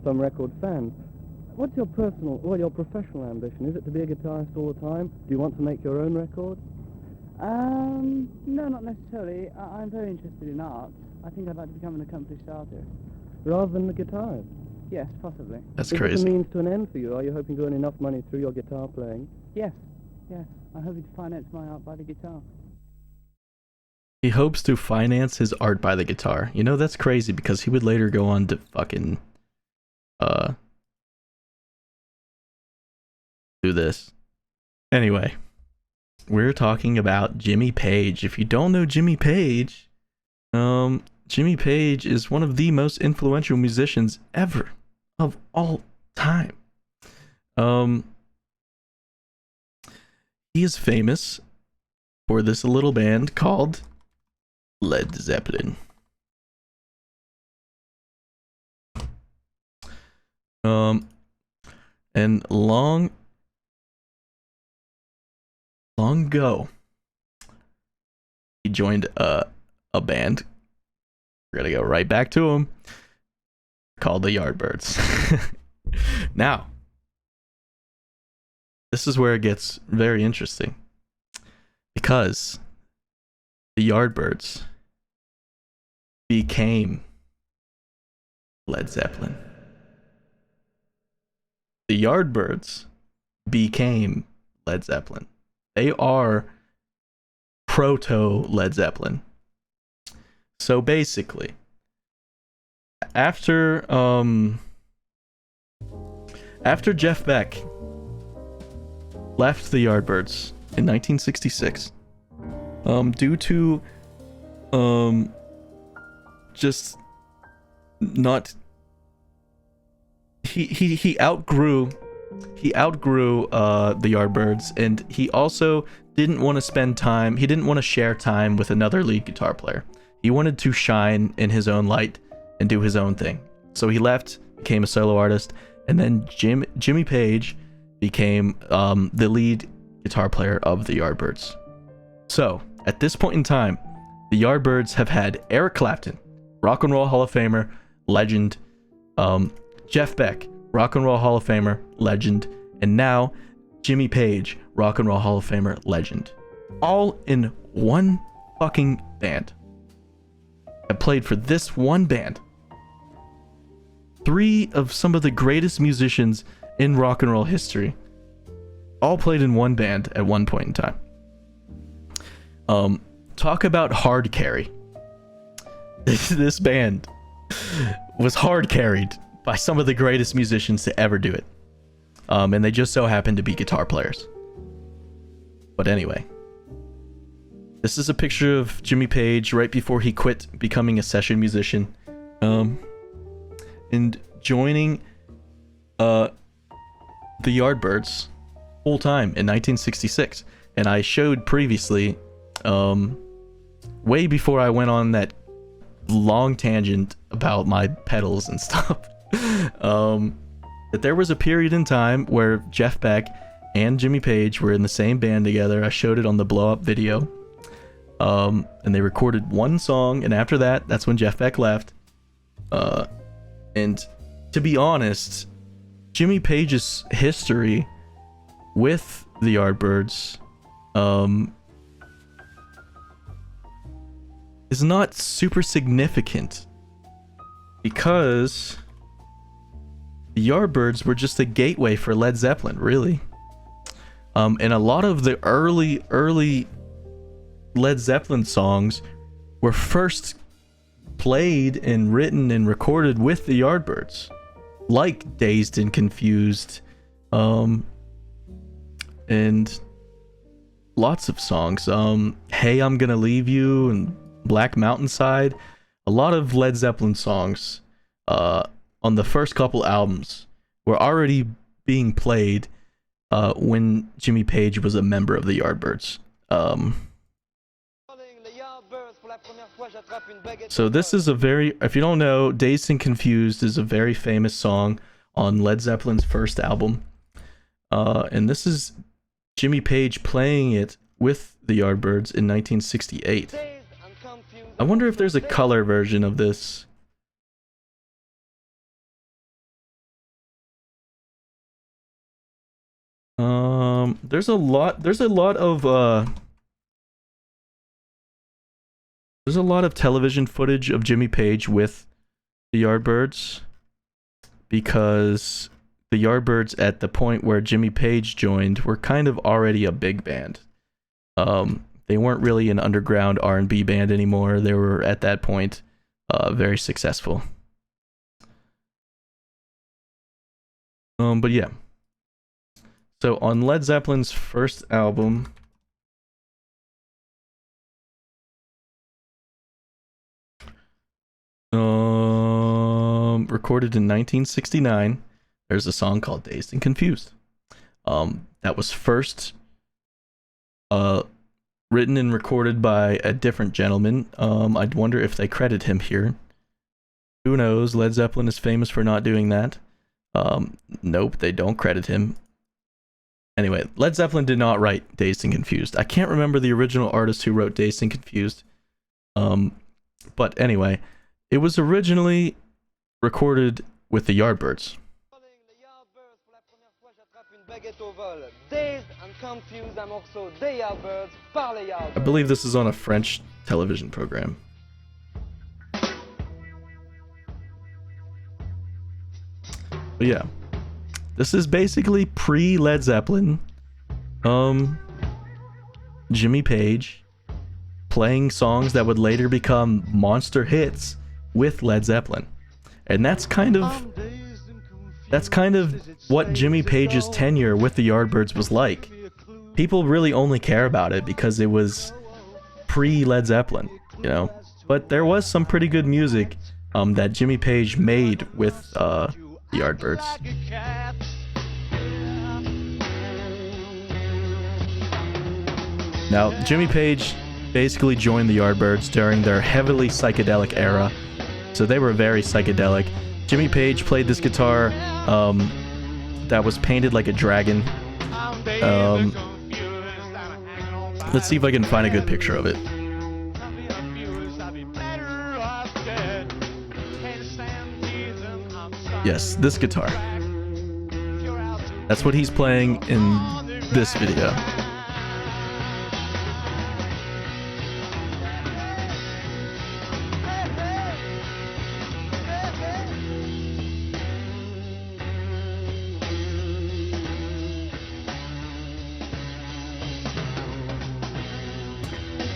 some record fans. What's your professional ambition? Is it to be a guitarist all the time? Do you want to make your own record? No, not necessarily. I'm very interested in art. I think I'd like to become an accomplished artist. Rather than the guitarist? Yes, possibly. That's Is crazy. it a means to an end for you? Are you hoping to earn enough money through your guitar playing? Yes. I'm hoping to finance my art by the guitar. He hopes to finance his art by the guitar. You know, that's crazy because he would later go on to fucking do this. Anyway, we're talking about Jimmy Page. If you don't know Jimmy Page, Jimmy Page is one of the most influential musicians ever of all time. He is famous for this little band called Led Zeppelin. And long ago, he joined a band. We're gonna go right back to him, called the Yardbirds. Now, this is where it gets very interesting, because the Yardbirds became Led Zeppelin. The Yardbirds became Led Zeppelin. They are proto Led Zeppelin. So basically, after Jeff Beck left the Yardbirds in 1966, due to just not he outgrew the Yardbirds, and he also didn't want to spend time, he didn't want to share time with another lead guitar player. He wanted to shine in his own light and do his own thing. So he left, became a solo artist, and then Jimmy Page became the lead guitar player of the Yardbirds. So at this point in time, the Yardbirds have had Eric Clapton, Rock and Roll Hall of Famer, legend, Jeff Beck, Rock and Roll Hall of Famer, legend, and now Jimmy Page, Rock and Roll Hall of Famer, legend. All in one fucking band. have played for this one band. 3 of some of the greatest musicians in rock and roll history all played in one band at one point in time. Talk about hard carry. This band was hard carried by some of the greatest musicians to ever do it. And they just so happened to be guitar players. But anyway, this is a picture of Jimmy Page right before he quit becoming a session musician, and joining the Yardbirds full time in 1966. And I showed previously, way before I went on that long tangent about my pedals and stuff, that there was a period in time where Jeff Beck and Jimmy Page were in the same band together. I showed it on the Blow Up video. And they recorded one song, and after that, that's when Jeff Beck left. And to be honest, Jimmy Page's history with the Yardbirds is not super significant, because the Yardbirds were just a gateway for Led Zeppelin, really. And a lot of the early Led Zeppelin songs were first played and written and recorded with the Yardbirds, like Dazed and Confused, and lots of songs. Hey, I'm Gonna Leave You and Black Mountainside. A lot of Led Zeppelin songs on the first couple albums were already being played when Jimmy Page was a member of the Yardbirds. So this is a very, if you don't know, Dazed and Confused is a very famous song on Led Zeppelin's first album. And this is Jimmy Page playing it with the Yardbirds in 1968. I wonder if there's a color version of this. There's a lot of television footage of Jimmy Page with the Yardbirds, because the Yardbirds at the point where Jimmy Page joined were kind of already a big band. They weren't really an underground R&B band anymore. They were at that point very successful. But yeah. So on Led Zeppelin's first album, recorded in 1969, there's a song called Dazed and Confused. That was first written and recorded by a different gentleman. I'd wonder if they credit him here. Who knows? Led Zeppelin is famous for not doing that. Nope, they don't credit him. Anyway, Led Zeppelin did not write Dazed and Confused. I can't remember the original artist who wrote Dazed and Confused. But anyway, it was originally recorded with the Yardbirds. I believe this is on a French television program. But yeah, this is basically pre-Led Zeppelin. Jimmy Page playing songs that would later become monster hits with Led Zeppelin. And that's kind of what Jimmy Page's tenure with the Yardbirds was like. People really only care about it because it was pre-Led Zeppelin, you know. But there was some pretty good music that Jimmy Page made with the Yardbirds. Now, Jimmy Page basically joined the Yardbirds during their heavily psychedelic era, so they were very psychedelic. Jimmy Page played this guitar that was painted like a dragon. Let's see if I can find a good picture of it. Yes, this guitar. That's what he's playing in this video.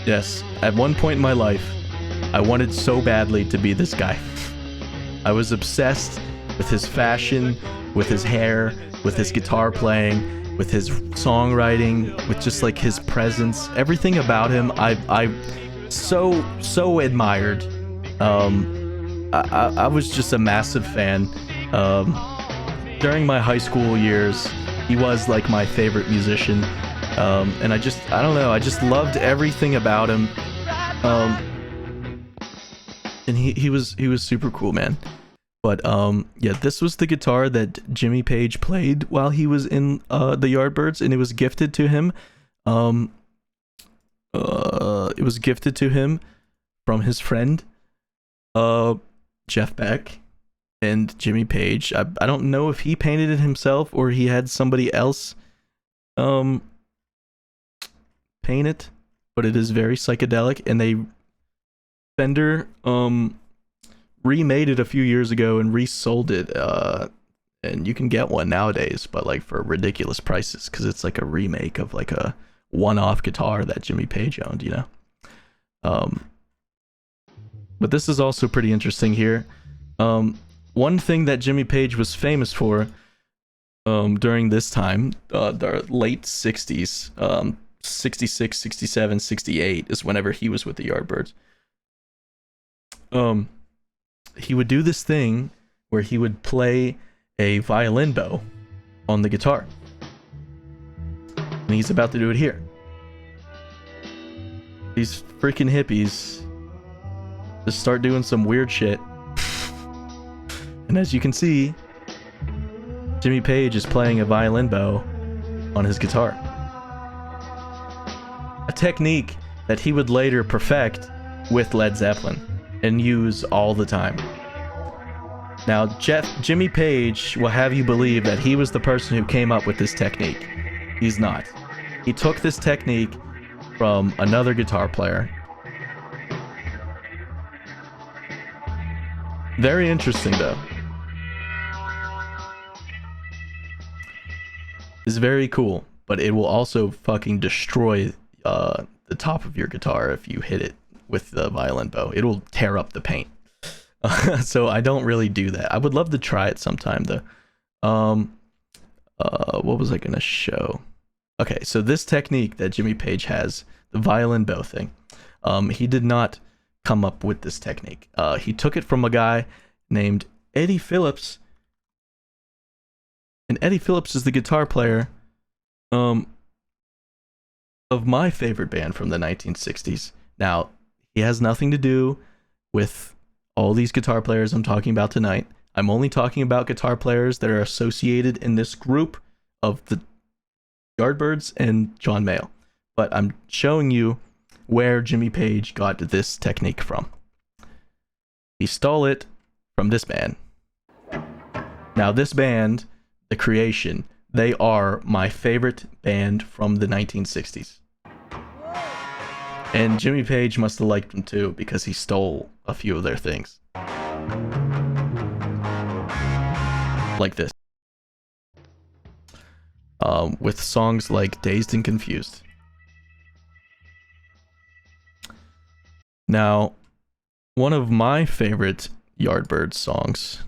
Yes, at one point in my life, I wanted so badly to be this guy. I was obsessed with his fashion, with his hair, with his guitar playing, with his songwriting, with just like his presence. Everything about him, I so admired. I was just a massive fan. During my high school years, he was like my favorite musician. And I don't know, I just loved everything about him. And he was super cool, man. But yeah, this was the guitar that Jimmy Page played while he was in the Yardbirds, and it was gifted to him. It was gifted to him from his friend Jeff Beck and Jimmy Page. I don't know if he painted it himself or he had somebody else paint it, but it is very psychedelic, and Fender remade it a few years ago and resold it, and you can get one nowadays, but like for ridiculous prices, because it's like a remake of like a one-off guitar that Jimmy Page owned, you know. But this is also pretty interesting here. One thing that Jimmy Page was famous for during this time, the late 60s, 66, 67, 68 is whenever he was with the Yardbirds. He would do this thing where he would play a violin bow on the guitar. And he's about to do it here. These freaking hippies just start doing some weird shit. And as you can see, Jimmy Page is playing a violin bow on his guitar. A technique that he would later perfect with Led Zeppelin and use all the time. Now, Jimmy Page will have you believe that he was the person who came up with this technique. He's not. He took this technique from another guitar player. Very interesting, though. It's very cool, but it will also fucking destroy the top of your guitar if you hit it with the violin bow. It'll tear up the paint. So I don't really do that. I would love to try it sometime, though. What was I gonna show? Okay, so this technique that Jimmy Page has, the violin bow thing, he did not come up with this technique. He took it from a guy named Eddie Phillips, and Eddie Phillips is the guitar player of my favorite band from the 1960s. Now, he has nothing to do with all these guitar players I'm talking about tonight. I'm only talking about guitar players that are associated in this group of the Yardbirds and John Mayall. But I'm showing you where Jimmy Page got this technique from. He stole it from this band. Now, this band, The Creation, they are my favorite band from the 1960s. And Jimmy Page must have liked them too, because he stole a few of their things. Like this. With songs like Dazed and Confused. Now, one of my favorite Yardbirds songs,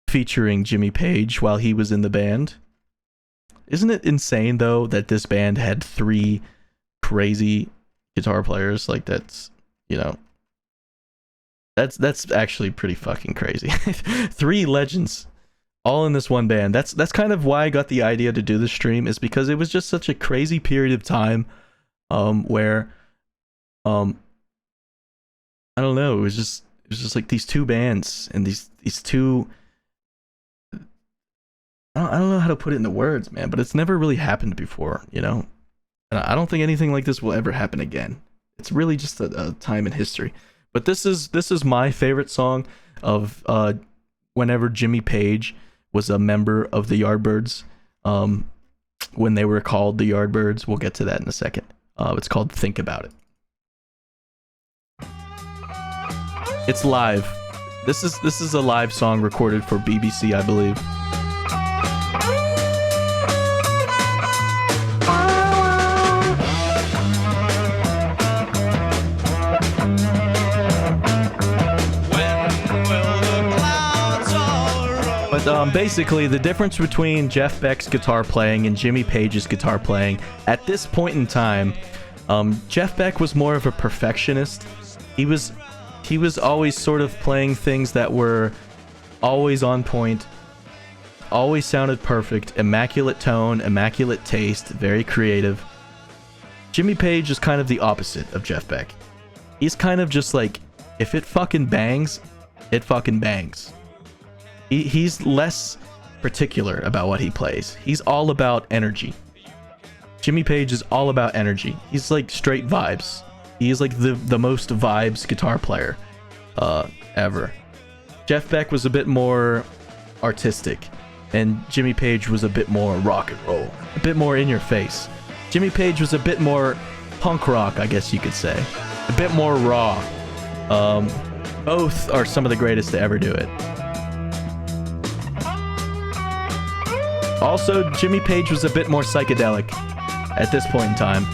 featuring Jimmy Page while he was in the band. Isn't it insane, though, that this band had 3 crazy guitar players? Like, that's, you know, that's actually pretty fucking crazy. 3 legends all in this one band. That's kind of why I got the idea to do this stream, is because it was just such a crazy period of time where I don't know, it was just like these 2 bands and these 2, I don't know how to put it into words, man, but it's never really happened before, you know? And I don't think anything like this will ever happen again. It's really just a time in history. But this is my favorite song of whenever Jimmy Page was a member of the Yardbirds, when they were called the Yardbirds. We'll get to that in a second. It's called Think About It. It's live. This is a live song recorded for BBC, I believe. But basically, the difference between Jeff Beck's guitar playing and Jimmy Page's guitar playing, at this point in time, Jeff Beck was more of a perfectionist. He was always sort of playing things that were always on point, always sounded perfect, immaculate tone, immaculate taste, very creative. Jimmy Page is kind of the opposite of Jeff Beck. He's kind of just like, if it fucking bangs, it fucking bangs. He's less particular about what he plays. He's all about energy. Jimmy Page is all about energy. He's like straight vibes. He is like the most vibes guitar player ever. Jeff Beck was a bit more artistic, and Jimmy Page was a bit more rock and roll, a bit more in your face. Jimmy Page was a bit more punk rock, I guess you could say, a bit more raw. Both are some of the greatest to ever do it. Also, Jimmy Page was a bit more psychedelic at this point in time.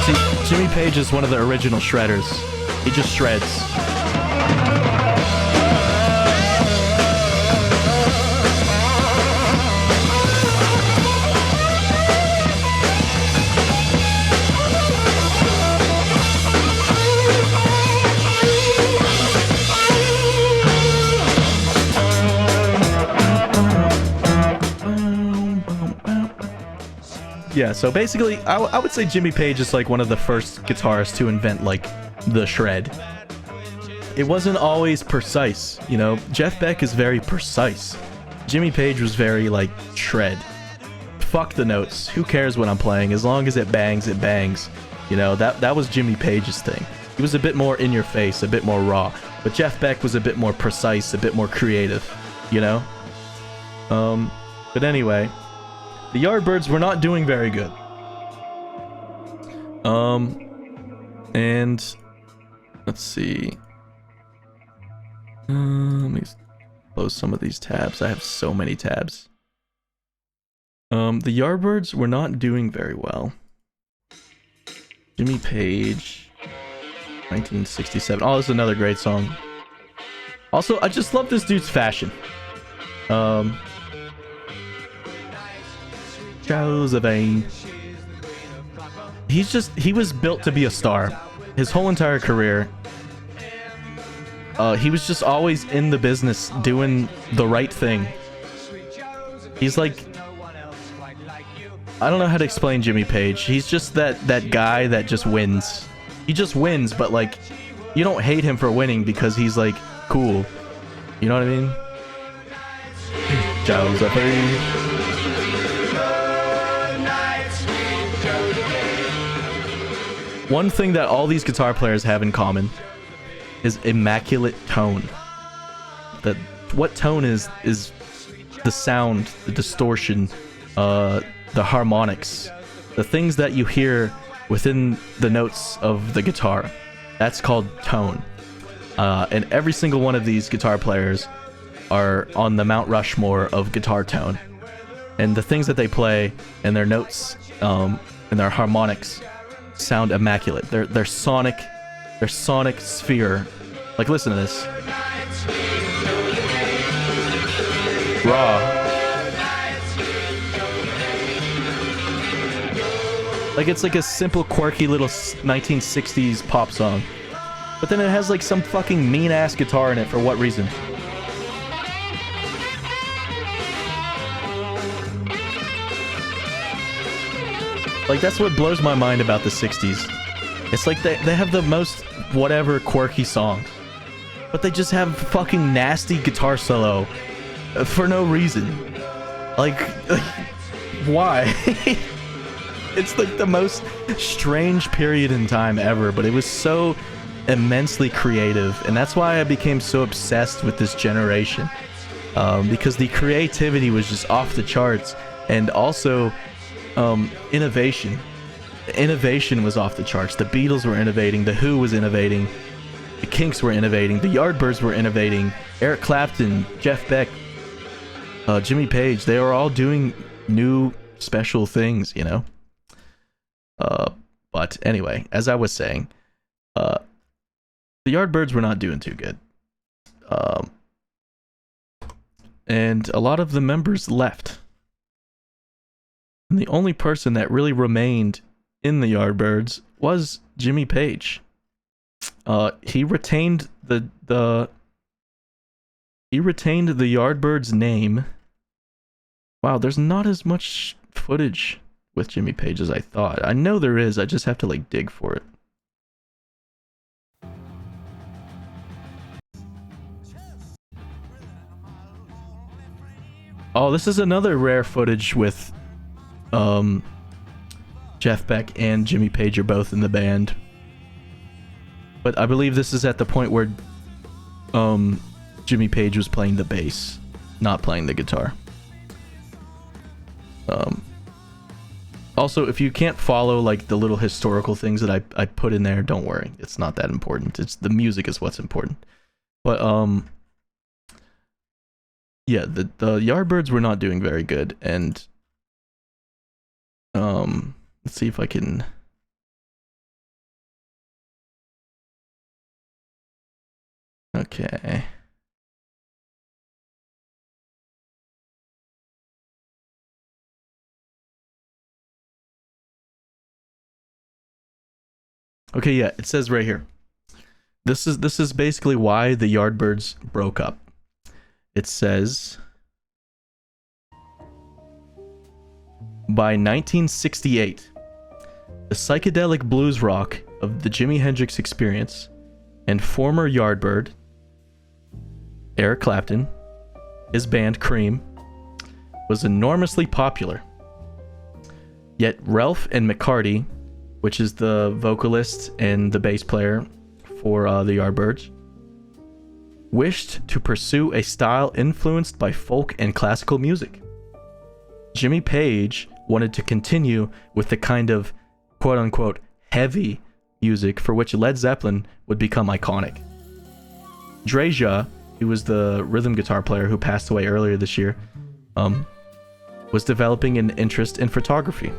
See, Jimmy Page is one of the original shredders. He just shreds. Yeah, so basically, I would say Jimmy Page is like one of the first guitarists to invent like the shred. It wasn't always precise, you know. Jeff Beck is very precise. Jimmy Page was very like shred. Fuck the notes. Who cares what I'm playing? As long as it bangs, it bangs. You know, that was Jimmy Page's thing. He was a bit more in your face, a bit more raw. But Jeff Beck was a bit more precise, a bit more creative, you know? But anyway, the Yardbirds were not doing very good. And let's see. Let me close some of these tabs. I have so many tabs. The Yardbirds were not doing very well. Jimmy Page, 1967. Oh, this is another great song. Also, I just love this dude's fashion. Josephine. He was built to be a star. His whole entire career. He was just always in the business doing the right thing. He's like, I don't know how to explain Jimmy Page. He's just that guy that just wins. He just wins, but like, you don't hate him for winning because he's like cool. You know what I mean? Josephine. One thing that all these guitar players have in common is immaculate tone. That what tone is the sound, the distortion, the harmonics, the things that you hear within the notes of the guitar. That's called tone. And every single one of these guitar players are on the Mount Rushmore of guitar tone. And the things that they play and their notes and their harmonics sound immaculate. Their sonic sphere. Like, listen to this. Raw. Like, it's like a simple, quirky little 1960s pop song. But then it has like some fucking mean-ass guitar in it for what reason? Like, that's what blows my mind about the 60s. It's like they have the most whatever quirky songs, but they just have fucking nasty guitar solo for no reason. Like why? It's like the most strange period in time ever, but it was so immensely creative, and that's why I became so obsessed with this generation, because the creativity was just off the charts, and also innovation. innovation was off the charts. The Beatles were innovating, The Who was innovating, the Kinks were innovating, the Yardbirds were innovating, Eric Clapton, Jeff Beck, Jimmy Page, they were all doing new special things, you know? But anyway, as I was saying, the Yardbirds were not doing too good. And a lot of the members left. And the only person that really remained in the Yardbirds was Jimmy Page. He retained the Yardbirds name. Wow, there's not as much footage with Jimmy Page as I thought. I know there is, I just have to like dig for it. Oh, this is another rare footage with Jeff Beck and Jimmy Page are both in the band. But I believe this is at the point where Jimmy Page was playing the bass, not playing the guitar. Also, if you can't follow like the little historical things that I put in there, don't worry. It's not that important. It's the music is what's important. But yeah, the Yardbirds were not doing very good, and let's see if I can. Okay. Okay, yeah, it says right here. This is basically why the Yardbirds broke up. It says, by 1968, the psychedelic blues rock of the Jimi Hendrix Experience and former Yardbird, Eric Clapton, his band Cream, was enormously popular. Yet Ralph and McCarty, which is the vocalist and the bass player for the Yardbirds, wished to pursue a style influenced by folk and classical music. Jimmy Page wanted to continue with the kind of quote-unquote heavy music for which Led Zeppelin would become iconic. Dreja, who was the rhythm guitar player who passed away earlier this year, was developing an interest in photography.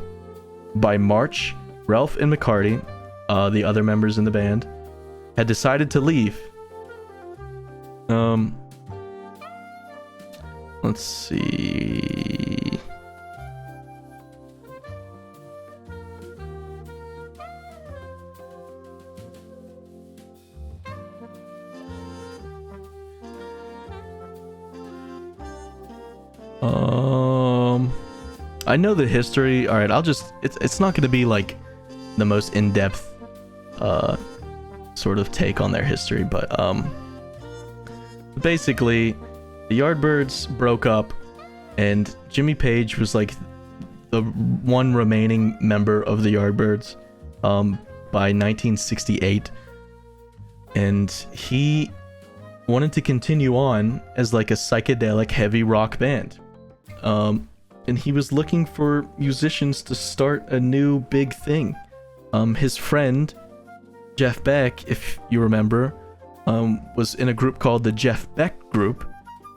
By March, Ralph and McCarty, the other members in the band, had decided to leave. Let's see. I know the history. All right, I'll just it's not going to be like the most in-depth sort of take on their history, but basically the Yardbirds broke up and Jimmy Page was like the one remaining member of the Yardbirds by 1968, and he wanted to continue on as like a psychedelic heavy rock band, and he was looking for musicians to start a new big thing. His friend Jeff Beck, if you remember, was in a group called the Jeff Beck Group,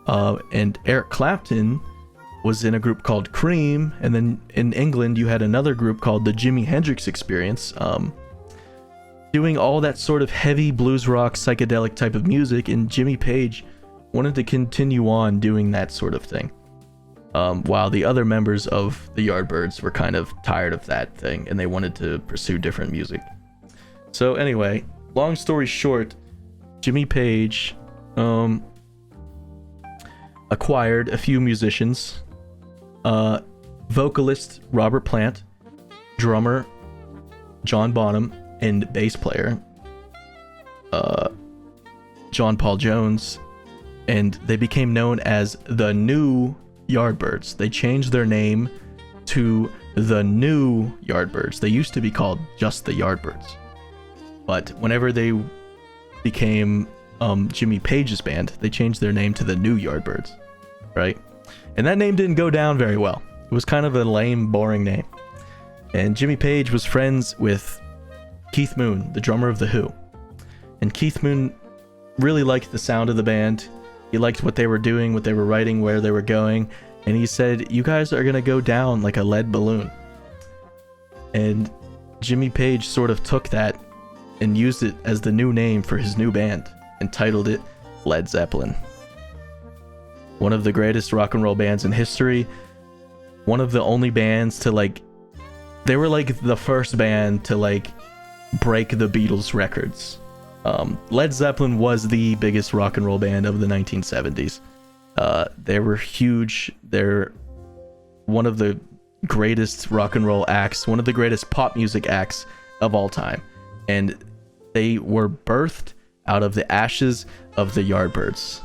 and Eric Clapton was in a group called Cream, and then in England you had another group called the Jimi Hendrix Experience, doing all that sort of heavy blues rock psychedelic type of music, and Jimmy Page wanted to continue on doing that sort of thing, while the other members of the Yardbirds were kind of tired of that thing and they wanted to pursue different music. So anyway, long story short, Jimmy Page acquired a few musicians, vocalist Robert Plant, drummer John Bonham, and bass player John Paul Jones, and they became known as the New Yardbirds. They changed their name to the New Yardbirds. They used to be called just the Yardbirds, but whenever they became Jimmy Page's band, they changed their name to the New Yardbirds, right? And that name didn't go down very well. It was kind of a lame, boring name. And Jimmy Page was friends with Keith Moon, the drummer of The Who. And Keith Moon really liked the sound of the band. He liked what they were doing, what they were writing, where they were going. And he said, you guys are going to go down like a lead balloon. And Jimmy Page sort of took that and used it as the new name for his new band and titled it Led Zeppelin. One of the greatest rock and roll bands in history. One of the only bands to they were like the first band to break the Beatles records. Led Zeppelin was the biggest rock and roll band of the 1970s. They were huge. They're one of the greatest rock and roll acts, one of the greatest pop music acts of all time. And they were birthed out of the ashes of the Yardbirds.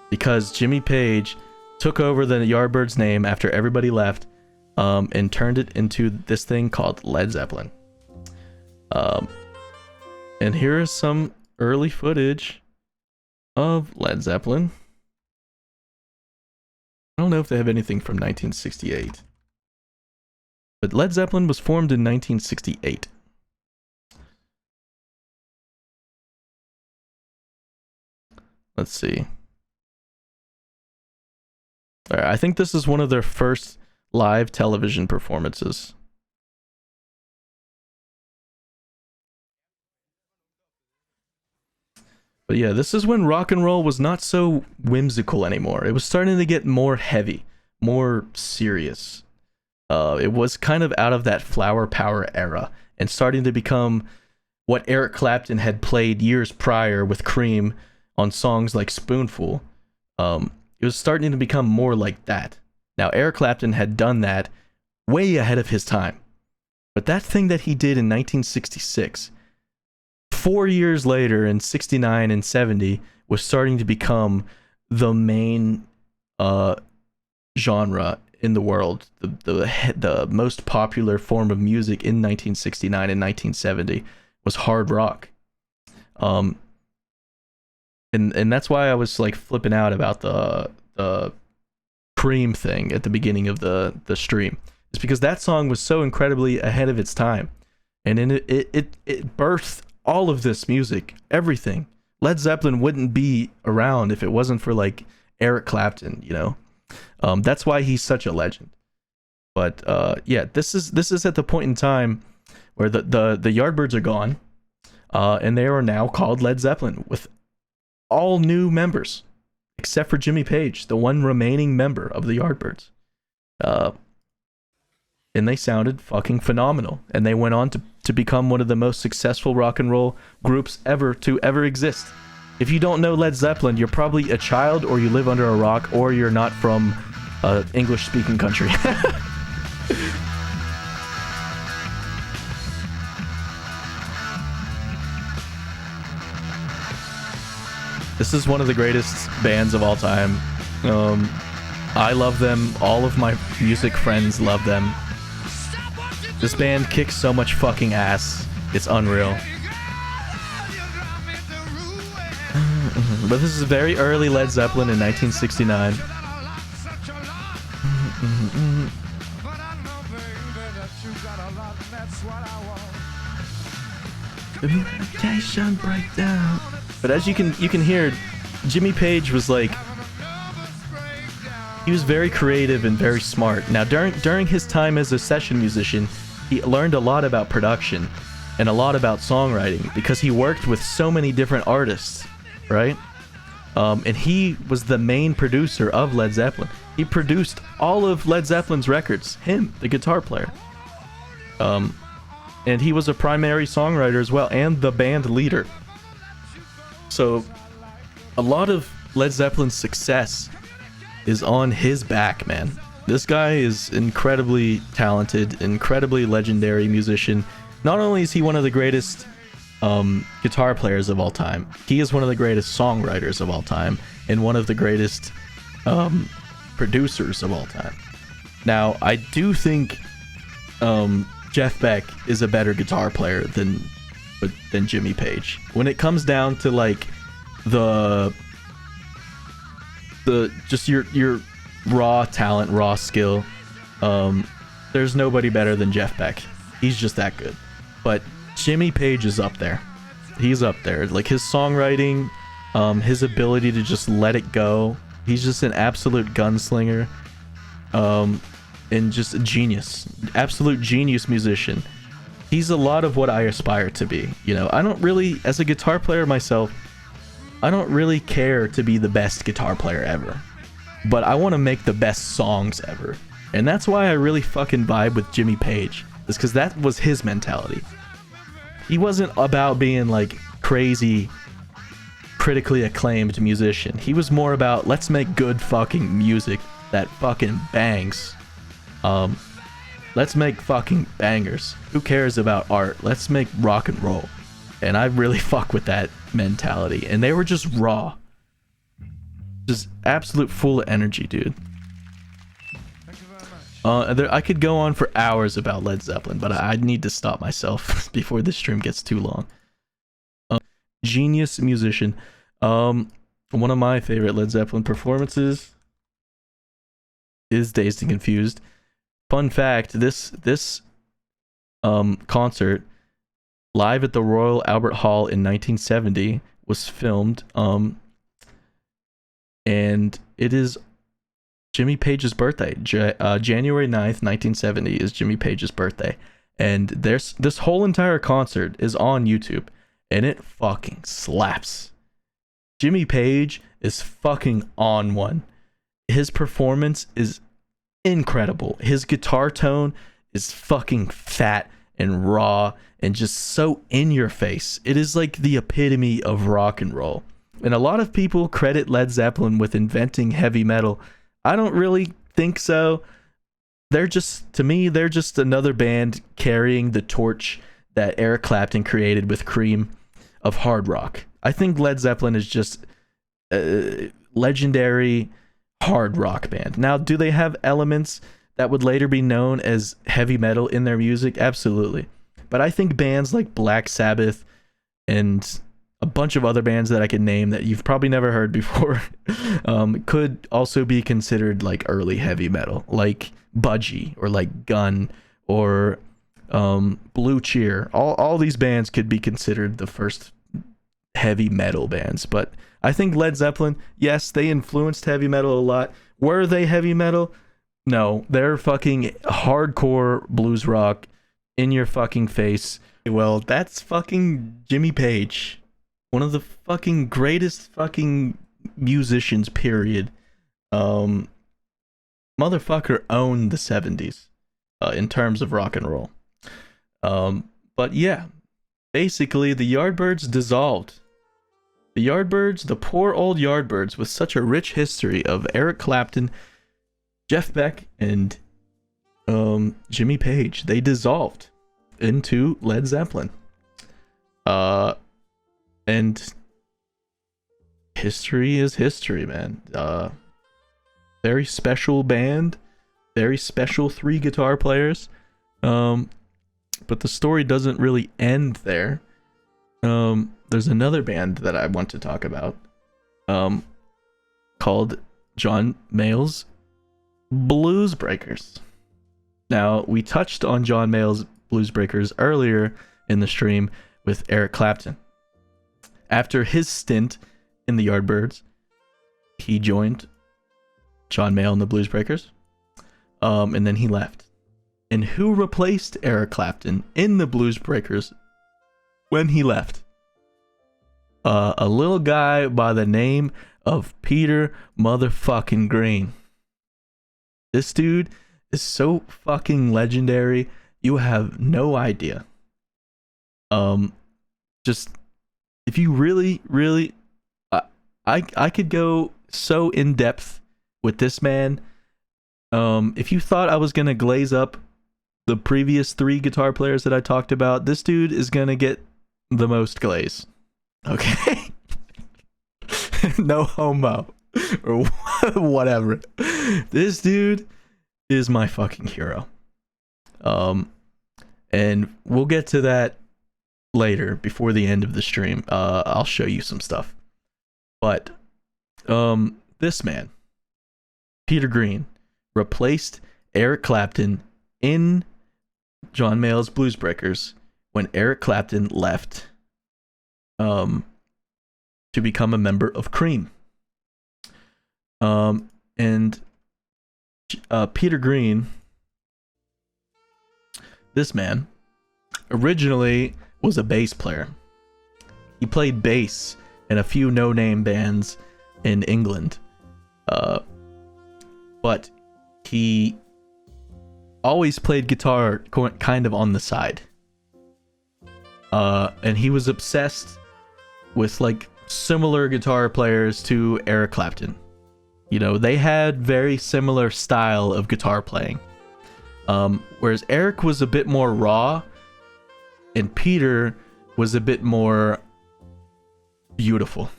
Because Jimmy Page took over the Yardbirds name after everybody left, and turned it into this thing called Led Zeppelin. And here is some early footage of Led Zeppelin. I don't know if they have anything from 1968. But Led Zeppelin was formed in 1968. Let's see. All right, I think this is one of their first live television performances. But yeah, this is when rock and roll was not so whimsical anymore. It was starting to get more heavy, more serious. It was kind of out of that flower power era and starting to become what Eric Clapton had played years prior with Cream on songs like Spoonful. It was starting to become more like that. Now, Eric Clapton had done that way ahead of his time. But that thing that he did in 1966, 4 years later in 69 and 70, was starting to become the main genre in the world. The most popular form of music in 1969 and 1970 was hard rock. And that's why I was flipping out about the Cream thing at the beginning of the stream. It's because that song was so incredibly ahead of its time, and in it birthed all of this music, everything. Led Zeppelin wouldn't be around if it wasn't for Eric Clapton, you know. That's why he's such a legend. But yeah, this is at the point in time where the Yardbirds are gone, and they are now called Led Zeppelin with all new members, except for Jimmy Page, the one remaining member of the Yardbirds. And they sounded fucking phenomenal. And they went on to become one of the most successful rock and roll groups ever exist. If you don't know Led Zeppelin, you're probably a child, or you live under a rock, or you're not from English-speaking country. This is one of the greatest bands of all time. I love them. All of my music friends love them. This band kicks so much fucking ass. It's unreal. But this is very early Led Zeppelin in 1969. Communication breakdown. But as you can hear, Jimmy Page was he was very creative and very smart. Now during his time as a session musician, he learned a lot about production and a lot about songwriting because he worked with so many different artists, right? And he was the main producer of Led Zeppelin. He produced all of Led Zeppelin's records, him, the guitar player. And he was a primary songwriter as well, and the band leader. So a lot of Led Zeppelin's success is on his back, man. This guy is incredibly talented, incredibly legendary musician. Not only is he one of the greatest guitar players of all time, he is one of the greatest songwriters of all time, and one of the greatest producers of all time. Now, I do think Jeff Beck is a better guitar player than Jimmy Page. When it comes down to the just your raw talent, raw skill, there's nobody better than Jeff Beck. He's just that good. But Jimmy Page is up there. He's up there. Like his songwriting, his ability to just let it go. He's just an absolute gunslinger. And just a genius. Absolute genius musician. He's a lot of what I aspire to be. You know, I don't really, as a guitar player myself, I don't really care to be the best guitar player ever. But I want to make the best songs ever. And that's why I really fucking vibe with Jimmy Page. Is because that was his mentality. He wasn't about being like crazy, critically acclaimed musician. He was more about, let's make good fucking music that fucking bangs. Let's make fucking bangers. Who cares about art? Let's make rock and roll. And I really fuck with that mentality. And they were just raw. Just absolute full of energy, dude. I could go on for hours about Led Zeppelin, but I need to stop myself before this stream gets too long. Genius musician. One of my favorite Led Zeppelin performances is Dazed and Confused. Fun fact, this concert live at the Royal Albert Hall in 1970 was filmed, and it is Jimmy Page's birthday. January 9th, 1970 is Jimmy Page's birthday, and this whole entire concert is on YouTube, and it fucking slaps. Jimmy Page is fucking on one. His performance is incredible. His guitar tone is fucking fat and raw and just so in your face. It is like the epitome of rock and roll. And a lot of people credit Led Zeppelin with inventing heavy metal. I don't really think so. To me, they're just another band carrying the torch that Eric Clapton created with Cream of hard rock. I think Led Zeppelin is just a legendary hard rock band. Now, do they have elements that would later be known as heavy metal in their music? Absolutely. But I think bands like Black Sabbath and a bunch of other bands that I could name that you've probably never heard before could also be considered like early heavy metal, like Budgie or like Gun or Blue Cheer. All these bands could be considered the first heavy metal bands. But I think Led Zeppelin, yes, they influenced heavy metal a lot. Were they heavy metal? No, they're fucking hardcore blues rock in your fucking face. Well, that's fucking Jimmy Page. One of the fucking greatest fucking musicians, period. Motherfucker owned the 70s in terms of rock and roll. But yeah, basically the Yardbirds dissolved. The Yardbirds, the poor old Yardbirds with such a rich history of Eric Clapton, Jeff Beck, and Jimmy Page, they dissolved into Led Zeppelin. And history is history, man. Very special band, very special 3 guitar players. But the story doesn't really end there. There's another band that I want to talk about, called John Mayall's Blues Breakers. Now, we touched on John Mayall's Blues Breakers earlier in the stream with Eric Clapton. After his stint in the Yardbirds, he joined John Mayall and the Blues Breakers, and then he left. And who replaced Eric Clapton in the Blues Breakers when he left? A little guy by the name of Peter motherfucking Green. This dude is so fucking legendary, you have no idea. Just, if you really, I could go so in depth with this man. If you thought I was gonna glaze up the previous 3 guitar players that I talked about, this dude is gonna get the most glaze. Okay? No homo. Or whatever. This dude is my fucking hero. And we'll get to that later before the end of the stream. I'll show you some stuff. But this man, Peter Green, replaced Eric Clapton in John Mayall's Blues Breakers when Eric Clapton left to become a member of Cream. And Peter Green, this man, originally was a bass player. He played bass in a few no-name bands in England. But he always played guitar kind of on the side. And he was obsessed with like similar guitar players to Eric Clapton. You know, they had very similar style of guitar playing. Whereas Eric was a bit more raw and Peter was a bit more beautiful.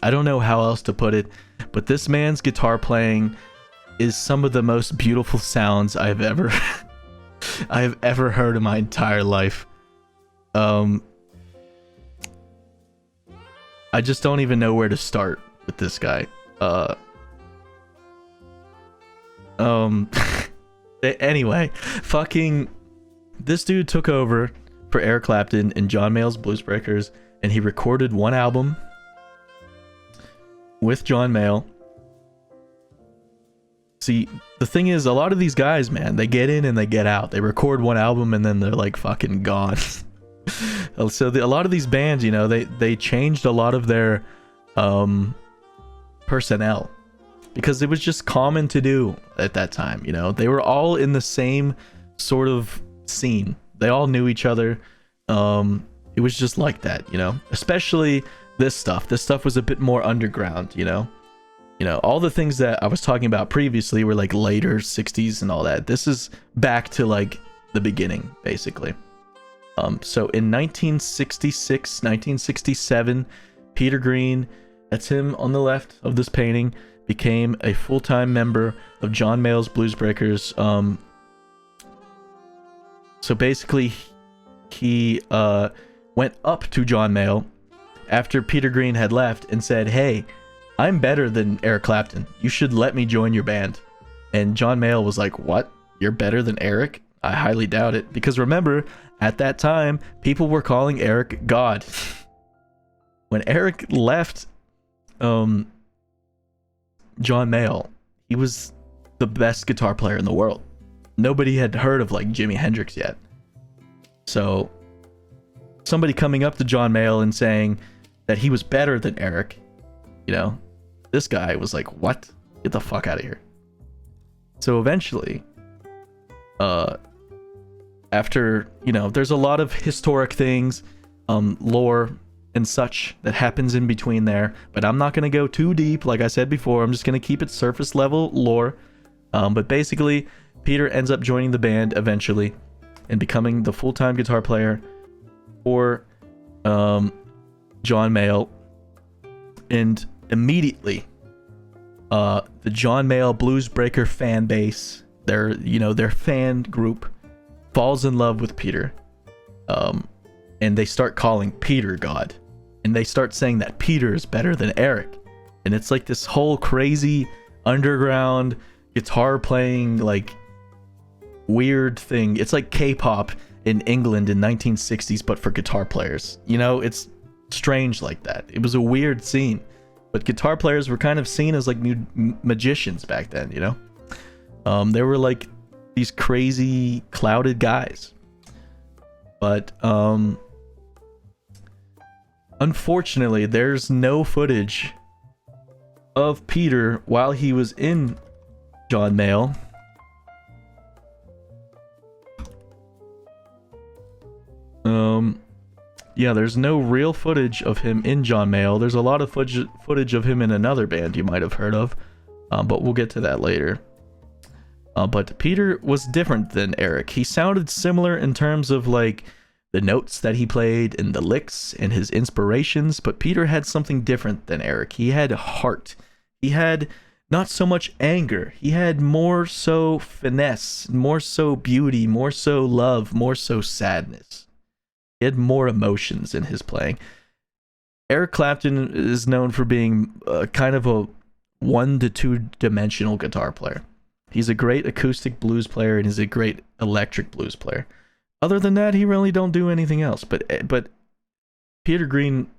I don't know how else to put it, but this man's guitar playing is some of the most beautiful sounds I've ever heard in my entire life. I just don't even know where to start with this guy. Anyway, fucking this dude took over for Eric Clapton in John Mayall's Blues Breakers, and he recorded one album with John Mayall. See, the thing is, a lot of these guys, man, they get in and they get out. They record one album and then they're like fucking gone. So a lot of these bands, you know, they changed a lot of their personnel because it was just common to do at that time. You know, they were all in the same sort of scene. They all knew each other. It was just like that, you know, especially this stuff. This stuff was a bit more underground, you know. You know, all the things that I was talking about previously were like later 60s and all that. This is back to like the beginning, basically. So in 1966, 1967, Peter Green, that's him on the left of this painting, became a full-time member of John Mayall's Blues Breakers. So basically, he went up to John Mayall after Peter Green had left and said, "Hey, I'm better than Eric Clapton. You should let me join your band." And John Mayall was like, "What? You're better than Eric?" I highly doubt it. Because remember, at that time, people were calling Eric God. When Eric left John Mayall, he was the best guitar player in the world. Nobody had heard of like Jimi Hendrix yet. So somebody coming up to John Mayall and saying that he was better than Eric, you know, this guy was like, "What? Get the fuck out of here." So eventually, after, you know, there's a lot of historic things, lore and such that happens in between there, but I'm not going to go too deep. Like I said before, I'm just going to keep it surface level lore. But basically, Peter ends up joining the band eventually and becoming the full-time guitar player for John Mayall. And immediately, the John Mayall Blues Breaker fan base, their fan group, falls in love with Peter, and they start calling Peter God, and they start saying that Peter is better than Eric, and it's like this whole crazy underground guitar playing like weird thing. It's like K-pop in England in 1960s, but for guitar players. You know, it's strange like that. It was a weird scene, but guitar players were kind of seen as like magicians back then. You know, they were like these crazy clouded guys. But unfortunately, there's no footage of Peter while he was in John Mayall. Yeah, there's no real footage of him in John Mayall. There's a lot of footage of him in another band you might have heard of, but we'll get to that later. But Peter was different than Eric. He sounded similar in terms of like the notes that he played and the licks and his inspirations, but Peter had something different than Eric. He had heart. He had not so much anger. He had more so finesse, more so beauty, more so love, more so sadness. He had more emotions in his playing. Eric Clapton is known for being kind of a 1 to 2 dimensional guitar player. He's a great acoustic blues player and he's a great electric blues player. Other than that, he really don't do anything else. But Peter Green,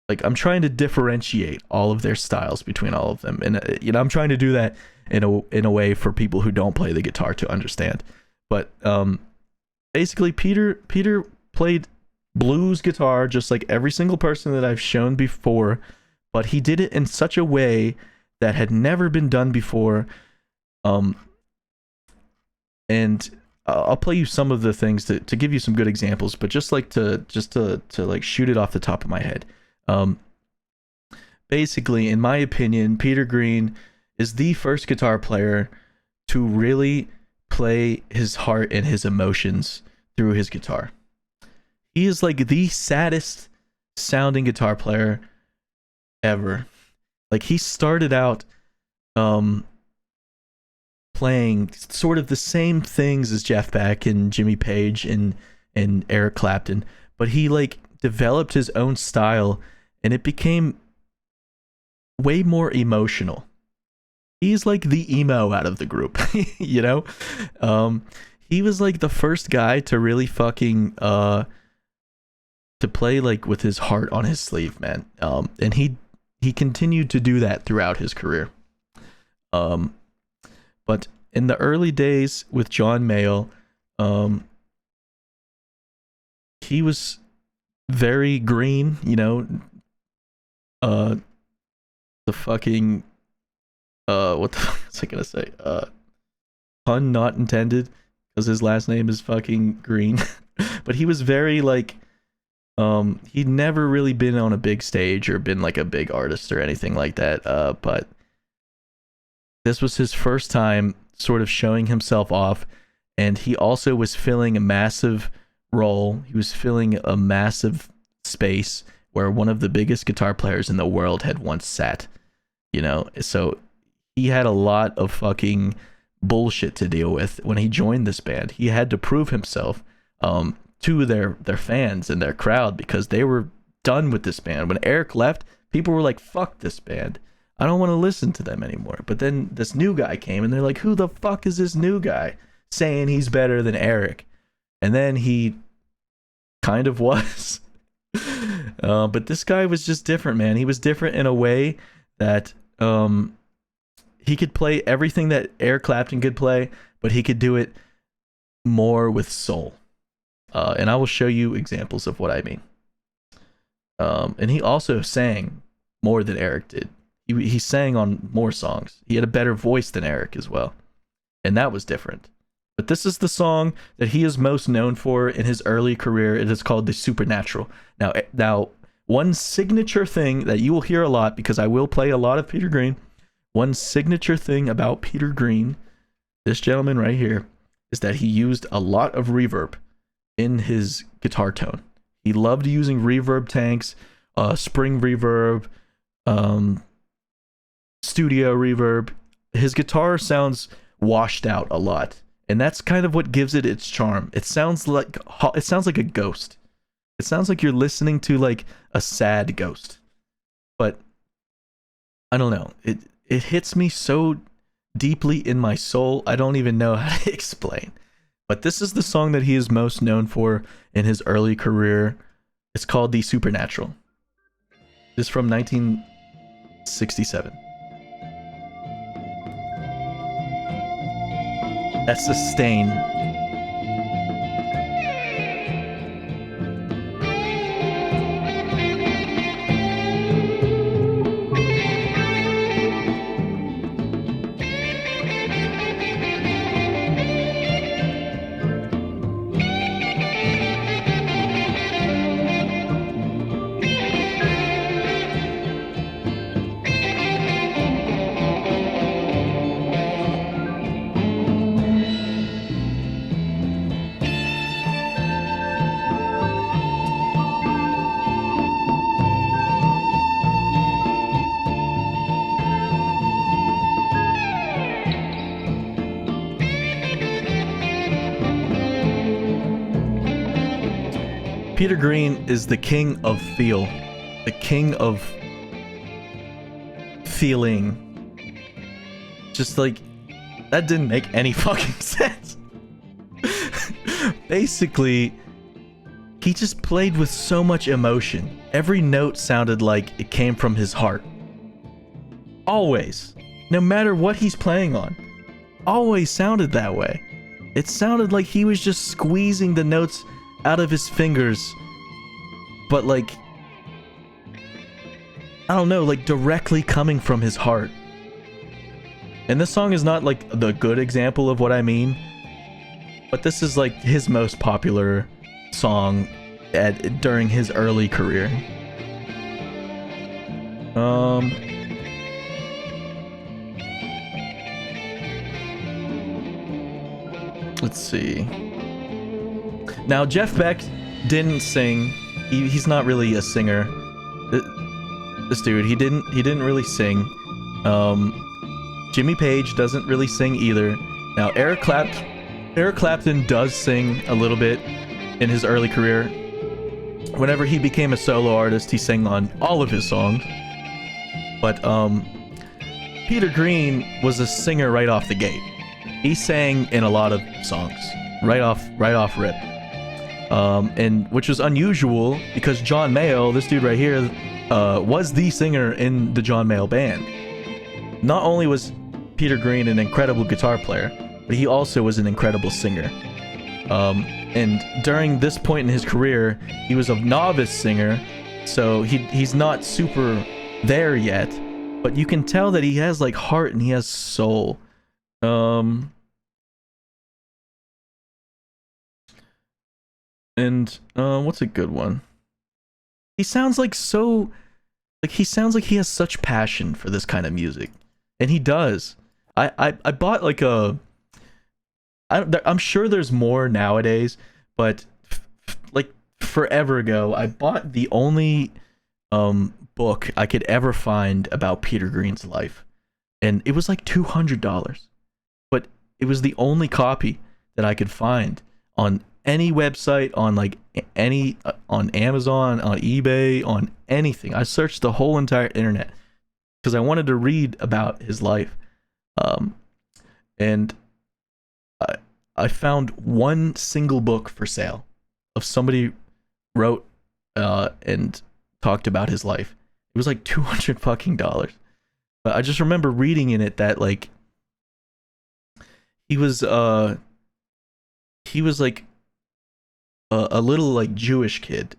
like, I'm trying to differentiate all of their styles between all of them, and I'm trying to do that in a way for people who don't play the guitar to understand. But basically, Peter played blues guitar just like every single person that I've shown before, but he did it in such a way that had never been done before. And I'll play you some of the things to give you some good examples, but just to like shoot it off the top of my head. Basically, in my opinion, Peter Green is the first guitar player to really play his heart and his emotions through his guitar. He is like the saddest sounding guitar player ever. Like, he started out playing sort of the same things as Jeff Beck and Jimmy Page and Eric Clapton, but he like developed his own style and it became way more emotional. He's like the emo out of the group, you know? He was like the first guy to really fucking to play like with his heart on his sleeve, man. And he continued to do that throughout his career. But in the early days with John Mayall, he was very green, you know. The fucking what the fuck was I gonna say? Pun not intended, because his last name is fucking Green. But he was very like, he'd never really been on a big stage or been like a big artist or anything like that. But this was his first time sort of showing himself off, and he also was filling a massive role. He was filling a massive space where one of the biggest guitar players in the world had once sat, you know. So he had a lot of fucking bullshit to deal with when he joined this band. He had to prove himself to their fans and their crowd, because they were done with this band. When Eric left, people were like, fuck this band, I don't want to listen to them anymore. But then this new guy came and they're like, who the fuck is this new guy saying he's better than Eric? And then he kind of was. But this guy was just different, man. He was different in a way that he could play everything that Eric Clapton could play, but he could do it more with soul. And I will show you examples of what I mean. And he also sang more than Eric did. He sang on more songs. He had a better voice than Eric as well. And that was different. But this is the song that he is most known for in his early career. It is called The Supernatural. Now, one signature thing that you will hear a lot, because I will play a lot of Peter Green, one signature thing about Peter Green, this gentleman right here, is that he used a lot of reverb in his guitar tone. He loved using reverb tanks, spring reverb, studio reverb. His guitar sounds washed out a lot, and that's kind of what gives it its charm. It sounds like a ghost. It sounds like you're listening to like a sad ghost. But I don't know. It hits me so deeply in my soul, I don't even know how to explain. But this is the song that he is most known for in his early career. It's called The Supernatural. It's from 1967. That's Sustain. Peter Green is the king of feel, the king of feeling. Just like That didn't make any fucking sense. Basically, he just played with so much emotion. Every note sounded like it came from his heart. Always. No matter what he's playing on. Always sounded that way. It sounded like he was just squeezing the notes out of his fingers. But like, I don't know, like directly coming from his heart. And this song is not like the good example of what I mean. But this is like his most popular song during his early career. Let's see. Now Jeff Beck didn't sing. He's not really a singer. This dude, he didn't really sing. Jimmy Page doesn't really sing either. Now Eric Clapton does sing a little bit in his early career. Whenever he became a solo artist, he sang on all of his songs. But Peter Green was a singer right off the gate. He sang in a lot of songs right off rip. And which was unusual because John Mayall, this dude right here, was the singer in the John Mayall band. Not only was Peter Green an incredible guitar player, but he also was an incredible singer. And during this point in his career, he was a novice singer, so he's not super there yet, but you can tell that he has like heart and he has soul. And what's a good one? He sounds like he sounds like he has such passion for this kind of music, and he does. I bought like I'm sure there's more nowadays, but like forever ago, I bought the only book I could ever find about Peter Green's life, and it was like $200. But it was the only copy that I could find on any website, on like any on Amazon, on eBay, on anything. I searched the whole entire internet because I wanted to read about his life, and I found one single book for sale of somebody wrote and talked about his life. It was like $200 fucking dollars. But I just remember reading in it that like he was like a little like Jewish kid,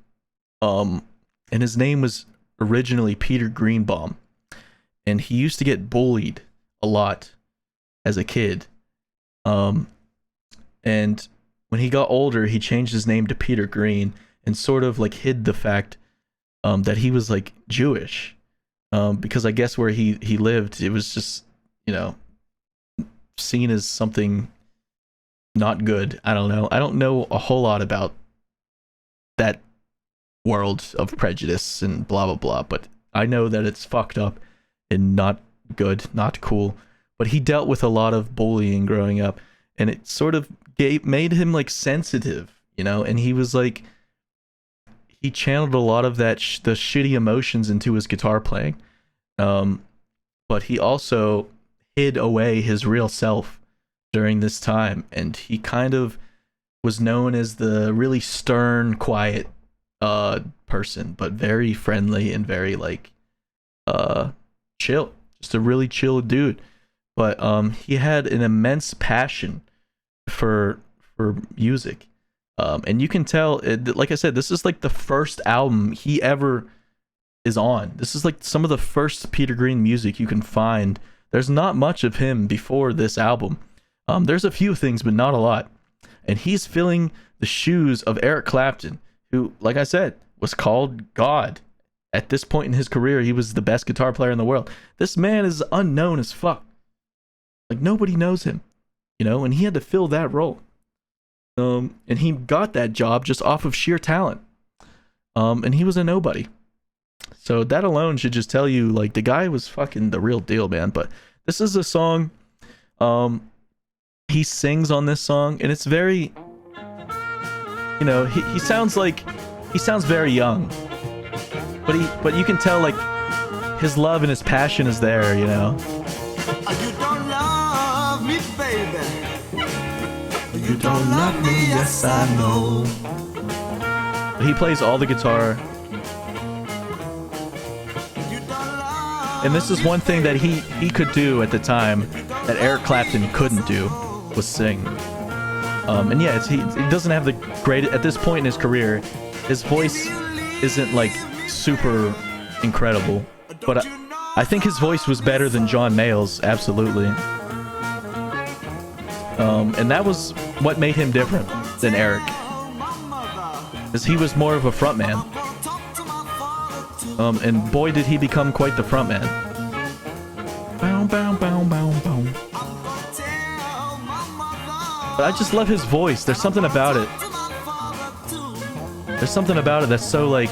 and his name was originally Peter Greenbaum, and he used to get bullied a lot as a kid. And when he got older, he changed his name to Peter Green and sort of like hid the fact that he was like Jewish, because I guess where he lived, it was just, you know, seen as something not good. I don't know. I don't know a whole lot about that world of prejudice and blah blah blah, but I know that it's fucked up and not good, not cool. But he dealt with a lot of bullying growing up, and it sort of made him like sensitive, you know, and he was like, he channeled a lot of that the shitty emotions into his guitar playing, but he also hid away his real self during this time, and he kind of was known as the really stern, quiet person, but very friendly and very like chill, just a really chill dude. But he had an immense passion for music, and you can tell, like I said, this is like the first album he ever is on. This is like some of the first Peter Green music you can find. There's not much of him before this album. There's a few things, but not a lot. And he's filling the shoes of Eric Clapton, who, like I said, was called God. At this point in his career, he was the best guitar player in the world. This man is unknown as fuck. Like, nobody knows him, you know, and he had to fill that role. And he got that job just off of sheer talent. And he was a nobody. So that alone should just tell you, like, the guy was fucking the real deal, man. But this is a song, he sings on this song, and it's very, you know, he sounds very young. But you can tell, like, his love and his passion is there, you know. You don't love me, baby. You don't love me, yes I know. He plays all the guitar. And this is one thing that he could do at the time that Eric Clapton couldn't do, was sing. And yeah, he doesn't have the great, at this point in his career, his voice isn't like super incredible, but I think his voice was better than John Mayall's, absolutely. And that was what made him different than Eric, because he was more of a frontman. And boy did he become quite the frontman. Bow, bow, bow, bow, bow. But I just love his voice. There's something about it. There's something about it that's so like,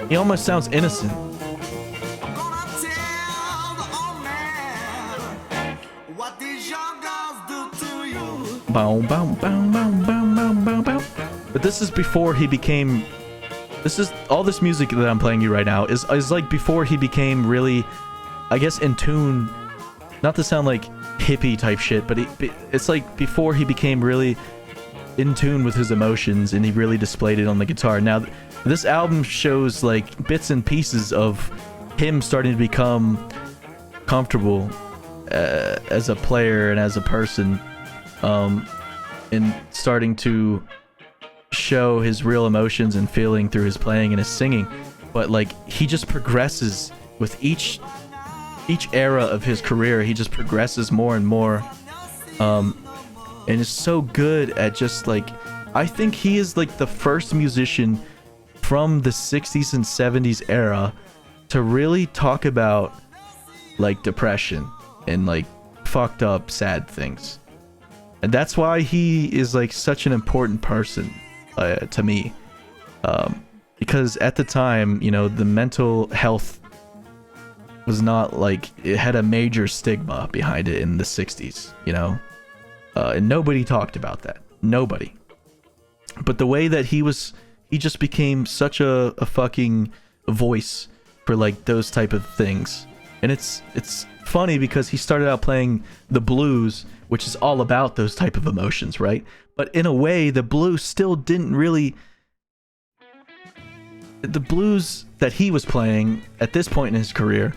he almost sounds innocent. Bow, bow, bow, bow, bow, bow, bow, bow. But this is before he became, this is, all this music that I'm playing you right now is like before he became really, I guess, in tune, not to sound like hippie type shit, but it's like before he became really in tune with his emotions and he really displayed it on the guitar. Now, this album shows like bits and pieces of him starting to become comfortable as a player and as a person, and starting to show his real emotions and feeling through his playing and his singing. But like, he just progresses with each era of his career. He just progresses more and more, and is so good at just like, I think he is like the first musician from the 60s and 70s era to really talk about like depression and like fucked up sad things. And that's why he is like such an important person to me, because at the time, you know, the mental health was not like, it had a major stigma behind it in the 60s, you know, and nobody talked about that. Nobody. But the way that he just became such a fucking voice for like those type of things. And it's funny because he started out playing the blues, which is all about those type of emotions, right? But in a way, the blues still didn't really, the blues that he was playing at this point in his career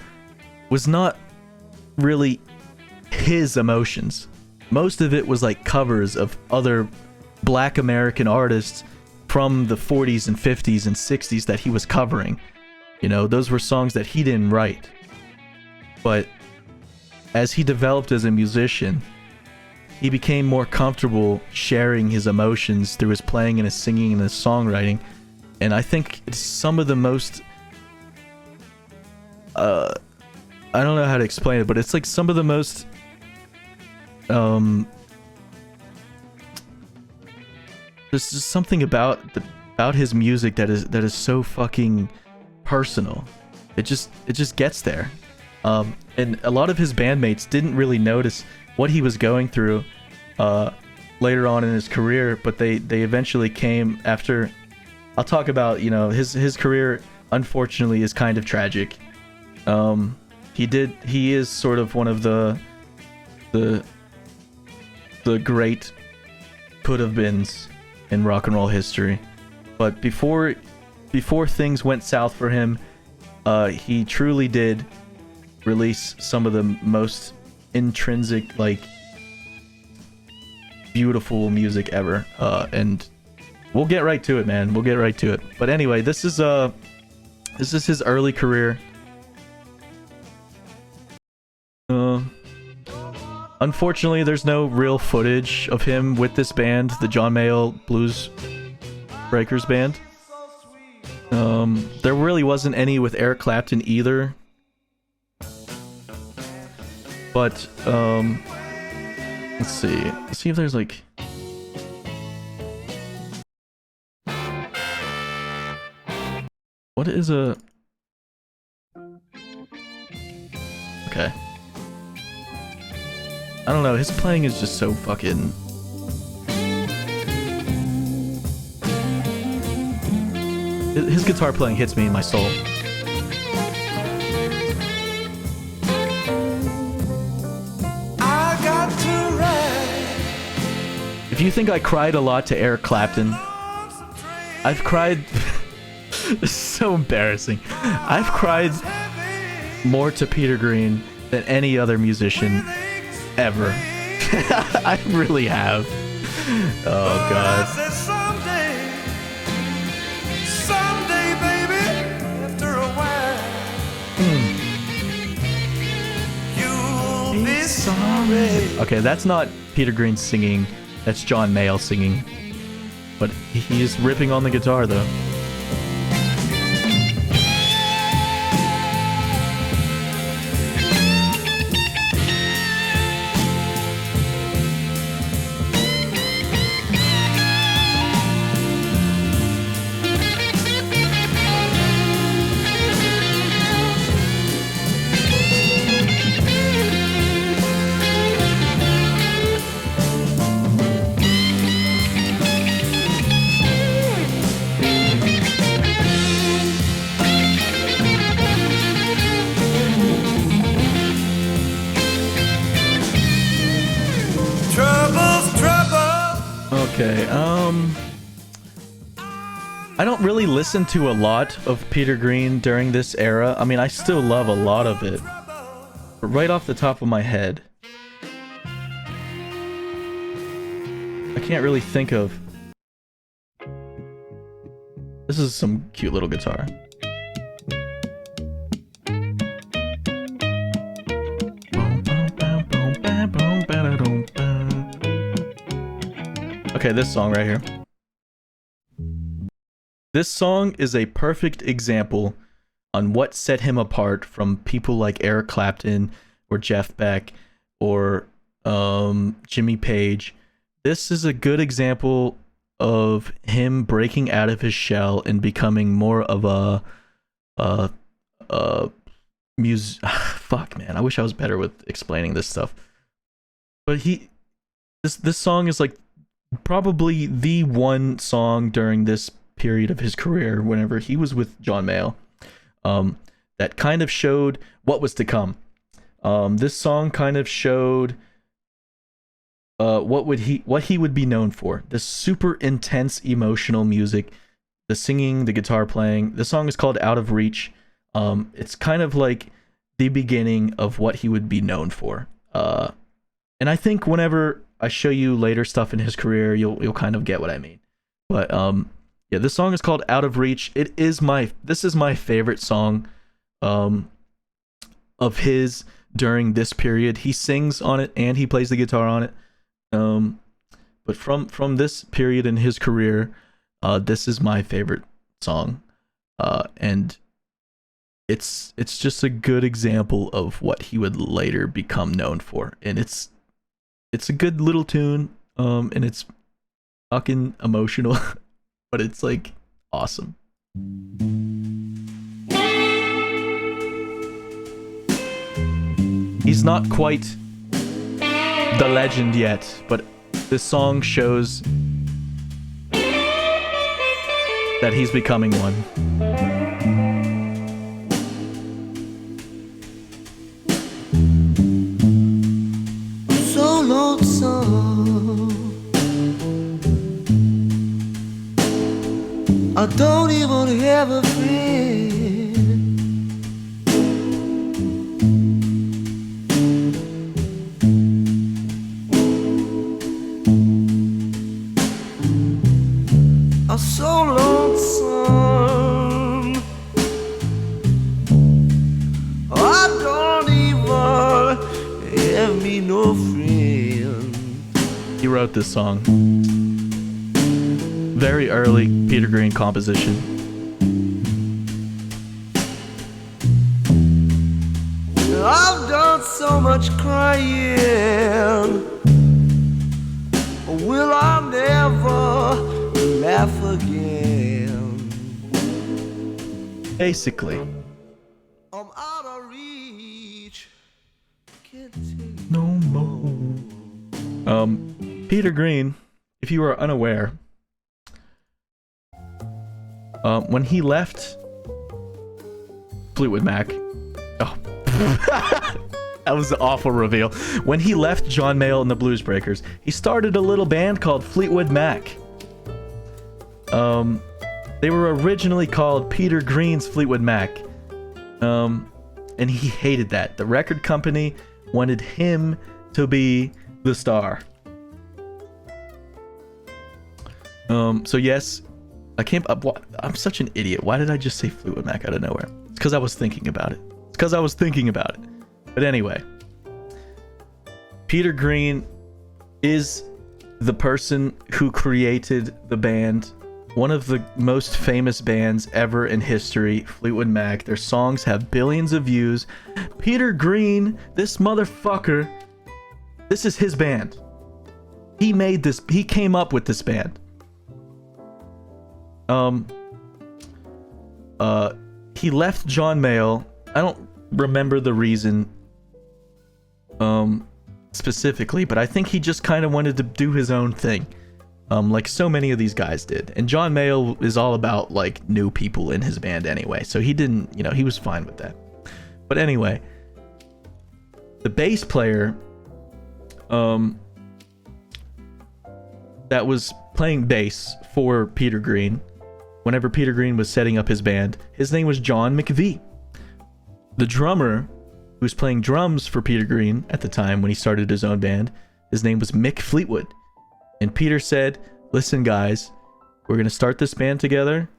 was not really his emotions. Most of it was like covers of other Black American artists from the 40s and 50s and 60s that he was covering. You know, those were songs that he didn't write. But as he developed as a musician, he became more comfortable sharing his emotions through his playing and his singing and his songwriting. And I think it's some of the most, I don't know how to explain it, but it's like some of the most, there's just something about his music that is so fucking personal. It just gets there. And a lot of his bandmates didn't really notice what he was going through later on in his career, but they eventually came after. I'll talk about, you know, his career unfortunately is kind of tragic. He is sort of one of the great could have beens in rock and roll history. But before things went south for him, he truly did release some of the most intrinsic, like, beautiful music ever. And we'll get right to it, man. We'll get right to it. But anyway, this is his early career. Unfortunately, there's no real footage of him with this band, the John Mayall Blues Breakers band. There really wasn't any with Eric Clapton either. But let's see. Let's see if there's like, what is a, okay, I don't know, his playing is just so fucking, his guitar playing hits me in my soul. I got to run. If you think I cried a lot to Eric Clapton, I've cried... This is so embarrassing. I've cried more to Peter Green than any other musician ever. I really have. Oh, God. Someday, baby, after a while, you'll be sorry. Okay, that's not Peter Green singing. That's John Mayall singing. But he is ripping on the guitar, though. Okay, I don't really listen to a lot of Peter Green during this era. I mean, I still love a lot of it. But right off the top of my head, I can't really think of... This is some cute little guitar. Okay, this song right here. This song is a perfect example on what set him apart from people like Eric Clapton or Jeff Beck or Jimmy Page. This is a good example of him breaking out of his shell and becoming more of a fuck, man, I wish I was better with explaining this stuff. But this song is like probably the one song during this period of his career, whenever he was with John Mayall, that kind of showed what was to come. This song kind of showed what he would be known for. This super intense emotional music, the singing, the guitar playing. The song is called Out of Reach. It's kind of like the beginning of what he would be known for. And I think whenever I show you later stuff in his career, you'll kind of get what I mean. But yeah, this song is called Out of Reach. This is my favorite song of his during this period. He sings on it and he plays the guitar on it. But from this period in his career, this is my favorite song. And it's just a good example of what he would later become known for. And it's a good little tune, and it's fucking emotional, but it's like awesome. He's not quite the legend yet, but this song shows that he's becoming one. So lonesome, I don't even have a friend. I'm so lonesome, I don't even have me no friend. He wrote this song. Very early Peter Green composition. I've done so much crying. Will I never laugh again? Basically. I'm out of reach. Can't take no more. Peter Green, if you are unaware, when he left Fleetwood Mac, That was an awful reveal. When he left John Mayall and the Blues Breakers, he started a little band called Fleetwood Mac. They were originally called Peter Green's Fleetwood Mac. And he hated that. The record company wanted him to be the star. So yes, I came up. I'm such an idiot. Why did I just say Fleetwood Mac out of nowhere? It's because I was thinking about it. But anyway, Peter Green is the person who created the band, one of the most famous bands ever in history, Fleetwood Mac. Their songs have billions of views. Peter Green, this motherfucker, this is his band. He made this, he came up with this band. He left John Mayall. I don't remember the reason specifically, but I think he just kind of wanted to do his own thing, like so many of these guys did. And John Mayall is all about like new people in his band anyway, so he didn't, you know, he was fine with that. But anyway, the bass player that was playing bass for Peter Green whenever Peter Green was setting up his band, his name was John McVie. The drummer who was playing drums for Peter Green at the time when he started his own band, his name was Mick Fleetwood. And Peter said, listen guys, we're going to start this band together,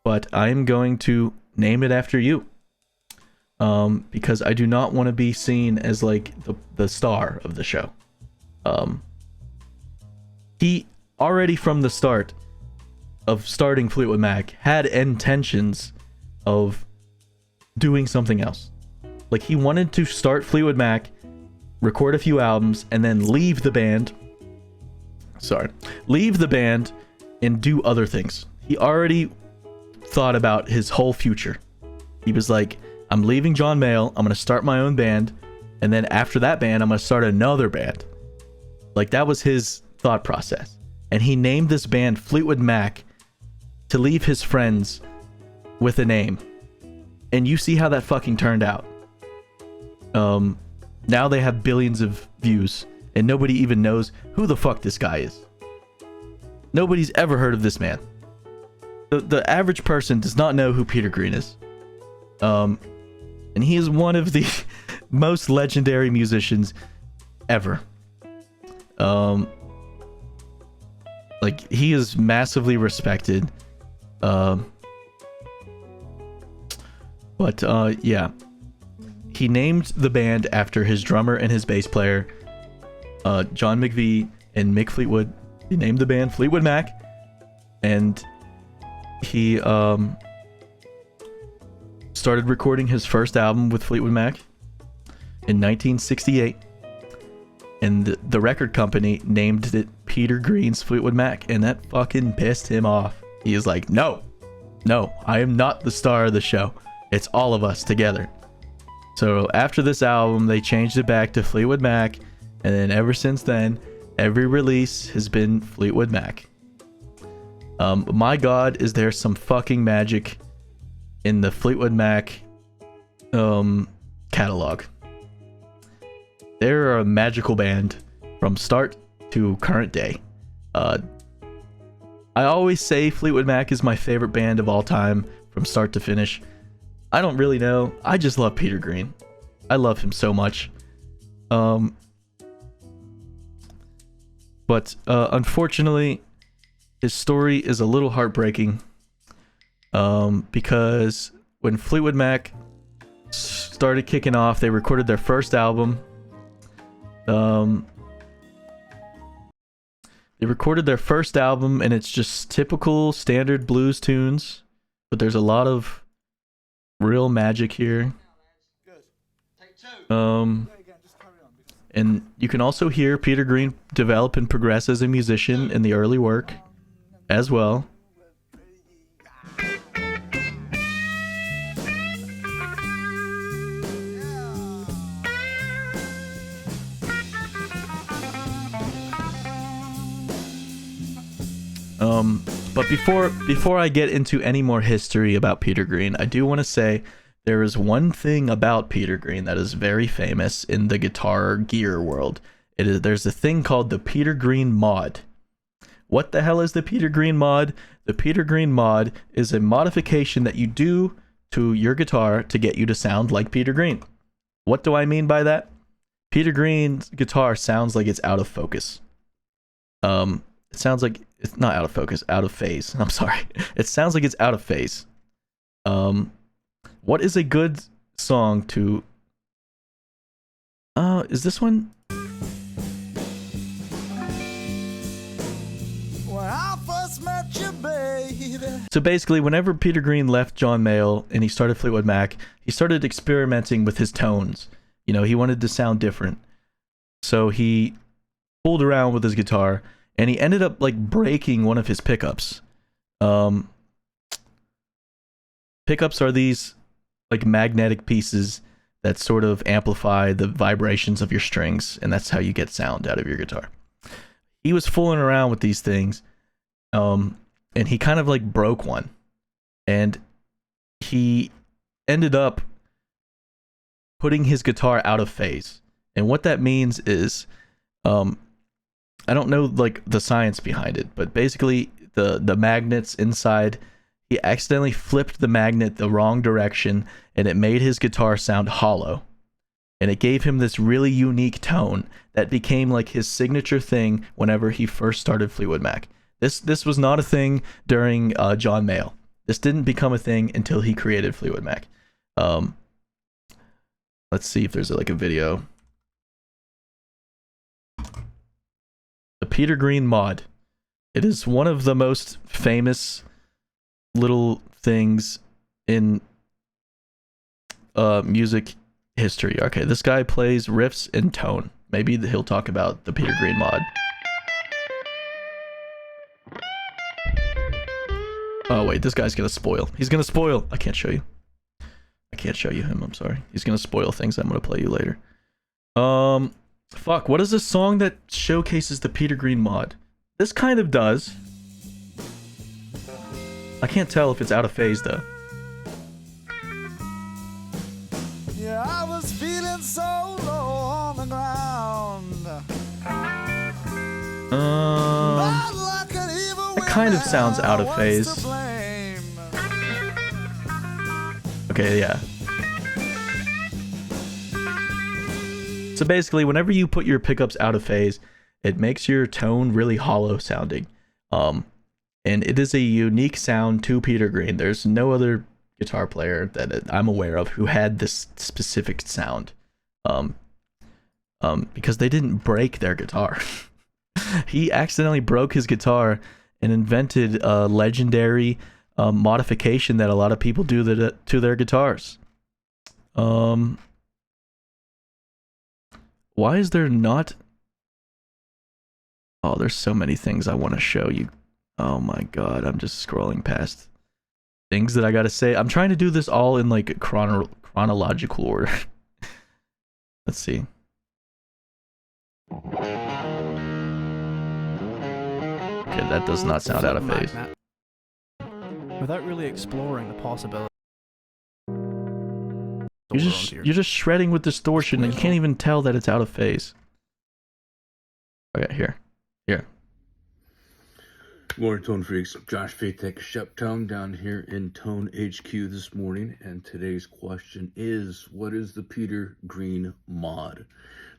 but I'm going to name it after you. Because I do not want to be seen as like the star of the show. He already from the start of starting Fleetwood Mac had intentions of doing something else. Like he wanted to start Fleetwood Mac, record a few albums, and then leave the band and do other things. He already thought about his whole future. He was like, I'm leaving John Mayall, I'm gonna start my own band, and then after that band I'm gonna start another band. Like that was his thought process. And he named this band Fleetwood Mac to leave his friends with a name. And you see how that fucking turned out. Now they have billions of views and nobody even knows who the fuck this guy is. Nobody's ever heard of this man. The average person does not know who Peter Green is. And he is one of the most legendary musicians ever. Like he is massively respected. Yeah. He named the band after his drummer and his bass player, John McVie and Mick Fleetwood. He named the band Fleetwood Mac, and he started recording his first album with Fleetwood Mac in 1968, and the record company named it Peter Green's Fleetwood Mac, and that fucking pissed him off. He is like, no, I am not the star of the show. It's all of us together. So after this album, they changed it back to Fleetwood Mac, and then ever since then, every release has been Fleetwood Mac. My God, is there some fucking magic in the Fleetwood Mac catalog. They're a magical band from start to current day. I always say Fleetwood Mac is my favorite band of all time from start to finish. I don't really know. I just love Peter Green. I love him so much. But unfortunately, his story is a little heartbreaking. Because when Fleetwood Mac started kicking off, they recorded their first album. They recorded their first album, and it's just typical standard blues tunes, but there's a lot of real magic here. And you can also hear Peter Green develop and progress as a musician in the early work as well. But before I get into any more history about Peter Green, I do want to say there is one thing about Peter Green that is very famous in the guitar gear world. There's a thing called the Peter Green mod. What the hell is the Peter Green mod? The Peter Green mod is a modification that you do to your guitar to get you to sound like Peter Green. What do I mean by that? Peter Green's guitar sounds like it's out of focus. It sounds like it's not out of focus, out of phase. I'm sorry. It sounds like it's out of phase. What is a good song to... is this one? So basically, whenever Peter Green left John Mayall and he started Fleetwood Mac, he started experimenting with his tones. You know, he wanted to sound different. So he fooled around with his guitar, and he ended up, like, breaking one of his pickups. Pickups are these, like, magnetic pieces that sort of amplify the vibrations of your strings, and that's how you get sound out of your guitar. He was fooling around with these things, and he kind of like broke one, and he ended up putting his guitar out of phase. And what that means is, I don't know like the science behind it, but basically the magnets inside, he accidentally flipped the magnet the wrong direction, and it made his guitar sound hollow. And it gave him this really unique tone that became like his signature thing whenever he first started Fleetwood Mac. This was not a thing during John Mayall. This didn't become a thing until he created Fleetwood Mac. Let's see if there's like a video. The Peter Green mod. It is one of the most famous little things in music history. Okay, this guy plays riffs in tone. Maybe he'll talk about the Peter Green mod. Oh wait, this guy's gonna spoil. He's gonna spoil. I can't show you. I can't show you him, I'm sorry. He's gonna spoil things I'm gonna play you later. Fuck, what is this song that showcases the Peter Green mod? This kind of does. I can't tell if it's out of phase though. Yeah, I was feeling so low on the ground. It kind of sounds out of phase. Okay, yeah. So basically, whenever you put your pickups out of phase, it makes your tone really hollow sounding. And it is a unique sound to Peter Green. There's no other guitar player that I'm aware of who had this specific sound. Because they didn't break their guitar. He accidentally broke his guitar and invented a legendary modification that a lot of people do to their guitars. Why is there not... Oh, there's so many things I want to show you. Oh my god, I'm just scrolling past things that I gotta say. I'm trying to do this all in like chronological order. Let's see. Okay, that does not sound out of phase. Without really exploring the possibility. You're just shredding with distortion and you can't even tell that it's out of phase. Okay, here. Good morning, Tone Freaks. Josh Fatek Sheptone down here in Tone HQ this morning, and today's question is, what is the Peter Green mod?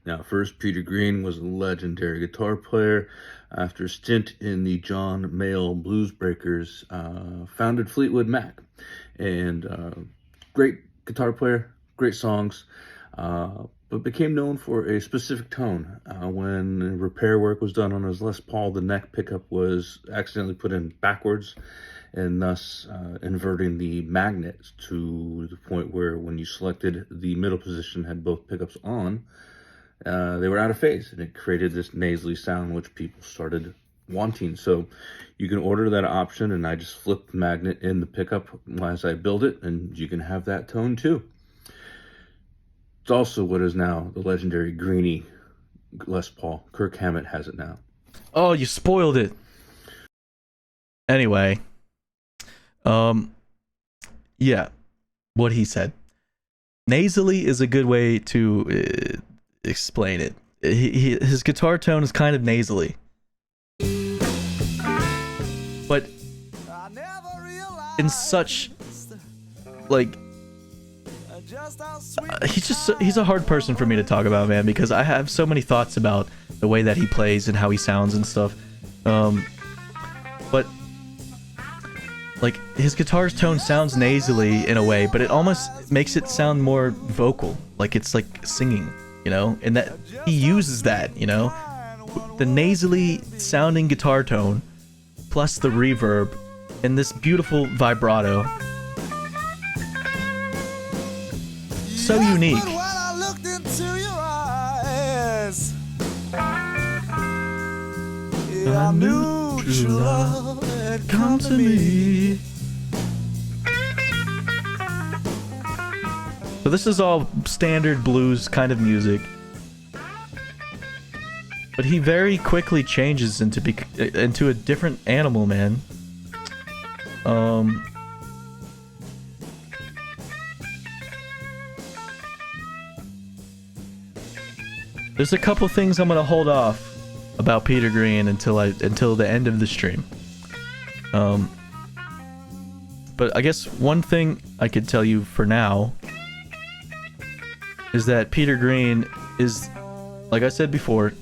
Now, first, Peter Green was a legendary guitar player. After a stint in the John Mayall Blues Breakers, founded Fleetwood Mac. And great guitar player, great songs, but became known for a specific tone. When repair work was done on his Les Paul, the neck pickup was accidentally put in backwards, and thus inverting the magnets to the point where when you selected the middle position had both pickups on, they were out of phase, and it created this nasally sound which people started wanting. So you can order that option, and I just flip the magnet in the pickup as I build it, and you can have that tone too. It's also what is now the legendary Greenie Les Paul. Kirk Hammett has it now. Oh, you spoiled it. Anyway, yeah, what he said. nasally is a good way to explain it. His guitar tone is kind of nasally, but in such like he's a hard person for me to talk about, man, because I have so many thoughts about the way that he plays and how he sounds and stuff. But like his guitar's tone sounds nasally in a way, but it almost makes it sound more vocal, like it's like singing, you know, and that he uses that, you know, the nasally sounding guitar tone plus the reverb and this beautiful vibrato. So unique. I knew true love had come to me. So this is all standard blues kind of music, but he very quickly changes into a different animal, man. There's a couple things I'm gonna hold off about Peter Green until the end of the stream. But I guess one thing I could tell you for now is that Peter Green is, like I said before,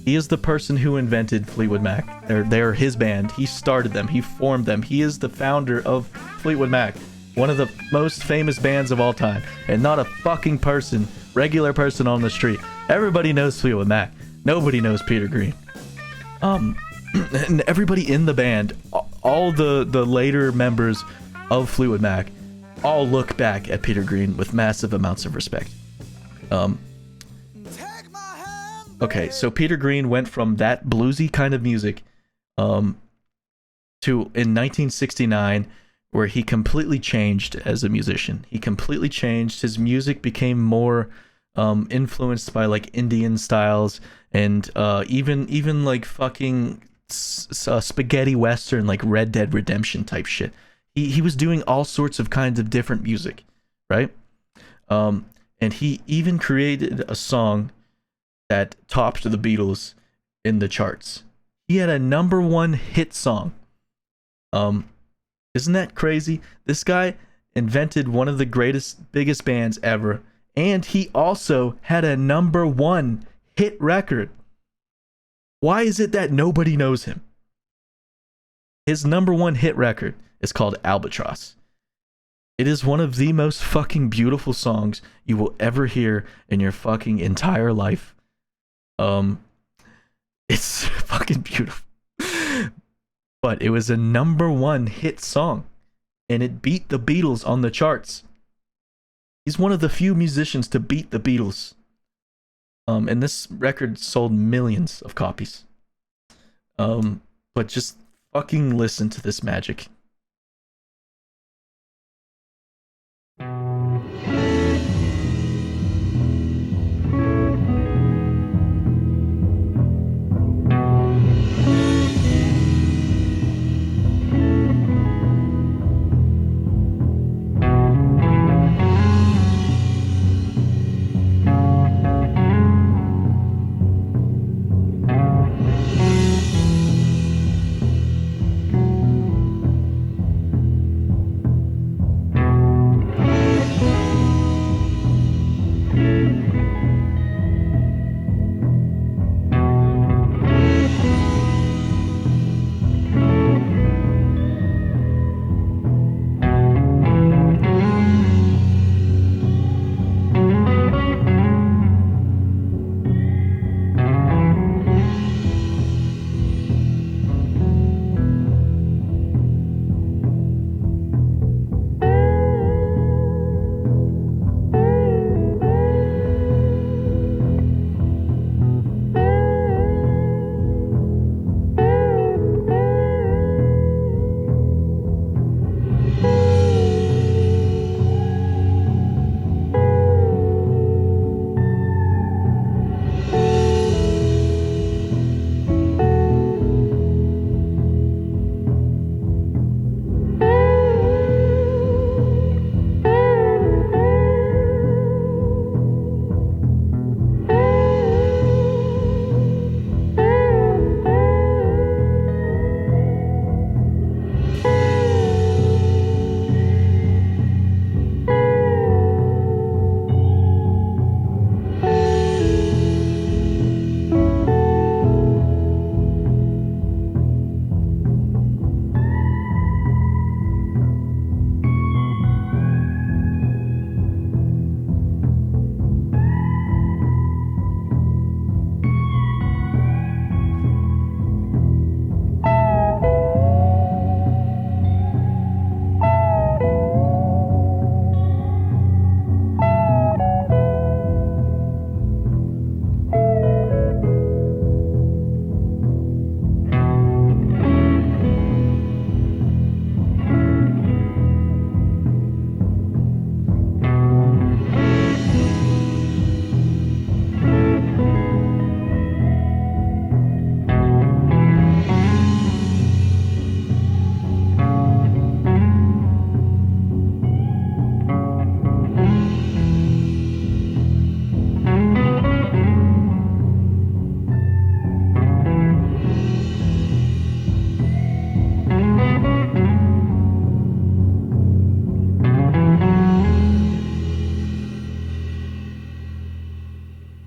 he is the person who invented Fleetwood Mac. They're his band. He started them. He formed them. He is the founder of Fleetwood Mac, one of the most famous bands of all time, and not a fucking person, regular person on the street. Everybody knows Fleetwood Mac. Nobody knows Peter Green. And everybody in the band, all the later members of Fleetwood Mac, all look back at Peter Green with massive amounts of respect. Okay, so Peter Green went from that bluesy kind of music to in 1969, where he completely changed as a musician. He completely changed. His music became more influenced by like Indian styles and even like fucking spaghetti western, like Red Dead Redemption type shit. He was doing all sorts of kinds of different music, right? And he even created a song that topped the Beatles in the charts. He had a #1 hit song. Isn't that crazy? This guy invented one of the biggest bands ever, and he also had a #1 hit record. Why is it that nobody knows him? His #1 hit record is called Albatross. It is one of the most fucking beautiful songs you will ever hear in your fucking entire life. It's fucking beautiful. But it was a #1 hit song, and it beat the Beatles on the charts. He's one of the few musicians to beat the Beatles. And this record sold millions of copies. But just fucking listen to this magic.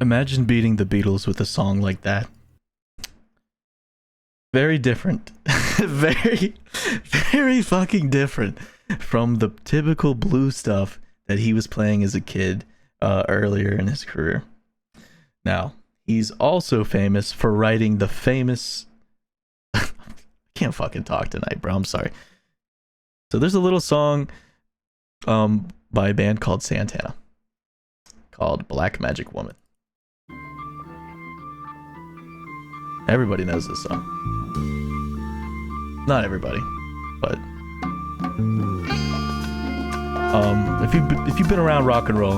Imagine beating the Beatles with a song like that. Very different. very, very fucking different from the typical blues stuff that he was playing as a kid earlier in his career. Now, he's also famous for writing the famous... I can't fucking talk tonight, bro. I'm sorry. So there's a little song by a band called Santana called Black Magic Woman. Everybody knows this song. Not everybody, but if you've been around rock and roll,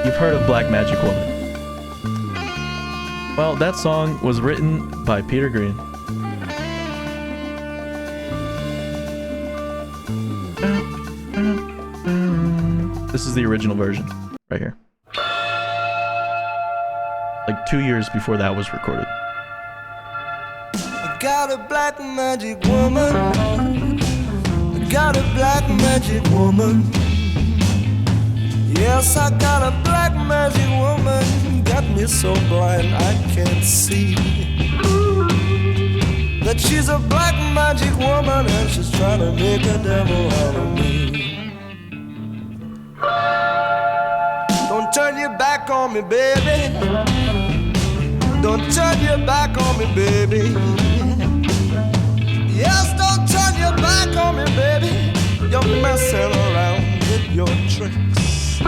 you've heard of Black Magic Woman. Well, that song was written by Peter Green. This is the original version, right here. Like 2 years before that was recorded. I got a black magic woman. I got a black magic woman. Yes, I got a black magic woman. Got me so blind I can't see that she's a black magic woman and she's trying to make a devil out of me. Don't turn your back on me, baby. Don't turn your back on me, baby. Yes, don't turn your back on me, baby. You're messing around with your tricks.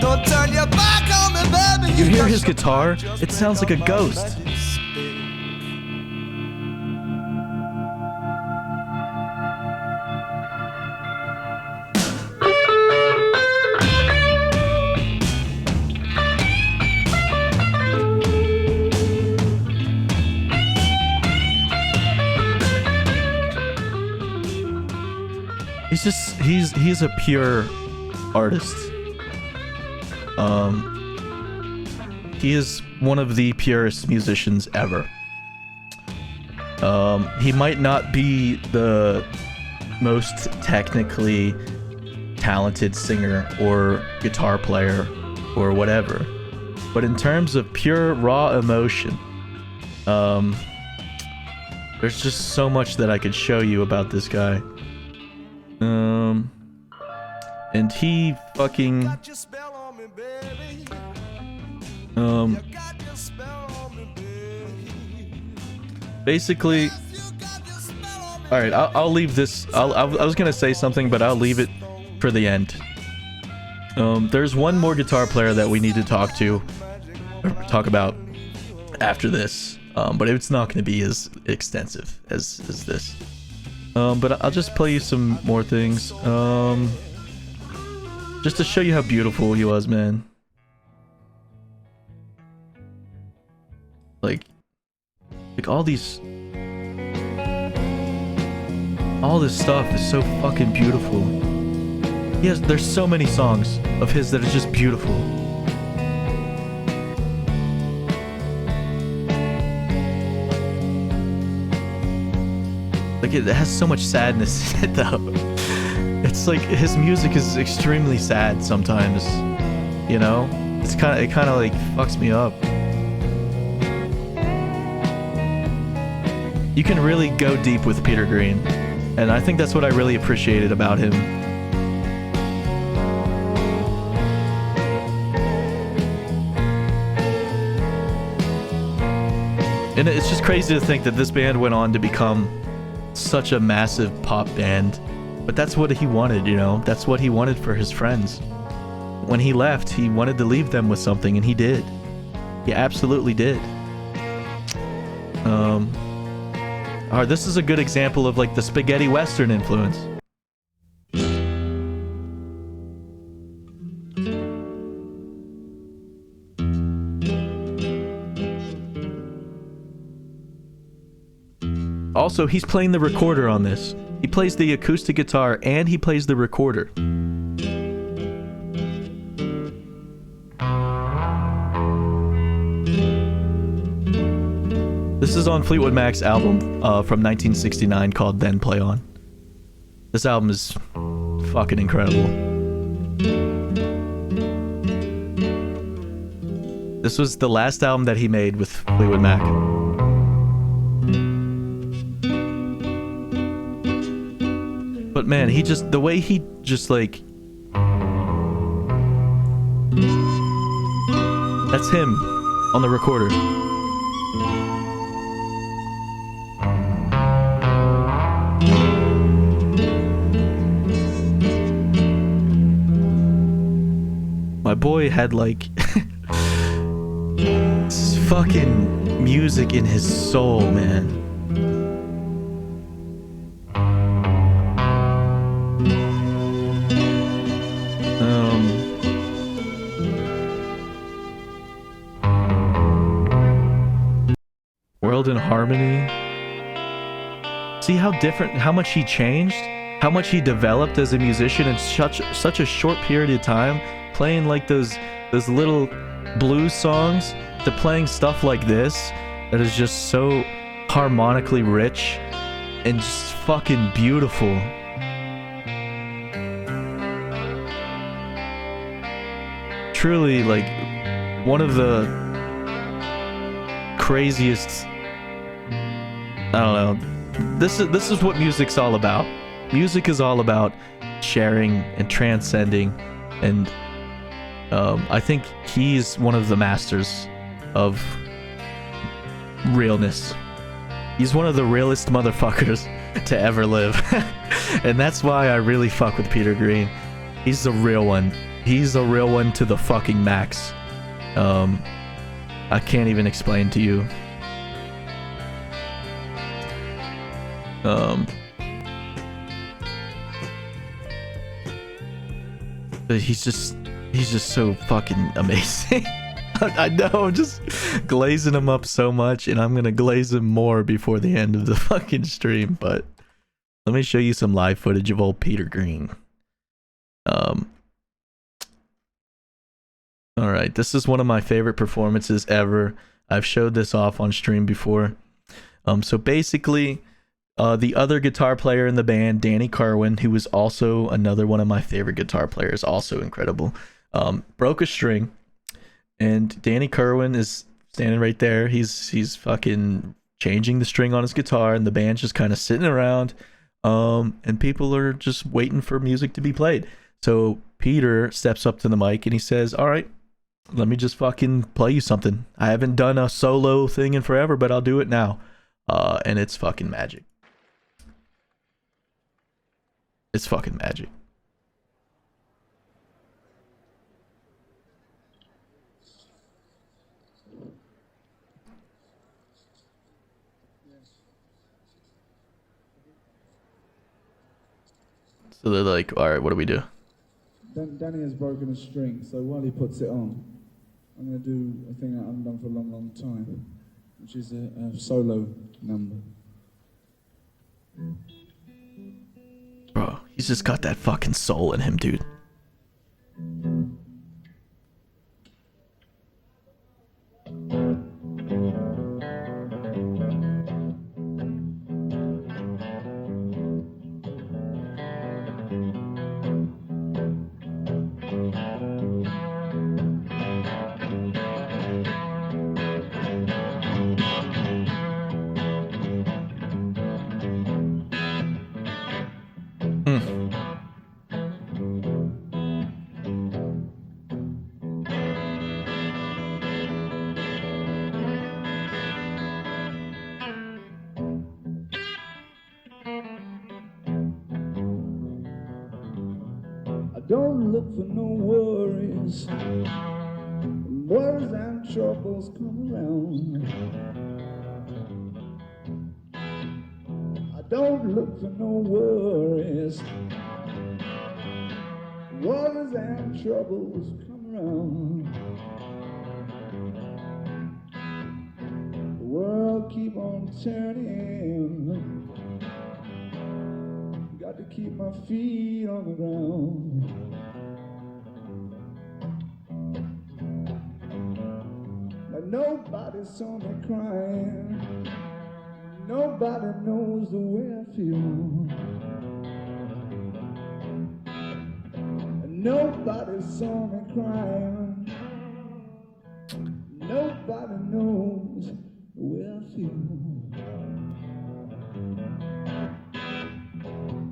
Don't turn your back on me, baby. You hear his guitar? It sounds like a ghost. He's a pure artist. He is one of the purest musicians ever. He might not be the most technically talented singer or guitar player or whatever, but in terms of pure raw emotion, there's just so much that I could show you about this guy. And he fucking basically, all right, I'll leave this. I was gonna say something, but I'll leave it for the end. There's one more guitar player that we need to talk about after this, but it's not going to be as extensive as this. But I'll just play you some more things, just to show you how beautiful he was, man. Like all this stuff is so fucking beautiful. There's so many songs of his that are just beautiful. Like, it has so much sadness in it, though. It's like his music is extremely sad sometimes, you know? It kind of like fucks me up. You can really go deep with Peter Green, and I think that's what I really appreciated about him. And it's just crazy to think that this band went on to become such a massive pop band, but that's what he wanted, you know? That's what he wanted for his friends. When he left, he wanted to leave them with something, and he did. He absolutely did. This is a good example of like the spaghetti western influence. Also, he's playing the recorder on this. He plays the acoustic guitar and he plays the recorder. This is on Fleetwood Mac's album from 1969 called Then Play On. This album is fucking incredible. This was the last album that he made with Fleetwood Mac. But man, he just, the way he just like, that's him on the recorder. My boy had like fucking music in his soul, man. World in Harmony. See how different, how much he changed, how much he developed as a musician in such a short period of time, playing like those little blues songs to playing stuff like this that is just so harmonically rich and just fucking beautiful. Truly, like, one of the craziest, I don't know, this is what music's all about. Music is all about sharing and transcending, and I think he's one of the masters of realness. He's one of the realest motherfuckers to ever live. And that's why I really fuck with Peter Green. He's the real one. He's the real one to the fucking max. I can't even explain to you. But he's just so fucking amazing. I know, I'm just glazing him up so much, and I'm gonna glaze him more before the end of the fucking stream, but let me show you some live footage of old Peter Green. Alright, this is one of my favorite performances ever. I've showed this off on stream before. So basically, the other guitar player in the band, Danny Carwin, who was also another one of my favorite guitar players, also incredible, broke a string, and Danny Carwin is standing right there. He's fucking changing the string on his guitar, and the band's just kind of sitting around, and people are just waiting for music to be played. So Peter steps up to the mic and he says, "All right, let me just fucking play you something. I haven't done a solo thing in forever, but I'll do it now." And it's fucking magic. It's fucking magic. So they're like, "All right, what do we do?" Danny has broken a string, so while he puts it on, I'm going to do a thing that I haven't done for a long, long time, which is a solo number. Bro, he's just got that fucking soul in him, dude. Don't look for no worries. Worries and troubles come around. I don't look for no worries. Worries and troubles come around. The world keep on turning. Got to keep my feet on the ground. Like nobody saw me crying. Nobody knows the way I feel. And nobody saw me crying. Nobody knows the way I feel.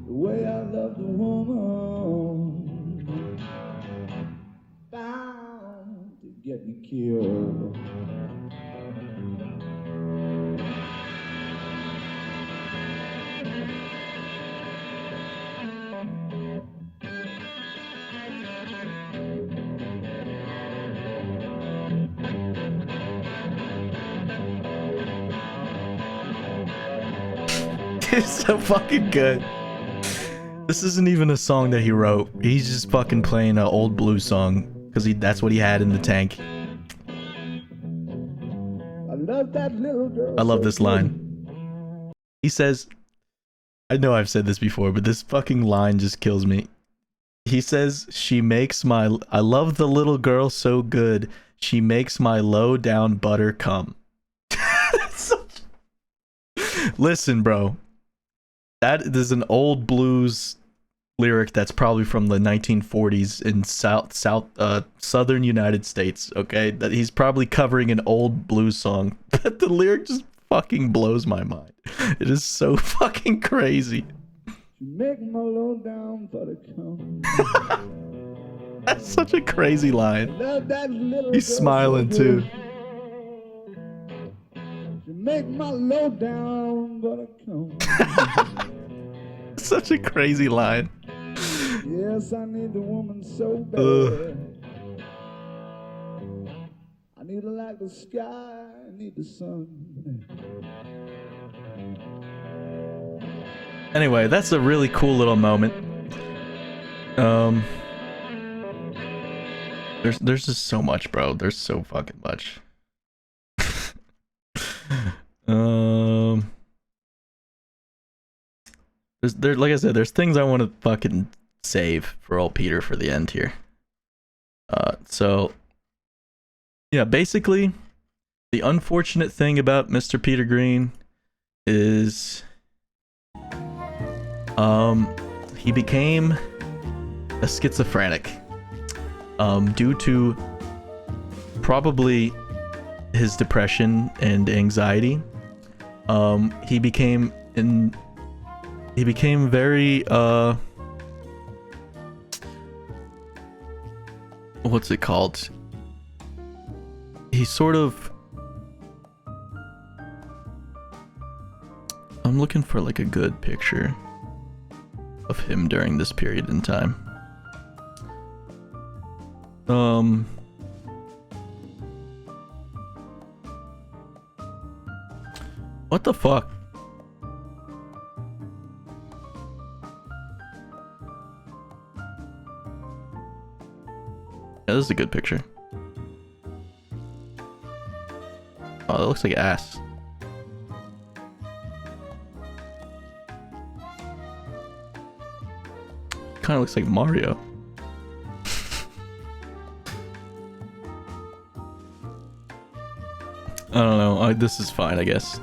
The way I love the woman bound to get me killed. It's so fucking good. This isn't even a song that he wrote. He's just fucking playing an old blues song because that's what he had in the tank. I love that little girl. I love this line. He says, I know I've said this before, but this fucking line just kills me. He says, I love the little girl so good, she makes my low down butter come. Listen, bro. That is an old blues lyric that's probably from the 1940s in southern United States, okay? That he's probably covering an old blues song. But the lyric just fucking blows my mind. It is so fucking crazy. Make my low down butter come. That's such a crazy line. Love that little He's girl smiling so too. good. Make my low down butter come. Such a crazy line. Yes, I need the woman so bad. I need her like the sky, I need the sun. Anyway, that's a really cool little moment. There's just so much, bro. There's so fucking much. Like I said, there's things I want to fucking save for old Peter for the end here. So yeah, basically, the unfortunate thing about Mr. Peter Green is, he became a schizophrenic, due to probably his depression and anxiety. He became very what's it called? He sort of, I'm looking for like a good picture of him during this period in time. What the fuck? Yeah, this is a good picture. Oh, that looks like ass. Kind of looks like Mario. I don't know. This is fine, I guess.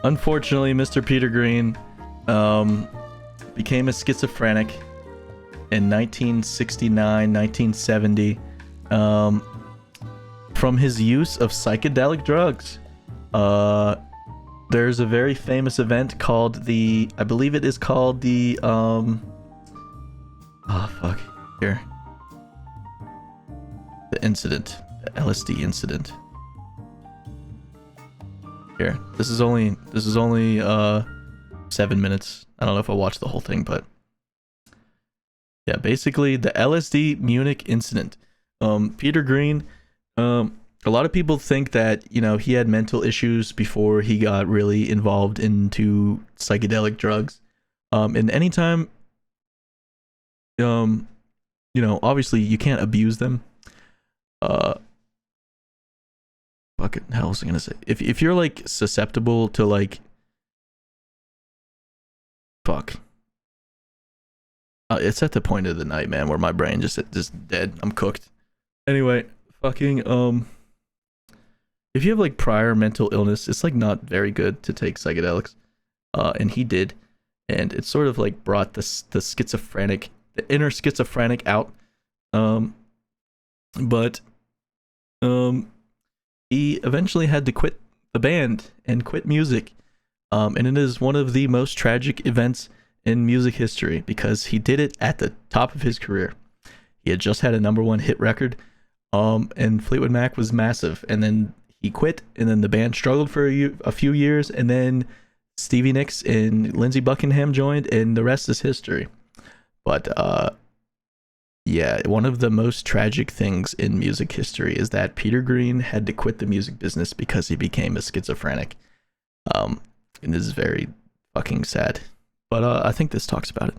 Unfortunately, Mr. Peter Green became a schizophrenic in 1969, 1970, from his use of psychedelic drugs. There's a very famous event called I believe it is called the, oh fuck, here. The incident, the LSD incident. Here, this is only 7 minutes. I don't know if I watched the whole thing, but yeah, basically the LSD Munich incident. Peter Green, a lot of people think that, you know, he had mental issues before he got really involved into psychedelic drugs. And anytime, you know, obviously you can't abuse them. Fucking hell was I gonna say? If you're like susceptible to like, fuck. It's at the point of the night, man, where my brain just dead. I'm cooked. Anyway, fucking if you have like prior mental illness, it's like not very good to take psychedelics. And he did, and it sort of like brought the inner schizophrenic out. But he eventually had to quit the band and quit music. And it is one of the most tragic events in music history because he did it at the top of his career. He had just had a #1 hit record, and Fleetwood Mac was massive. And then he quit, and then the band struggled for a few years, and then Stevie Nicks and Lindsey Buckingham joined, and the rest is history. But yeah, one of the most tragic things in music history is that Peter Green had to quit the music business because he became a schizophrenic. And this is very fucking sad. But I think this talks about it.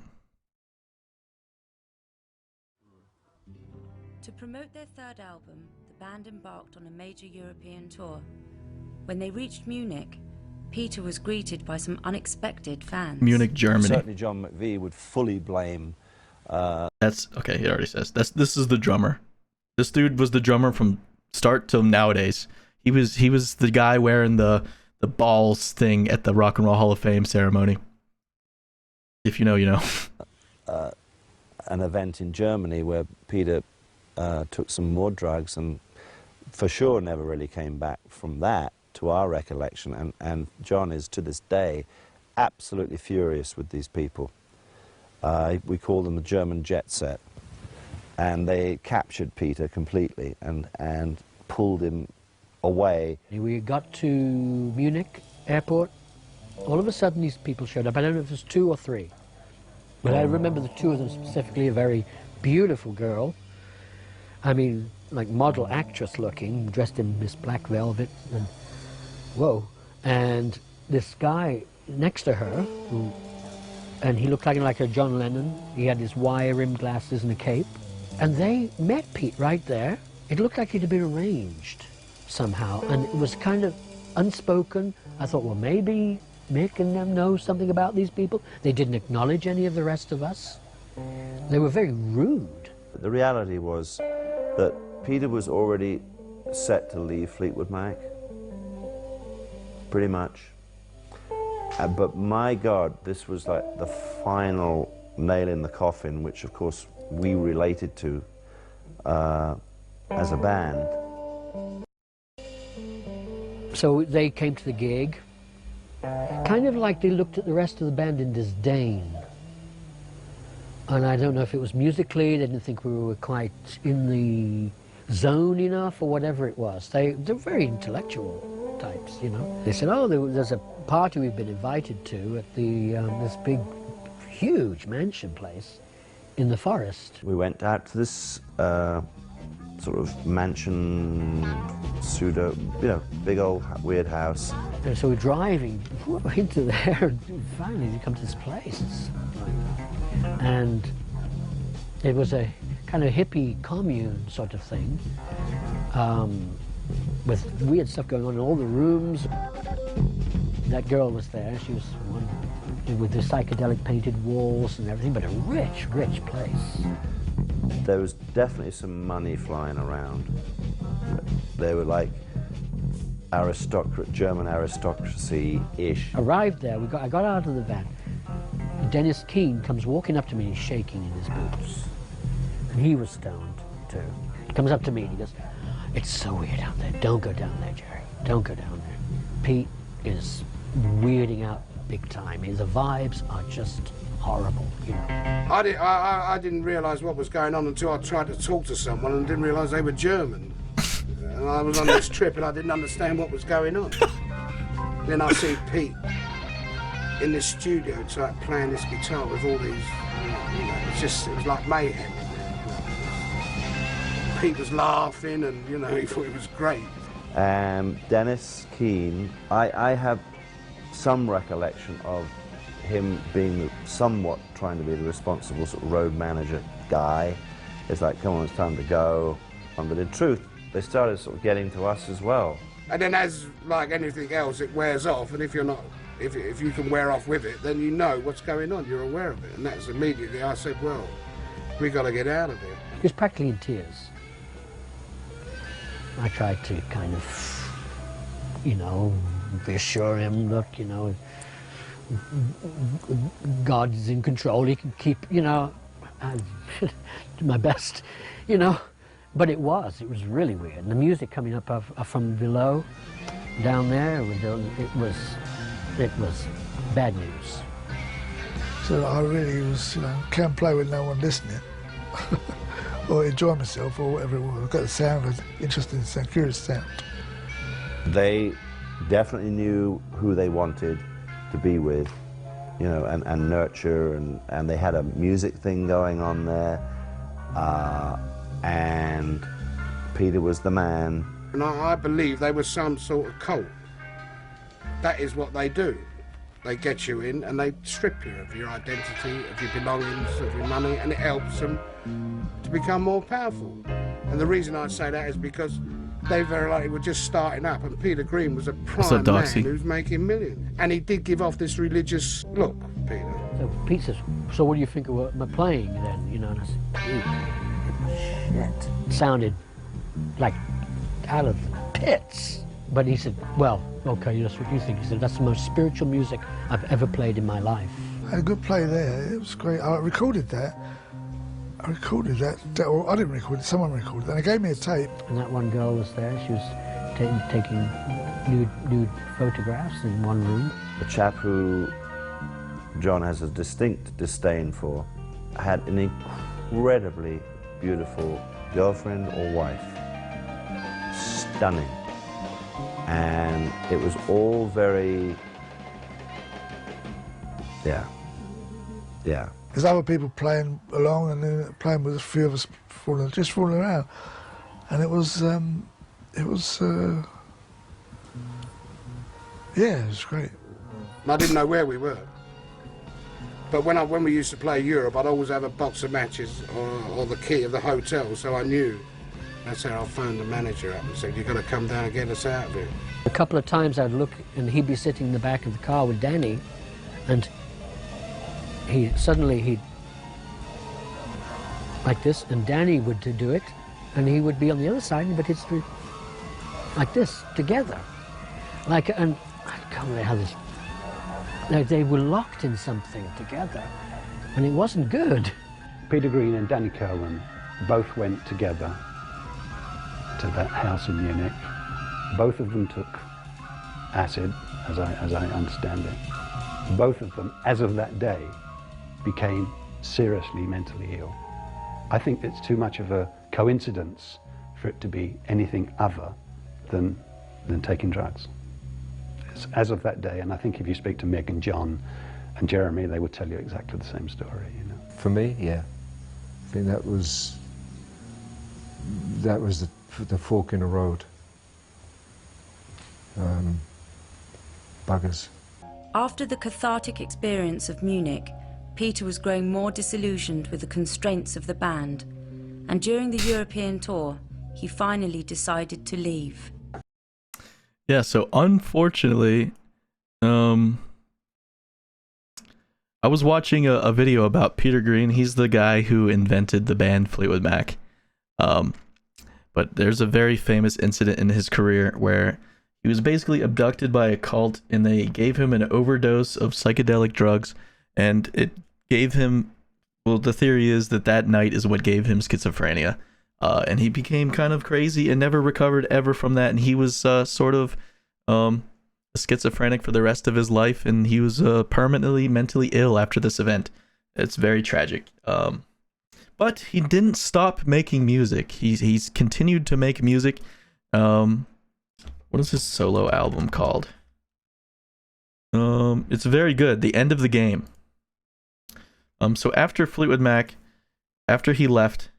To promote their third album, the band embarked on a major European tour. When they reached Munich, Peter was greeted by some unexpected fans. Munich, Germany. Certainly John McVie would fully blame... That's, okay, it already says. This is the drummer. This dude was the drummer from start till nowadays. He was the guy wearing the balls thing at the Rock and Roll Hall of Fame ceremony. If you know, you know. An event in Germany where Peter took some more drugs and for sure never really came back from that, to our recollection. And John is, to this day, absolutely furious with these people. We call them the German jet set. And they captured Peter completely and pulled him away. We got to Munich airport. All of a sudden these people showed up. I don't know if it was 2 or 3. But I remember the 2 of them specifically, a very beautiful girl. I mean, like model actress looking, dressed in this black velvet. And, whoa. And this guy next to her, and he looked like a John Lennon. He had his wire-rimmed glasses and a cape. And they met Pete right there. It looked like it had been arranged somehow, and it was kind of unspoken. I thought, well, maybe Mick and them know something about these people. They didn't acknowledge any of the rest of us. They were very rude. The reality was that Peter was already set to leave Fleetwood Mac, pretty much. But my God, this was like the final nail in the coffin, which of course we related to as a band. So they came to the gig, kind of like they looked at the rest of the band in disdain. And I don't know if it was musically, they didn't think we were quite in the zone enough or whatever it was. They're very intellectual types, you know. They said, oh, there's a party we've been invited to at the this big, huge mansion place in the forest. We went out to this sort of mansion, pseudo, you know, big old weird house. And so we're driving into there, and finally we come to this place. And it was a kind of hippie commune sort of thing, with weird stuff going on in all the rooms. That girl was there. She was one with the psychedelic painted walls and everything, but a rich, rich place. There was definitely some money flying around. They were like German aristocracy-ish. Arrived there, I got out of the van. Dennis Keane comes walking up to me, he's shaking in his boots. And he was stoned, too. He comes up to me and he goes, it's so weird out there. Don't go down there, Jerry. Don't go down there. Pete is weirding out big time. The vibes are just horrible, you know. I didn't realise what was going on until I tried to talk to someone and didn't realise they were German. And I was on this trip and I didn't understand what was going on. Then I see Pete in this studio playing this guitar with all these, you know, it was like mayhem. Pete was laughing and, you know, he thought it was great. Dennis Keane, I have some recollection of him being somewhat trying to be the responsible sort of road manager guy. It's like, come on, it's time to go. But in truth, they started sort of getting to us as well. And then as like anything else, it wears off, and if you can wear off with it, then you know what's going on, you're aware of it. And that's immediately I said, well, we got to get out of here. He was practically in tears. I tried to kind of, you know, reassure him, look, you know, God is in control, he can keep, you know, I do my best, you know, But it was really weird. And the music coming up from below, down there, it was bad news. So I really was, can't play with no one listening, or enjoy myself, or whatever it was. I got the sound, of interesting sound, curious sound. They definitely knew who they wanted to be with, and nurture, and they had a music thing going on there, and Peter was the man. And I believe they were some sort of cult. That is what they do. They get you in and they strip you of your identity, of your belongings, of your money, and it helps them to become more powerful. And the reason I say that is because they very likely were just starting up, and Peter Green was a prime man who's making millions. And he did give off this religious look, Peter. So Pete says, so what do you think of my playing then? And I said, shit. It sounded like out of the pits. But he said, well, okay, that's what you think. He said, that's the most spiritual music I've ever played in my life. I had a good play there. It was great. I recorded that. Or I didn't record it, someone recorded it. And they gave me a tape. And that one girl was there. She was taking nude photographs in one room. The chap who John has a distinct disdain for had an incredibly beautiful girlfriend or wife. Stunning. And it was all very, yeah. There's other people playing along, and then playing with a few of us just fooling around, and it was great. I didn't know where we were, but when we used to play Europe, I'd always have a box of matches or the key of the hotel, so I knew. That's how I phoned the manager up and said, you've got to come down and get us out of here. A couple of times I'd look and he'd be sitting in the back of the car with Danny, and he'd like this, and Danny would do it, and he would be on the other side, but it's like this, together. And I can't remember how this, they were locked in something together, and it wasn't good. Peter Green and Danny Kirwan both went together to that house in Munich. Both of them took acid, as I understand it. Both of them, as of that day, became seriously mentally ill. I think it's too much of a coincidence for it to be anything other than taking drugs. It's as of that day, and I think if you speak to Meg and John and Jeremy, they would tell you exactly the same story. For me, yeah. I think that was the fork in the road. Buggers. After the cathartic experience of Munich, Peter was growing more disillusioned with the constraints of the band, and during the European tour, he finally decided to leave. Yeah, so unfortunately, I was watching a video about Peter Green. He's the guy who invented the band Fleetwood Mac. But there's a very famous incident in his career where he was basically abducted by a cult, and they gave him an overdose of psychedelic drugs, and it gave him, well, the theory is that night is what gave him schizophrenia. And he became kind of crazy and never recovered ever from that, and he was sort of schizophrenic for the rest of his life, and he was permanently mentally ill after this event. It's very tragic. But he didn't stop making music. He's continued to make music. What is his solo album called? It's very good. The End of the Game. So after Fleetwood Mac, after he left,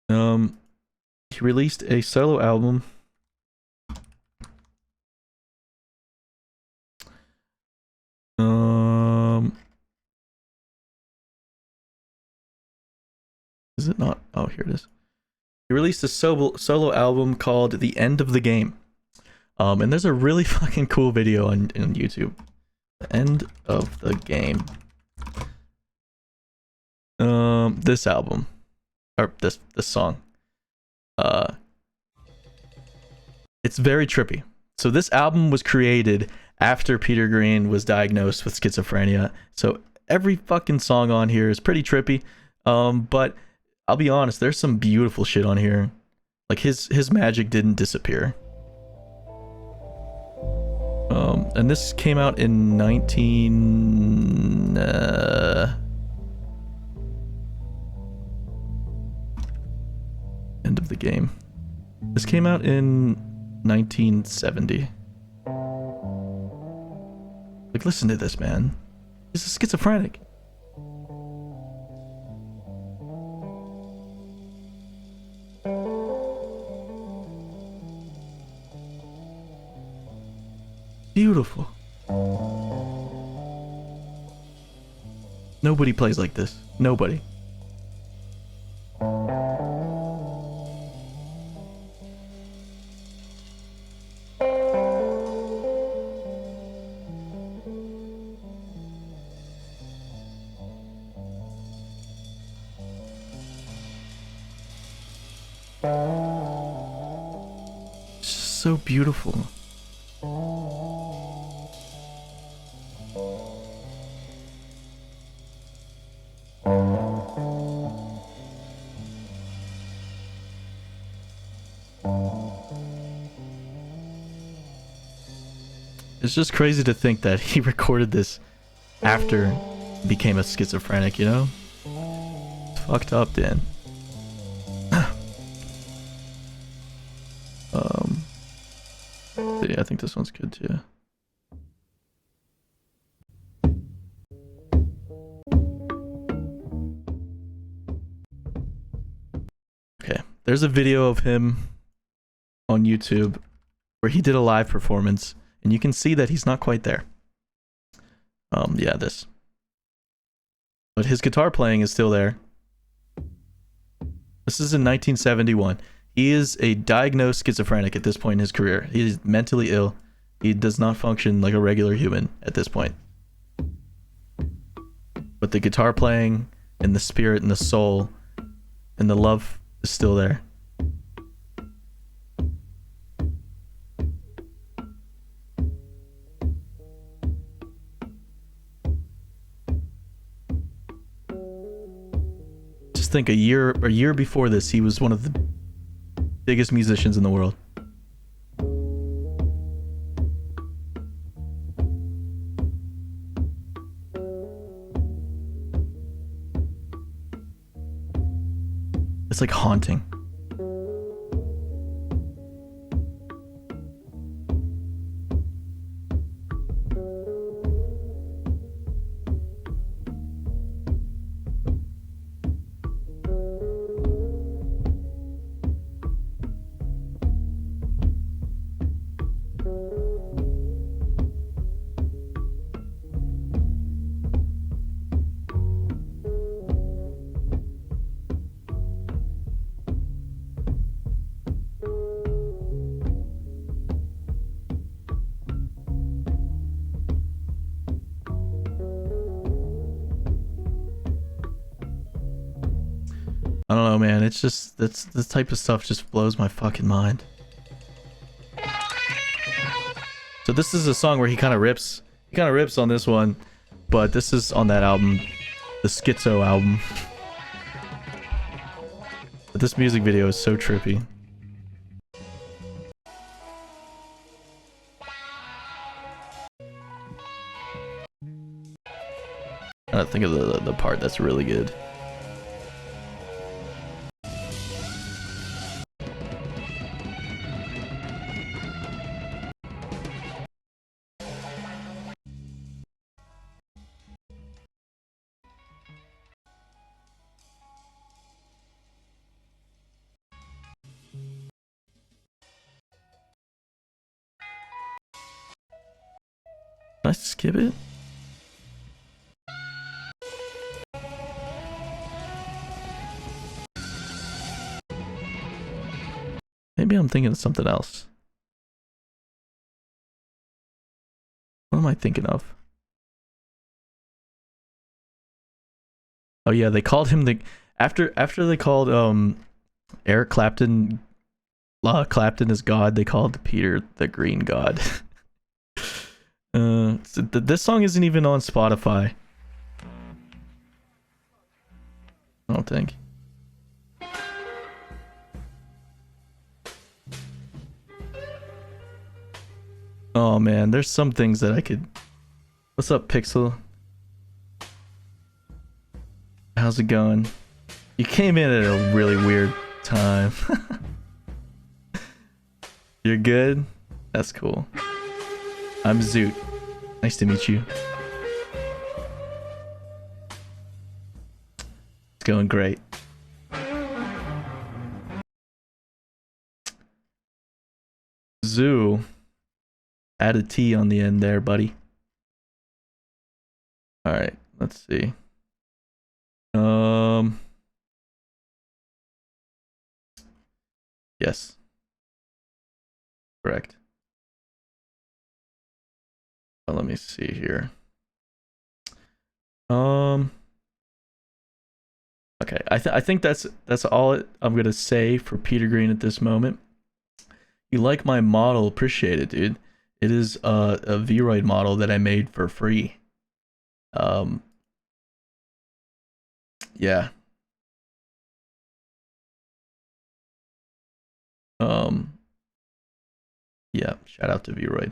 he released a solo album. Is it not? Oh, here it is. He released a solo album called The End of the Game. And there's a really fucking cool video on YouTube. The End of the Game. This album. Or this song. It's very trippy. So this album was created after Peter Green was diagnosed with schizophrenia. So every fucking song on here is pretty trippy. But I'll be honest, there's some beautiful shit on here. Like his magic didn't disappear. And this came out in end of the game. This came out in 1970. Like, listen to this, man. He's a schizophrenic. Beautiful. Nobody plays like this. Nobody. It's just so beautiful. It's just crazy to think that he recorded this after he became a schizophrenic, you know? It's fucked up, Dan. But yeah, I think this one's good too. Okay, there's a video of him on YouTube where he did a live performance, and you can see that he's not quite there. Yeah, this. But his guitar playing is still there. This is in 1971. He is a diagnosed schizophrenic at this point in his career. He is mentally ill. He does not function like a regular human at this point. But the guitar playing and the spirit and the soul and the love is still there. Just think, a year before this, he was one of the biggest musicians in the world. It's like haunting. I don't know, man. It's just, that's this type of stuff just blows my fucking mind. So this is a song where he kind of rips on this one, but this is on that album, the Schizo album. But this music video is so trippy. I don't think of the part that's really good. Can I skip it? Maybe I'm thinking of something else. What am I thinking of? Oh yeah, they called him the after they called Eric Clapton as God, they called Peter the Green God. So this song isn't even on Spotify. I don't think. Oh man, there's some things that I could... What's up, Pixel? How's it going? You came in at a really weird time. You're good? That's cool. I'm Zoot. Nice to meet you. It's going great. Zoo. Add a T on the end there, buddy. Alright, let's see. Yes. Correct. Let me see here. Okay, I think that's all I'm gonna say for Peter Green at this moment. You like my model? Appreciate it, dude. It is a Vroid model that I made for free. Yeah. Yeah, shout out to Vroid.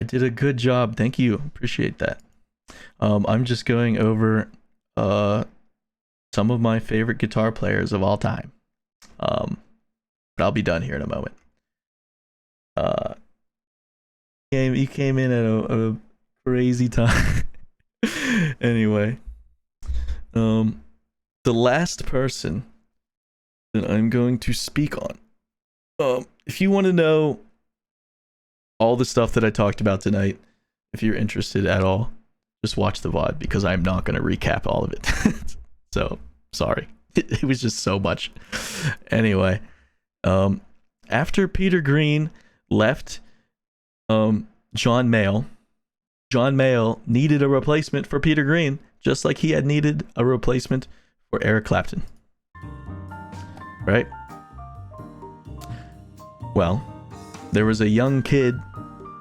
I did a good job. Thank you. Appreciate that. I'm just going over some of my favorite guitar players of all time. But I'll be done here in a moment. You came in at a crazy time. Anyway, the last person that I'm going to speak on. If you want to know all the stuff that I talked about tonight, if you're interested at all, just watch the VOD because I'm not going to recap all of it. So, sorry. It was just so much. Anyway, after Peter Green left John Mayall needed a replacement for Peter Green, just like he had needed a replacement for Eric Clapton. Right? Well, there was a young kid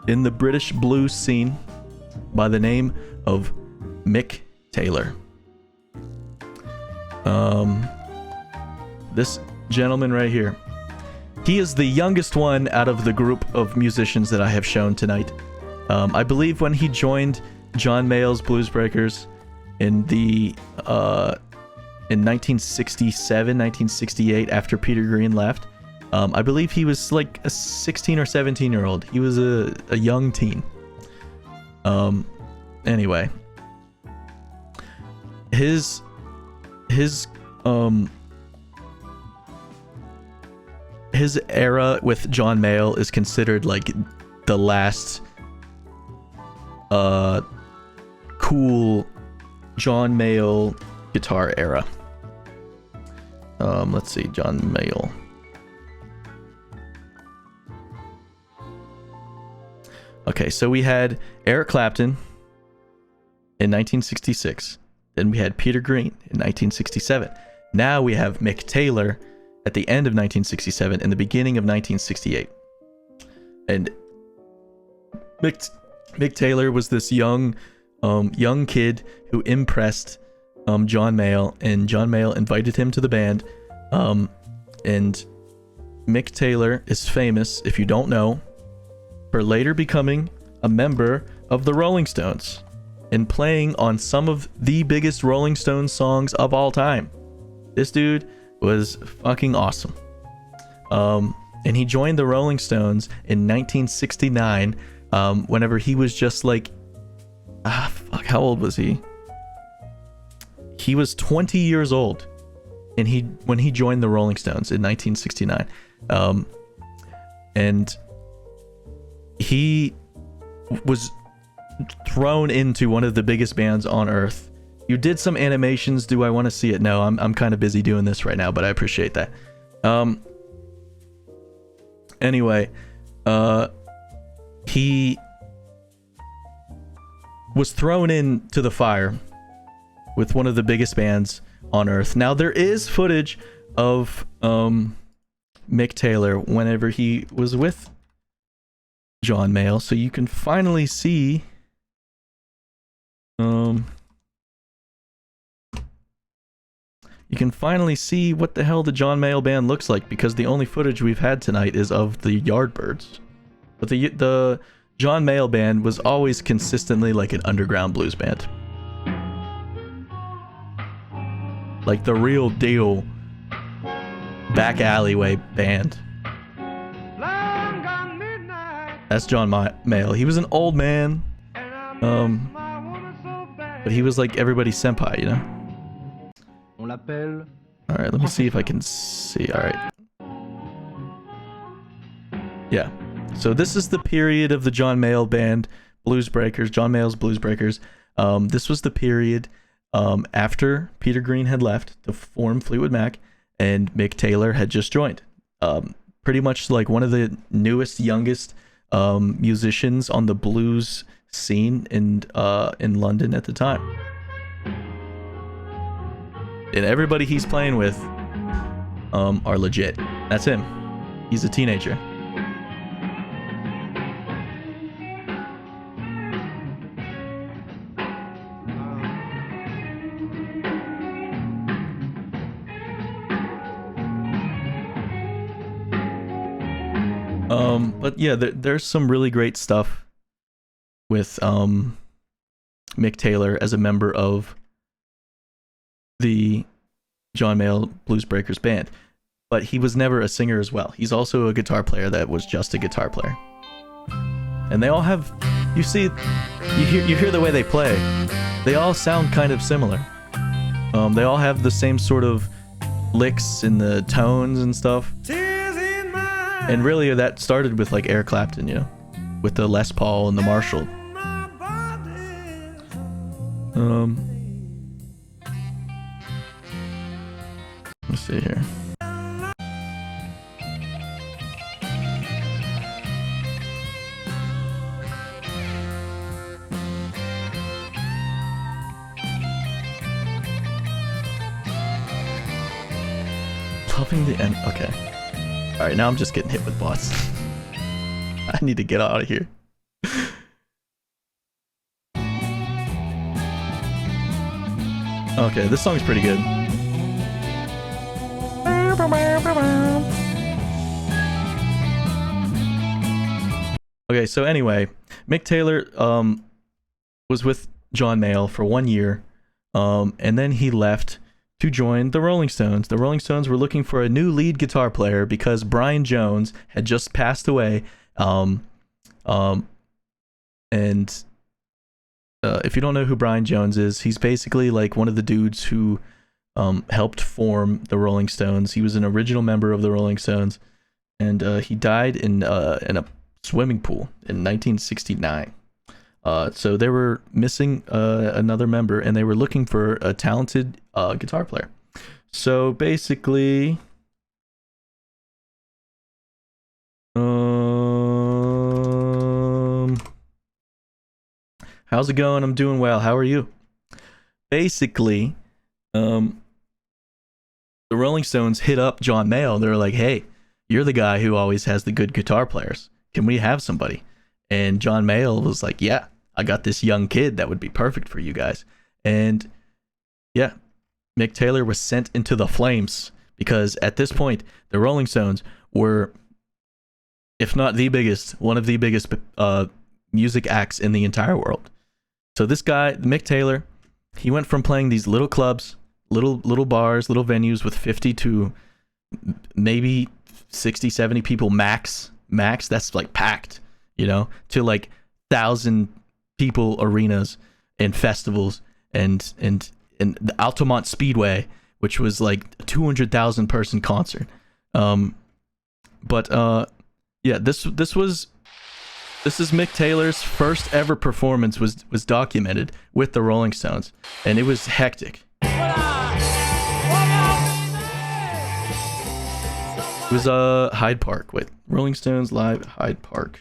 in the British blues scene by the name of Mick Taylor. This gentleman right here, he is the youngest one out of the group of musicians that I have shown tonight. I believe when he joined John Mayall's Blues Breakers in 1967, 1968, after Peter Green left, I believe he was like a 16 or 17-year-old. He was a young teen. Anyway, his era with John Mayall is considered like the last cool John Mayall guitar era. Let's see, John Mayall. Okay, so we had Eric Clapton in 1966. Then we had Peter Green in 1967. Now we have Mick Taylor at the end of 1967 and the beginning of 1968. And Mick Taylor was this young kid who impressed John Mayall, and John Mayall invited him to the band. And Mick Taylor is famous, if you don't know, for later becoming a member of the Rolling Stones and playing on some of the biggest Rolling Stones songs of all time. This dude was fucking awesome. And he joined the Rolling Stones in 1969, whenever he was just like, how old was he? He was 20 years old, and when he joined the Rolling Stones in 1969, and he was thrown into one of the biggest bands on earth. You did some animations. Do I want to see it? No, I'm kind of busy doing this right now, but I appreciate that. Anyway, he was thrown into the fire with one of the biggest bands on earth. Now, there is footage of Mick Taylor whenever he was with John Mayall, so you can finally see what the hell the John Mayall band looks like, because the only footage we've had tonight is of the Yardbirds. But the John Mayall Band was always consistently like an underground blues band. Like the real deal back alleyway band. That's John Mayall. He was an old man. But he was like everybody's senpai, you know? Alright, let me see if I can see. Alright. Yeah. So this is the period of the John Mayall Band, Blues Breakers, John Mayall's Blues Breakers. This was the period after Peter Green had left to form Fleetwood Mac and Mick Taylor had just joined. Pretty much like one of the newest, youngest musicians on the blues scene in London at the time. And everybody he's playing with are legit. That's him. He's a teenager. But yeah, there's some really great stuff with Mick Taylor as a member of the John Mayall Blues Breakers band. But he was never a singer as well. He's also a guitar player that was just a guitar player. And they all have, you hear the way they play. They all sound kind of similar. They all have the same sort of licks and the tones and stuff. And really that started with like Eric Clapton, you know, with the Les Paul and the Marshall. Let's see here. Loving the end. Okay. Alright, now I'm just getting hit with bots. I need to get out of here. Okay, this song's pretty good. Okay, so anyway, Mick Taylor was with John Mayall for 1 year, and then he left to join the Rolling Stones. The Rolling Stones were looking for a new lead guitar player because Brian Jones had just passed away. And if you don't know who Brian Jones is, he's basically like one of the dudes who helped form the Rolling Stones. He was an original member of the Rolling Stones, and he died in a swimming pool in 1969. So they were missing another member, and they were looking for a talented guitar player. So basically, how's it going? I'm doing well. How are you? Basically, the Rolling Stones hit up John Mayall. They're like, "Hey, you're the guy who always has the good guitar players. Can we have somebody?" And John Mayall was like, "Yeah, I got this young kid that would be perfect for you guys." And yeah, Mick Taylor was sent into the flames because at this point, the Rolling Stones were, if not the biggest, one of the biggest music acts in the entire world. So this guy, Mick Taylor, he went from playing these little clubs, little bars, little venues with 50 to maybe 60, 70 people max, that's like packed, you know, to like 1,000 people arenas and festivals and the Altamont Speedway, which was like a 200,000 person concert. Yeah, this is Mick Taylor's first ever performance was documented with the Rolling Stones, and it was hectic. It was Hyde Park. Wait, Rolling Stones live at Hyde Park.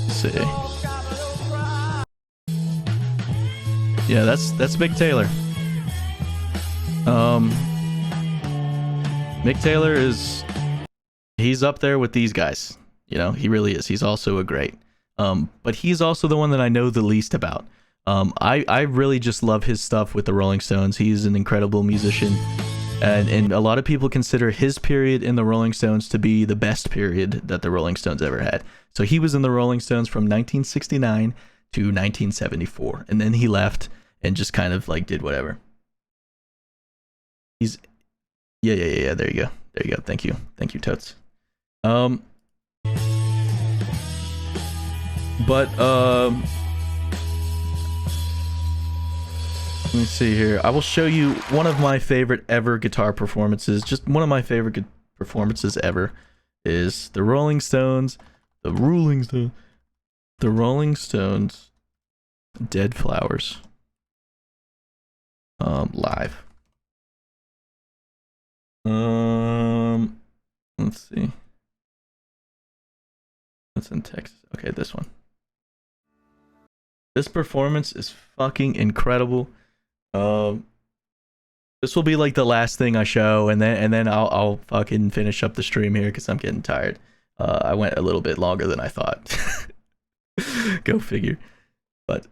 See. Yeah, that's Mick Taylor. Mick Taylor he's up there with these guys. You know, he really is. He's also a great. But he's also the one that I know the least about. I really just love his stuff with the Rolling Stones. He's an incredible musician. And a lot of people consider his period in the Rolling Stones to be the best period that the Rolling Stones ever had. So he was in the Rolling Stones from 1969 to 1974. And then he left and just kind of like did whatever. He's... Yeah. There you go. Thank you, Totes. Let me see here. I will show you one of my favorite ever guitar performances. Just one of my favorite performances ever is the Rolling Stones, Dead Flowers, live. Let's see. That's in Texas. Okay, this one. This performance is fucking incredible. This will be like the last thing I show, and then I'll fucking finish up the stream here because I'm getting tired. I went a little bit longer than I thought. Go figure. But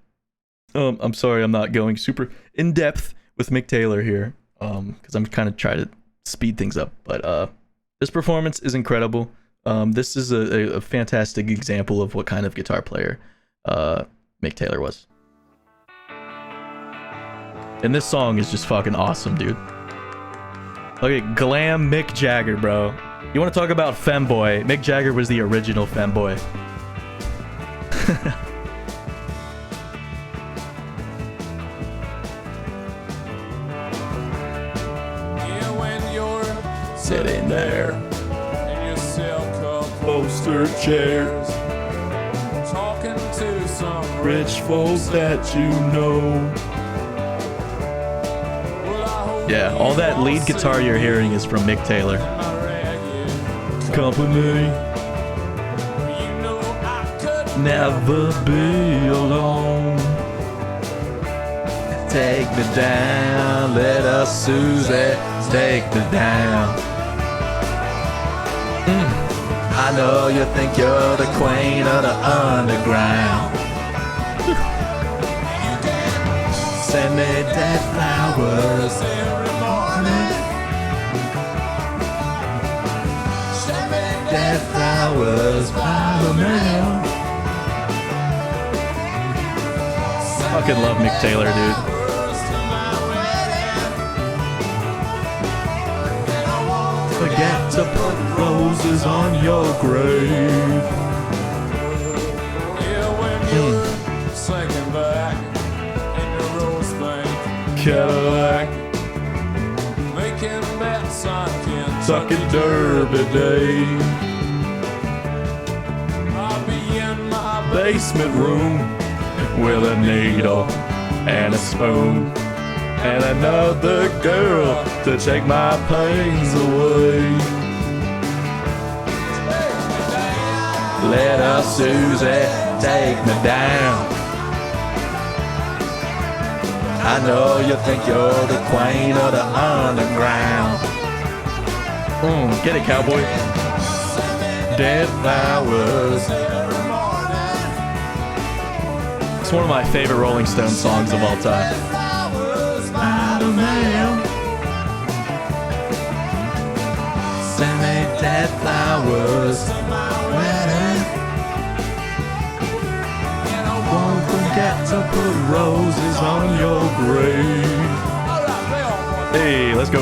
I'm sorry I'm not going super in depth with Mick Taylor here, because I'm kind of trying to speed things up. But this performance is incredible. This is a fantastic example of what kind of guitar player Mick Taylor was. And this song is just fucking awesome, dude. Okay, glam Mick Jagger, bro. You want to talk about femboy? Mick Jagger was the original femboy. Yeah, when you're sitting there in your silk poster chairs, talking to some rich folks that you know. Yeah, all that lead guitar you're hearing is from Mick Taylor. Company, never be alone. Take me down, let us Susie take me down. I know you think you're the queen of the underground. Send me dead flowers every morning. Send me dead flowers by the mail. Fucking love Mick Taylor, dude. Forget to put roses on your grave. Yeah, when you're sinking back in your rose bank Cadillac, making bets on Kentucky Derby Day. I'll be in my Basement room with a needle and a spoon and another girl to take my pains away. Let us Susie take me down. I know you think you're the queen of the underground. Get it, cowboy. Dead flowers. It's one of my favorite Rolling Stones songs of all time. Send me dead flowers. Won't forget to put roses on your grave. Hey, let's go.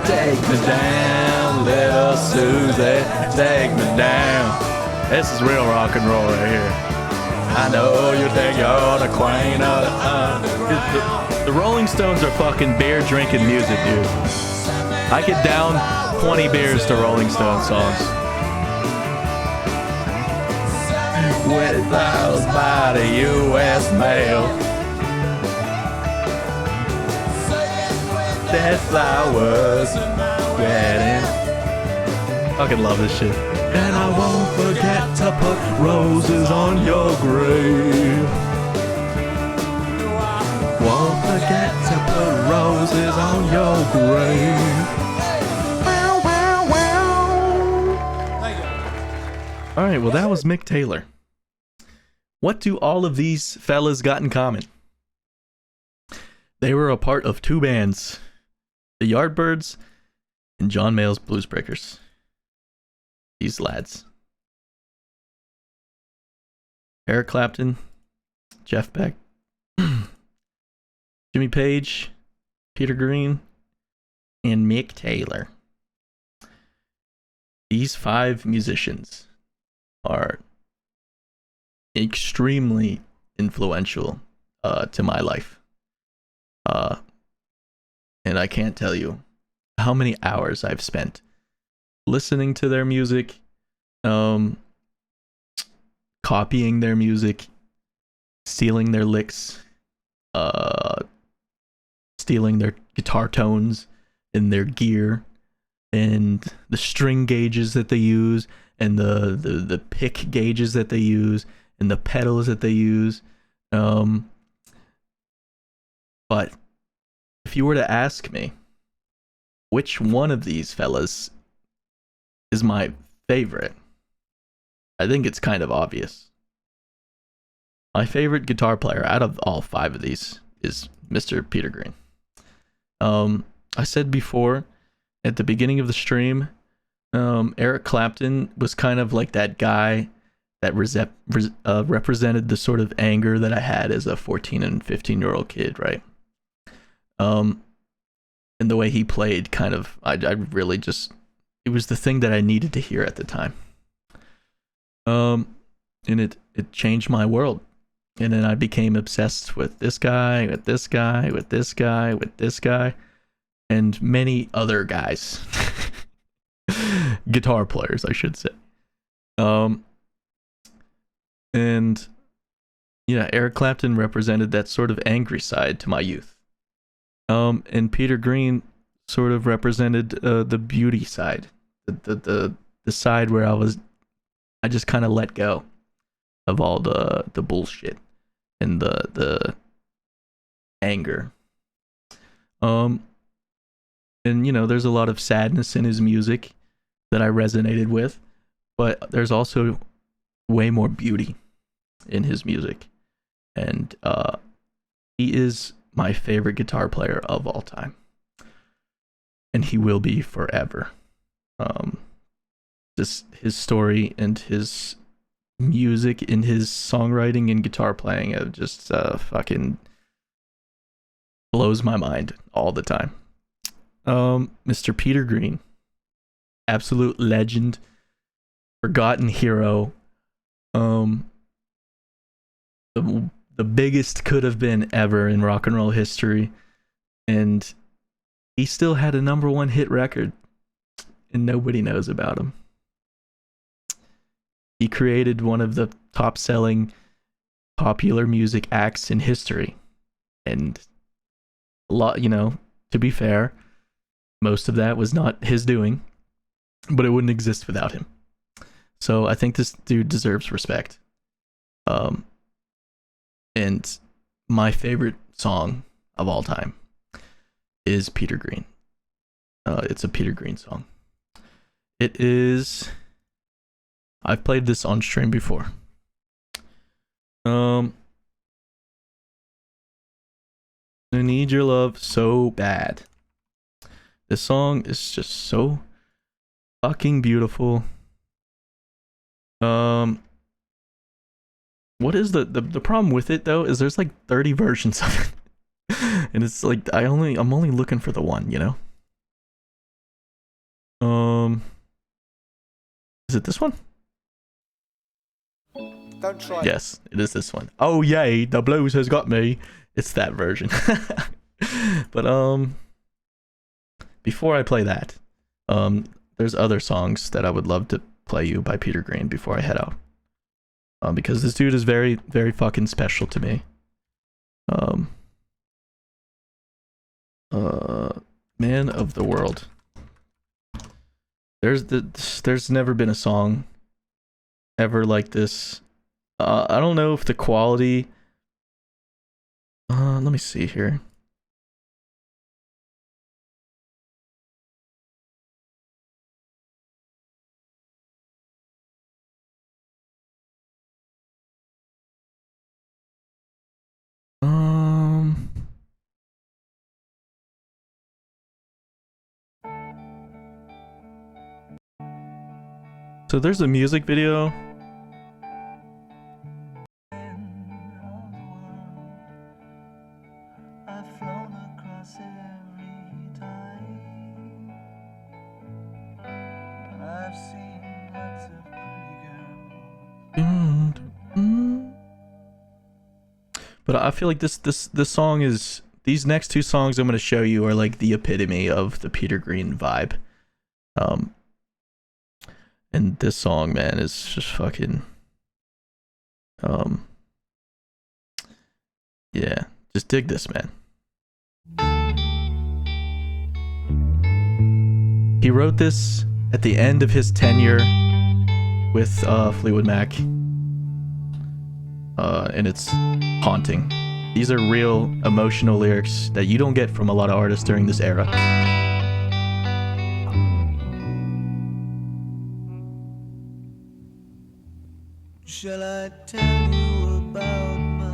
Take me down, little Susie, take me down. This is real rock and roll right here. I know you think you're the queen of the underground. The Rolling Stones are fucking beer drinking music, dude. I could down 20 beers to Rolling Stones songs. with those by the U.S. mail. Dead flowers wedding. Fucking love this shit. And I won't forget to put roses on your grave. Won't forget to put roses on your grave. Alright, well that was Mick Taylor. What do all of these fellas got in common? They were a part of two bands, the Yardbirds and John Mayall's Blues Breakers. These lads. Eric Clapton, Jeff Beck, Jimmy Page, Peter Green, and Mick Taylor. These 5 musicians are extremely influential to my life. And I can't tell you how many hours I've spent listening to their music, copying their music, stealing their licks, stealing their guitar tones and their gear and the string gauges that they use and the pick gauges that they use and the pedals that they use. But if you were to ask me which one of these fellas is my favorite, I think it's kind of obvious. My favorite guitar player out of all 5 of these is Mr. Peter Green. I said before at the beginning of the stream, Eric Clapton was kind of like that guy that represented the sort of anger that I had as a 14 and 15-year-old kid, right? And the way he played kind of, I really just, it was the thing that I needed to hear at the time. And it changed my world. And then I became obsessed with this guy, with this guy, with this guy, with this guy, and many other guys. Guitar players, I should say. And yeah, Eric Clapton represented that sort of angry side to my youth. And Peter Green sort of represented the beauty side, the side where I just kind of let go of all the bullshit and the anger. And you know, there's a lot of sadness in his music that I resonated with, but there's also way more beauty in his music. And he is my favorite guitar player of all time. And he will be forever. Just his story and his music and his songwriting and guitar playing just fucking blows my mind all the time. Mr. Peter Green, absolute legend, forgotten hero, the biggest could have been ever in rock and roll history, and he still had a #1 hit record, and nobody knows about him. He created one of the top-selling popular music acts in history, and a lot, you know, to be fair, most of that was not his doing, but it wouldn't exist without him. So I think this dude deserves respect. And my favorite song of all time is Peter Green. It's a Peter Green song. It is... I've played this on stream before. I Need Your Love So Bad. This song is just so fucking beautiful. What is the problem with it though is there's like 30 versions of it. And it's like I'm only looking for the one, you know? Is it this one? Don't try. Yes, it is this one. Oh yay, the blues has got me. It's that version. But before I play that, there's other songs that I would love to play you by Peter Green before I head out. because this dude is very, very fucking special to me. Man of the World. There's never been a song ever like this. I don't know if the quality. Let me see here. So there's a music video. But I feel like this song is, these next two songs I'm going to show you are like the epitome of the Peter Green vibe. And this song, man, is just fucking, yeah, just dig this, man. He wrote this at the end of his tenure with Fleetwood Mac, and it's haunting. These are real emotional lyrics that you don't get from a lot of artists during this era. Shall I tell you about my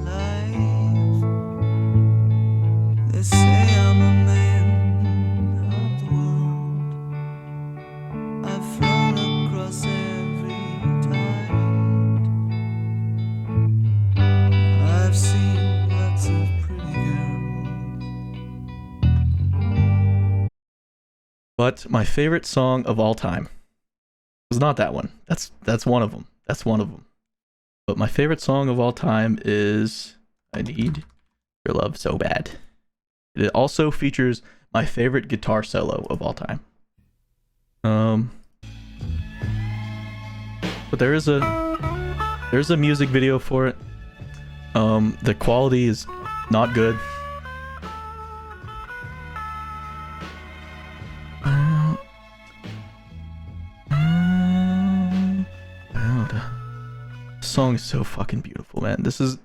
life? They say I'm a man of the world. I've flown across every tide. I've seen lots of pretty girls. But my favorite song of all time was not that one. That's one of them. That's one of them. But my favorite song of all time is I Need Your Love So Bad. It also features my favorite guitar solo of all time. But there's a music video for it. The quality is not good. This song is so fucking beautiful, man. This is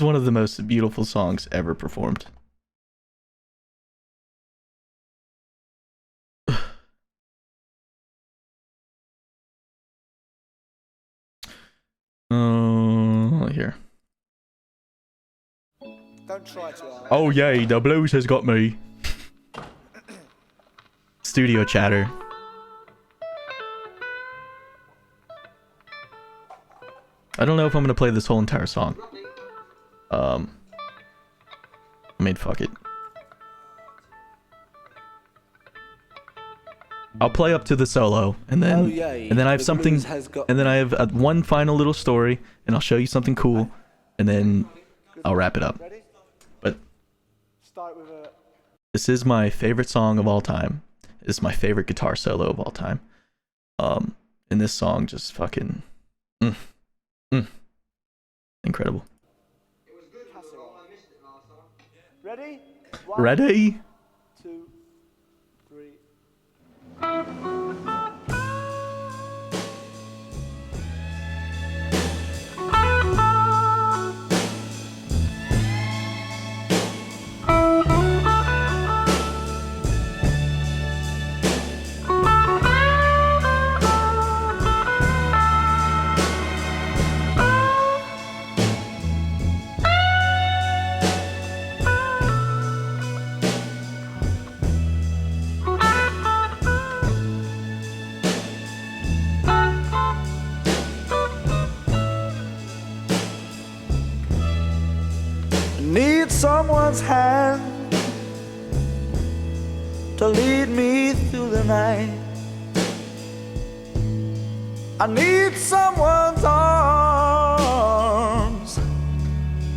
one of the most beautiful songs ever performed. Here. Don't try to. Oh yay, the blues has got me. Studio chatter. I don't know if I'm gonna play this whole entire song. I mean, fuck it. I'll play up to the solo, and then I have something, and then I have one final little story, and I'll show you something cool, and then I'll wrap it up. But this is my favorite song of all time. It's my favorite guitar solo of all time. And this song just fucking incredible. Ready? Ready? 2, 3. Need someone's hand to lead me through the night. I need someone's arms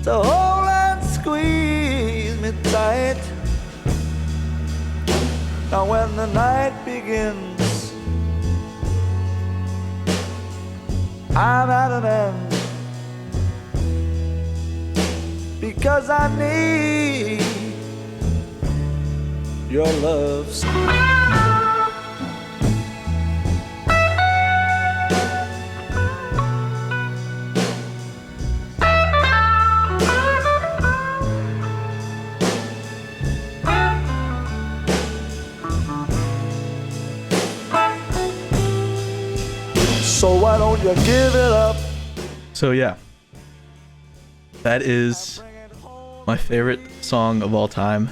to hold and squeeze me tight. Now when the night begins, I'm at an end. because I need your love. So why don't you give it up? So yeah, that is my favorite song of all time.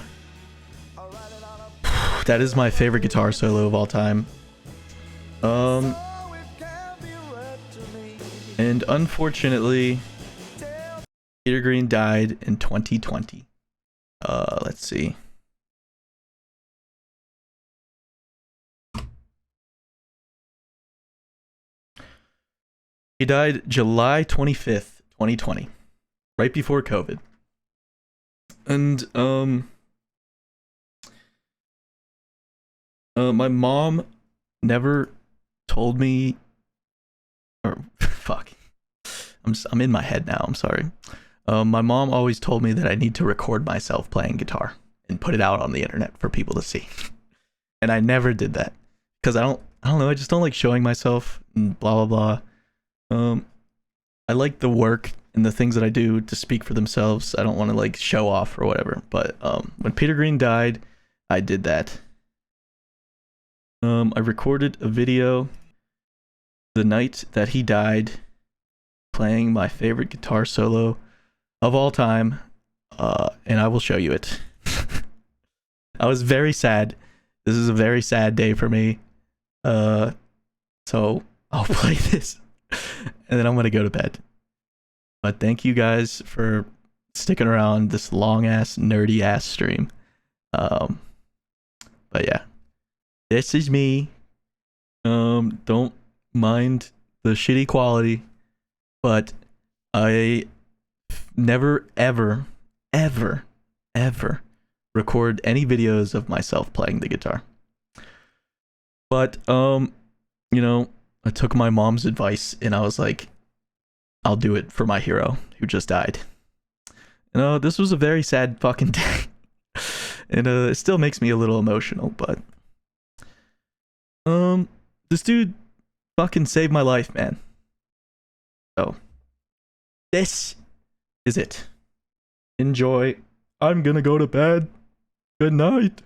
That is my favorite guitar solo of all time. And unfortunately, Peter Green died in 2020. Let's see. He died July 25th, 2020, right before COVID. And my mom never told me, or fuck, I'm in my head now. I'm sorry. My mom always told me that I need to record myself playing guitar and put it out on the internet for people to see. And I never did that because I don't know. I just don't like showing myself and blah blah blah. I like the work and the things that I do to speak for themselves. I don't want to like show off or whatever. But when Peter Green died, I did that. I recorded a video the night that he died, playing my favorite guitar solo of all time, and I will show you it. I was very sad. This is a very sad day for me. So I'll play this. And then I'm gonna go to bed. But thank you guys for sticking around this long ass nerdy ass stream. But yeah, this is me. Don't mind the shitty quality, but I never ever record any videos of myself playing the guitar. But you know, I took my mom's advice and I was like, I'll do it for my hero who just died. You know, this was a very sad fucking day. And it still makes me a little emotional, but this dude fucking saved my life, man. So this is it. Enjoy. I'm gonna go to bed. Good night.